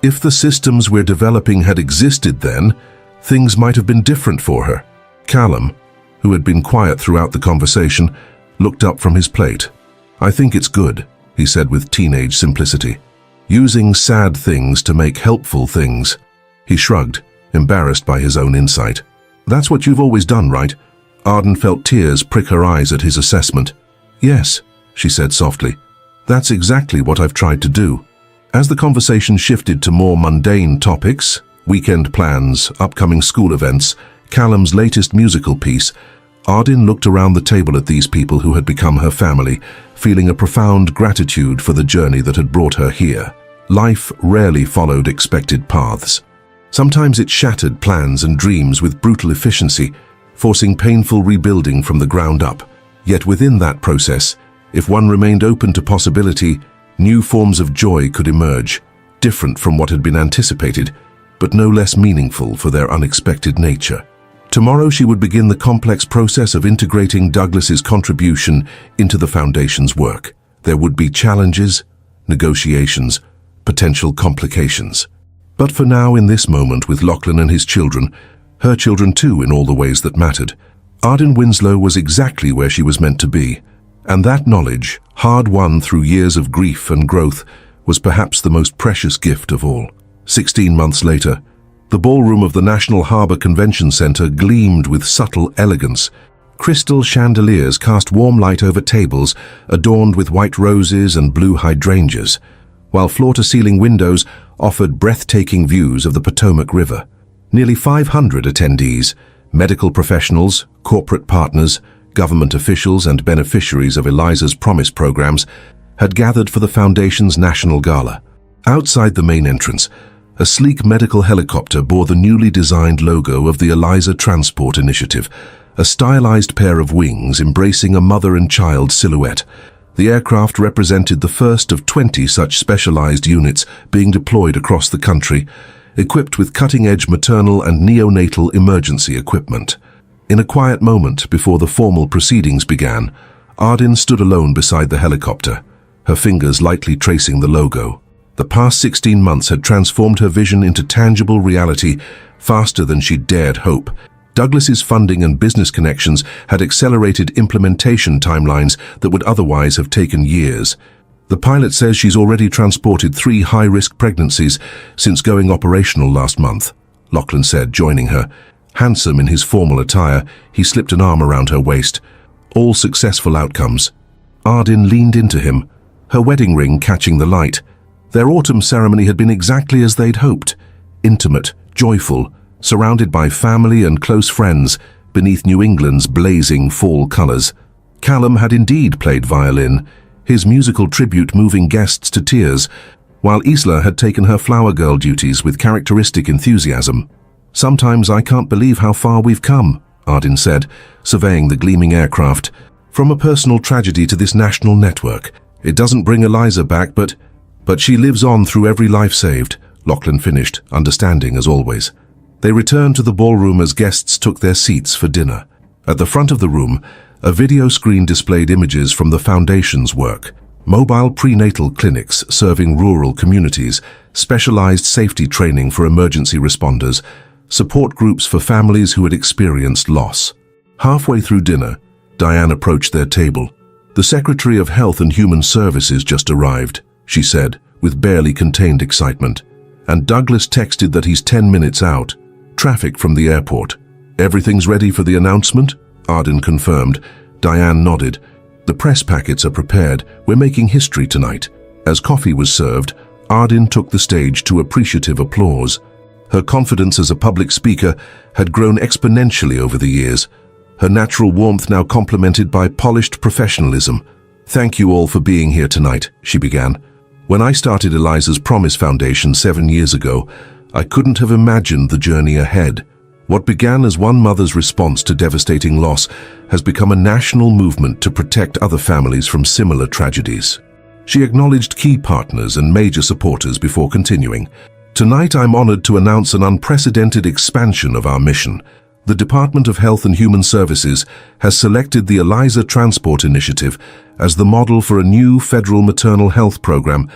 "If the systems we're developing had existed then, things might have been different for her." Callum, who had been quiet throughout the conversation, looked up from his plate. "I think it's good," he said with teenage simplicity. "Using sad things to make helpful things." He shrugged, embarrassed by his own insight. "That's what you've always done, right?" Arden felt tears prick her eyes at his assessment. "Yes," she said softly. "That's exactly what I've tried to do." As the conversation shifted to more mundane topics, weekend plans, upcoming school events, Callum's latest musical piece, Arden looked around the table at these people who had become her family, feeling a profound gratitude for the journey that had brought her here. Life rarely followed expected paths. Sometimes it shattered plans and dreams with brutal efficiency, forcing painful rebuilding from the ground up. Yet within that process, if one remained open to possibility, new forms of joy could emerge. different from what had been anticipated, but no less meaningful for their unexpected nature. Tomorrow she would begin the complex process of integrating Douglas's contribution into the Foundation's work. There would be challenges, negotiations, potential complications. But for now, in this moment, with Lachlan and his children, her children too in all the ways that mattered, Arden Winslow was exactly where she was meant to be. And that knowledge, hard-won through years of grief and growth, was perhaps the most precious gift of all. 16 months later, the ballroom of the National Harbor Convention Center gleamed with subtle elegance. Crystal chandeliers cast warm light over tables adorned with white roses and blue hydrangeas, while floor-to-ceiling windows offered breathtaking views of the Potomac River. Nearly 500 attendees, medical professionals, corporate partners, government officials and beneficiaries of Eliza's Promise programs, had gathered for the Foundation's National Gala. Outside the main entrance, a sleek medical helicopter bore the newly designed logo of the Eliza Transport Initiative, a stylized pair of wings embracing a mother and child silhouette. The aircraft represented the first of 20 such specialized units being deployed across the country, equipped with cutting-edge maternal and neonatal emergency equipment. In a quiet moment before the formal proceedings began, Arden stood alone beside the helicopter, her fingers lightly tracing the logo. The past 16 months had transformed her vision into tangible reality faster than she'd dared hope. Douglas's funding and business connections had accelerated implementation timelines that would otherwise have taken years. The pilot says she's already transported 3 high-risk pregnancies since going operational last month, Lachlan said, joining her. Handsome in his formal attire, he slipped an arm around her waist. All successful outcomes. Arden leaned into him, her wedding ring catching the light. Their autumn ceremony had been exactly as they'd hoped. Intimate, joyful, surrounded by family and close friends beneath New England's blazing fall colors. Callum had indeed played violin, his musical tribute moving guests to tears, while Isla had taken her flower girl duties with characteristic enthusiasm. "Sometimes I can't believe how far we've come," Arden said, surveying the gleaming aircraft. "From a personal tragedy to this national network. It doesn't bring Eliza back, but she lives on through every life saved," Lachlan finished, understanding as always. They returned to the ballroom as guests took their seats for dinner. At the front of the room, a video screen displayed images from the Foundation's work. Mobile prenatal clinics serving rural communities, specialized safety training for emergency responders, support groups for families who had experienced loss. Halfway through dinner, Diane approached their table. "The Secretary of Health and Human Services just arrived," she said, with barely contained excitement. "And Douglas texted that he's 10 minutes out. Traffic from the airport." "Everything's ready for the announcement?" Arden confirmed. Diane nodded. "The press packets are prepared. We're making history tonight." As coffee was served, Arden took the stage to appreciative applause. Her confidence as a public speaker had grown exponentially over the years, her natural warmth now complemented by polished professionalism. "Thank you all for being here tonight," she began. "When I started Eliza's Promise Foundation 7 years ago, I couldn't have imagined the journey ahead. What began as one mother's response to devastating loss has become a national movement to protect other families from similar tragedies." She acknowledged key partners and major supporters before continuing. "Tonight I'm honored to announce an unprecedented expansion of our mission. The Department of Health and Human Services has selected the Eliza Transport Initiative as the model for a new federal maternal health program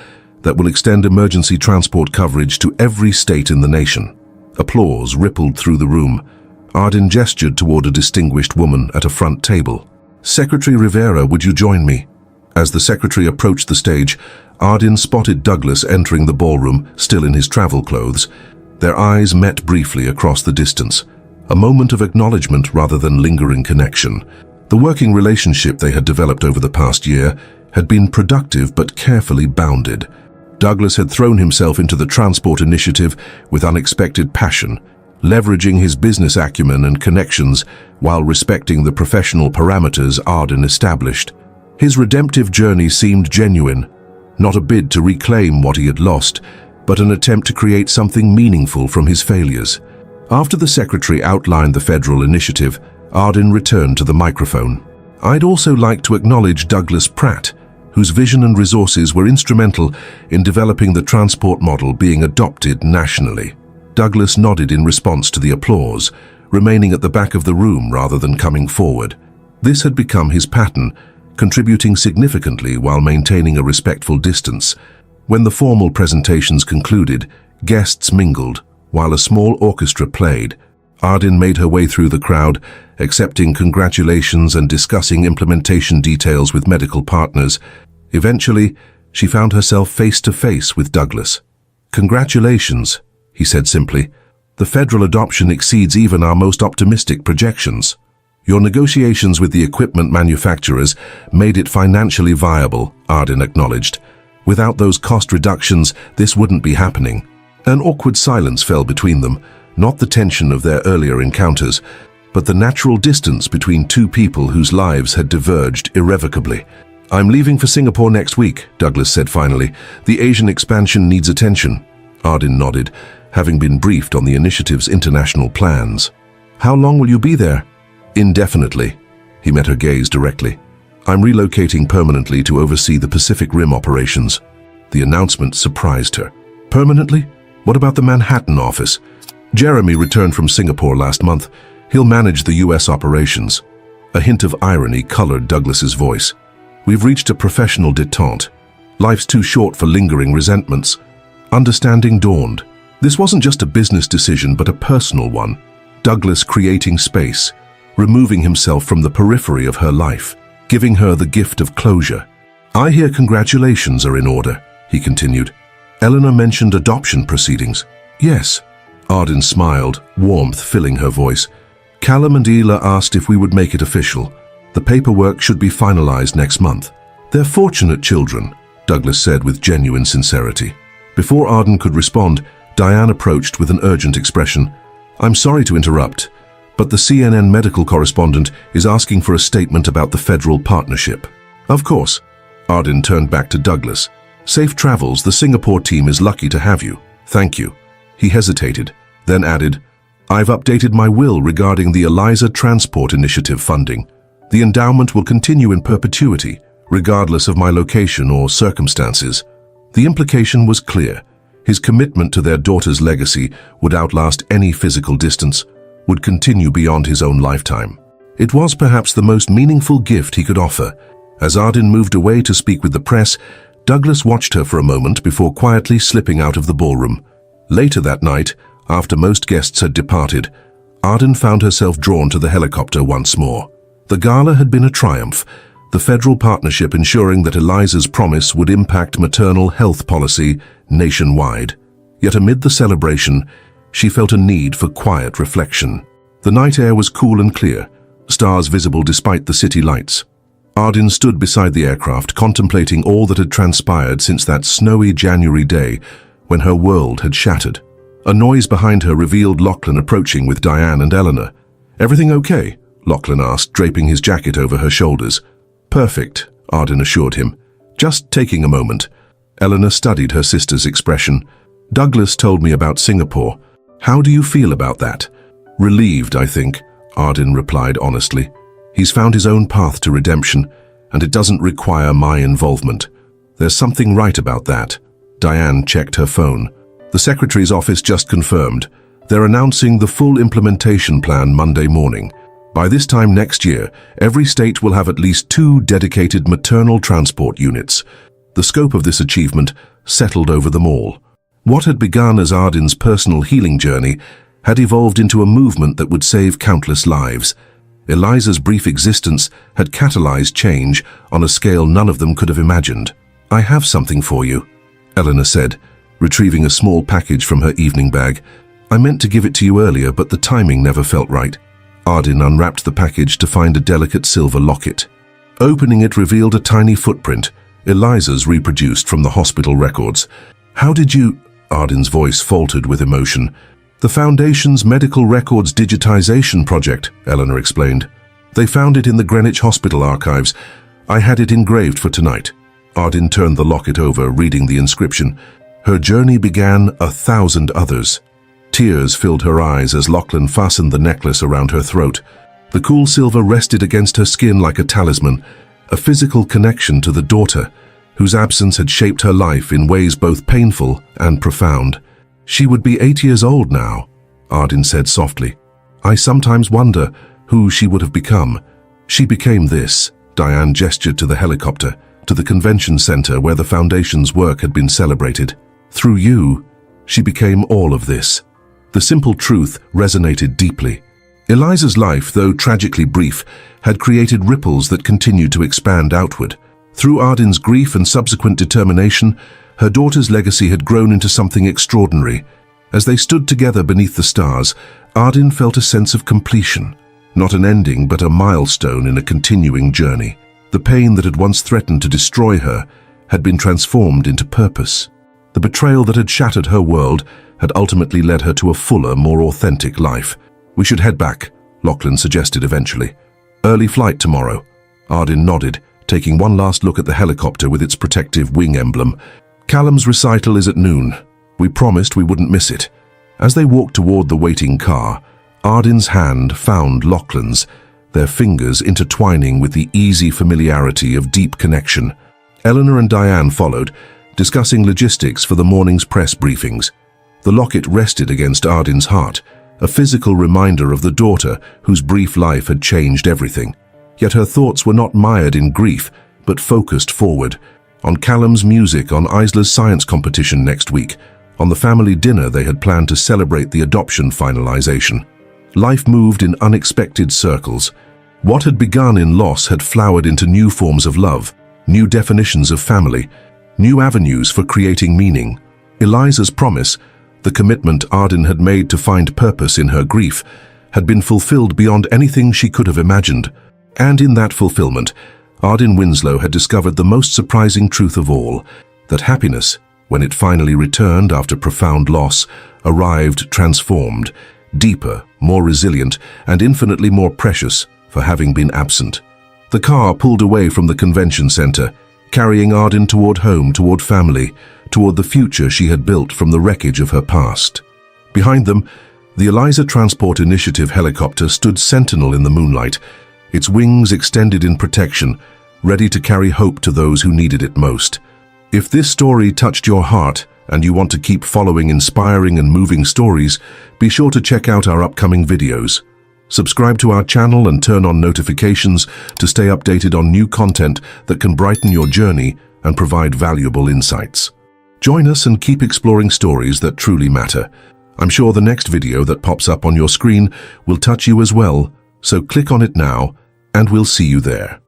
that will extend emergency transport coverage to every state in the nation." Applause rippled through the room. Arden gestured toward a distinguished woman at a front table. "Secretary Rivera, would you join me?" As the secretary approached the stage, Arden spotted Douglas entering the ballroom, still in his travel clothes. Their eyes met briefly across the distance, a moment of acknowledgement rather than lingering connection. The working relationship they had developed over the past year had been productive but carefully bounded. Douglas had thrown himself into the transport initiative with unexpected passion, leveraging his business acumen and connections while respecting the professional parameters Arden established. His redemptive journey seemed genuine, not a bid to reclaim what he had lost, but an attempt to create something meaningful from his failures. After the secretary outlined the federal initiative, Arden returned to the microphone. "I'd also like to acknowledge Douglas Pratt, whose vision and resources were instrumental in developing the transport model being adopted nationally. Douglas nodded in response to the applause, remaining at the back of the room rather than coming forward. This had become his pattern, contributing significantly while maintaining a respectful distance. When the formal presentations concluded, guests mingled, while a small orchestra played. Ardyn made her way through the crowd, accepting congratulations and discussing implementation details with medical partners. Eventually, she found herself face to face with Douglas. "Congratulations," he said simply. "The federal adoption exceeds even our most optimistic projections. Your negotiations with the equipment manufacturers made it financially viable," Ardyn acknowledged. "Without those cost reductions, this wouldn't be happening." An awkward silence fell between them, not the tension of their earlier encounters, but the natural distance between two people whose lives had diverged irrevocably. "I'm leaving for Singapore next week," Douglas said finally. "The Asian expansion needs attention." Ardyn nodded, having been briefed on the initiative's international plans. "How long will you be there?" "Indefinitely." He met her gaze directly. "I'm relocating permanently to oversee the Pacific Rim operations." The announcement surprised her. "Permanently? What about the Manhattan office?" "Jeremy returned from Singapore last month. He'll manage the US operations." A hint of irony colored Douglas's voice. "We've reached a professional détente. Life's too short for lingering resentments." Understanding dawned. This wasn't just a business decision, but a personal one. Douglas creating space, removing himself from the periphery of her life, giving her the gift of closure. "I hear congratulations are in order," he continued. "Eleanor mentioned adoption proceedings." "Yes." Ardyn smiled, warmth filling her voice. "Callum and Ela asked if we would make it official. The paperwork should be finalized next month." "They're fortunate children," Douglas said with genuine sincerity. Before Ardyn could respond, Diane approached with an urgent expression. "I'm sorry to interrupt, but the CNN medical correspondent is asking for a statement about the federal partnership." "Of course." Ardyn turned back to Douglas. "Safe travels. The Singapore team is lucky to have you. Thank you." He hesitated, then added, "I've updated my will regarding the ELIZA Transport Initiative funding. The endowment will continue in perpetuity, regardless of my location or circumstances." The implication was clear. His commitment to their daughter's legacy would outlast any physical distance, would continue beyond his own lifetime. It was perhaps the most meaningful gift he could offer. As Ardyn moved away to speak with the press, Douglas watched her for a moment before quietly slipping out of the ballroom. Later that night, after most guests had departed, Ardyn found herself drawn to the helicopter once more. The gala had been a triumph, the federal partnership ensuring that Eliza's promise would impact maternal health policy nationwide. Yet amid the celebration, she felt a need for quiet reflection. The night air was cool and clear, stars visible despite the city lights. Ardyn stood beside the aircraft, contemplating all that had transpired since that snowy January day when her world had shattered. A noise behind her revealed Lachlan approaching with Diane and Eleanor. "Everything okay?" Lachlan asked, draping his jacket over her shoulders. "Perfect," Ardyn assured him. "Just taking a moment." Eleanor studied her sister's expression. "Douglas told me about Singapore. How do you feel about that?" "Relieved, I think," Ardyn replied honestly. "He's found his own path to redemption, and it doesn't require my involvement. There's something right about that." Diane checked her phone. "The Secretary's office just confirmed. They're announcing the full implementation plan Monday morning. By this time next year, every state will have at least 2 dedicated maternal transport units." The scope of this achievement settled over them all. What had begun as Ardyn's personal healing journey had evolved into a movement that would save countless lives. Eliza's brief existence had catalyzed change on a scale none of them could have imagined. "I have something for you," Eleanor said, retrieving a small package from her evening bag. "I meant to give it to you earlier, but the timing never felt right." Ardyn unwrapped the package to find a delicate silver locket. Opening it revealed a tiny footprint, Eliza's reproduced from the hospital records. "How did you—" Ardyn's voice faltered with emotion. "The Foundation's Medical Records Digitization Project," Eleanor explained. "They found it in the Greenwich Hospital archives. I had it engraved for tonight." Ardyn turned the locket over, reading the inscription. "Her journey began 1,000 others." Tears filled her eyes as Lachlan fastened the necklace around her throat. The cool silver rested against her skin like a talisman, a physical connection to the daughter whose absence had shaped her life in ways both painful and profound. "She would be 8 years old now," Ardyn said softly. "I sometimes wonder who she would have become." "She became this." Diane gestured to the helicopter, to the convention center where the Foundation's work had been celebrated. "Through you, she became all of this." The simple truth resonated deeply. Eliza's life, though tragically brief, had created ripples that continued to expand outward. Through Ardyn's grief and subsequent determination, her daughter's legacy had grown into something extraordinary. As they stood together beneath the stars, Ardyn felt a sense of completion. Not an ending, but a milestone in a continuing journey. The pain that had once threatened to destroy her had been transformed into purpose. The betrayal that had shattered her world had ultimately led her to a fuller, more authentic life. "We should head back," Lachlan suggested eventually. "Early flight tomorrow." Ardyn nodded, taking one last look at the helicopter with its protective wing emblem. "Callum's recital is at noon. We promised we wouldn't miss it." As they walked toward the waiting car, Ardyn's hand found Lachlan's, their fingers intertwining with the easy familiarity of deep connection. Eleanor and Diane followed, discussing logistics for the morning's press briefings. The locket rested against Ardyn's heart, a physical reminder of the daughter whose brief life had changed everything. Yet her thoughts were not mired in grief, but focused forward, on Callum's music, on Isla's science competition next week, on the family dinner they had planned to celebrate the adoption finalization. Life moved in unexpected circles. What had begun in loss had flowered into new forms of love, new definitions of family, new avenues for creating meaning. Eliza's promise, the commitment Ardyn had made to find purpose in her grief, had been fulfilled beyond anything she could have imagined. And in that fulfillment, Ardyn Winslow had discovered the most surprising truth of all, that happiness, when it finally returned after profound loss, arrived transformed, deeper, more resilient, and infinitely more precious for having been absent. The car pulled away from the convention center, carrying Ardyn toward home, toward family, toward the future she had built from the wreckage of her past. Behind them, the Eliza Transport Initiative helicopter stood sentinel in the moonlight, its wings extended in protection, ready to carry hope to those who needed it most. If this story touched your heart and you want to keep following inspiring and moving stories, be sure to check out our upcoming videos. Subscribe to our channel and turn on notifications to stay updated on new content that can brighten your journey and provide valuable insights. Join us and keep exploring stories that truly matter. I'm sure the next video that pops up on your screen will touch you as well, so click on it now and we'll see you there.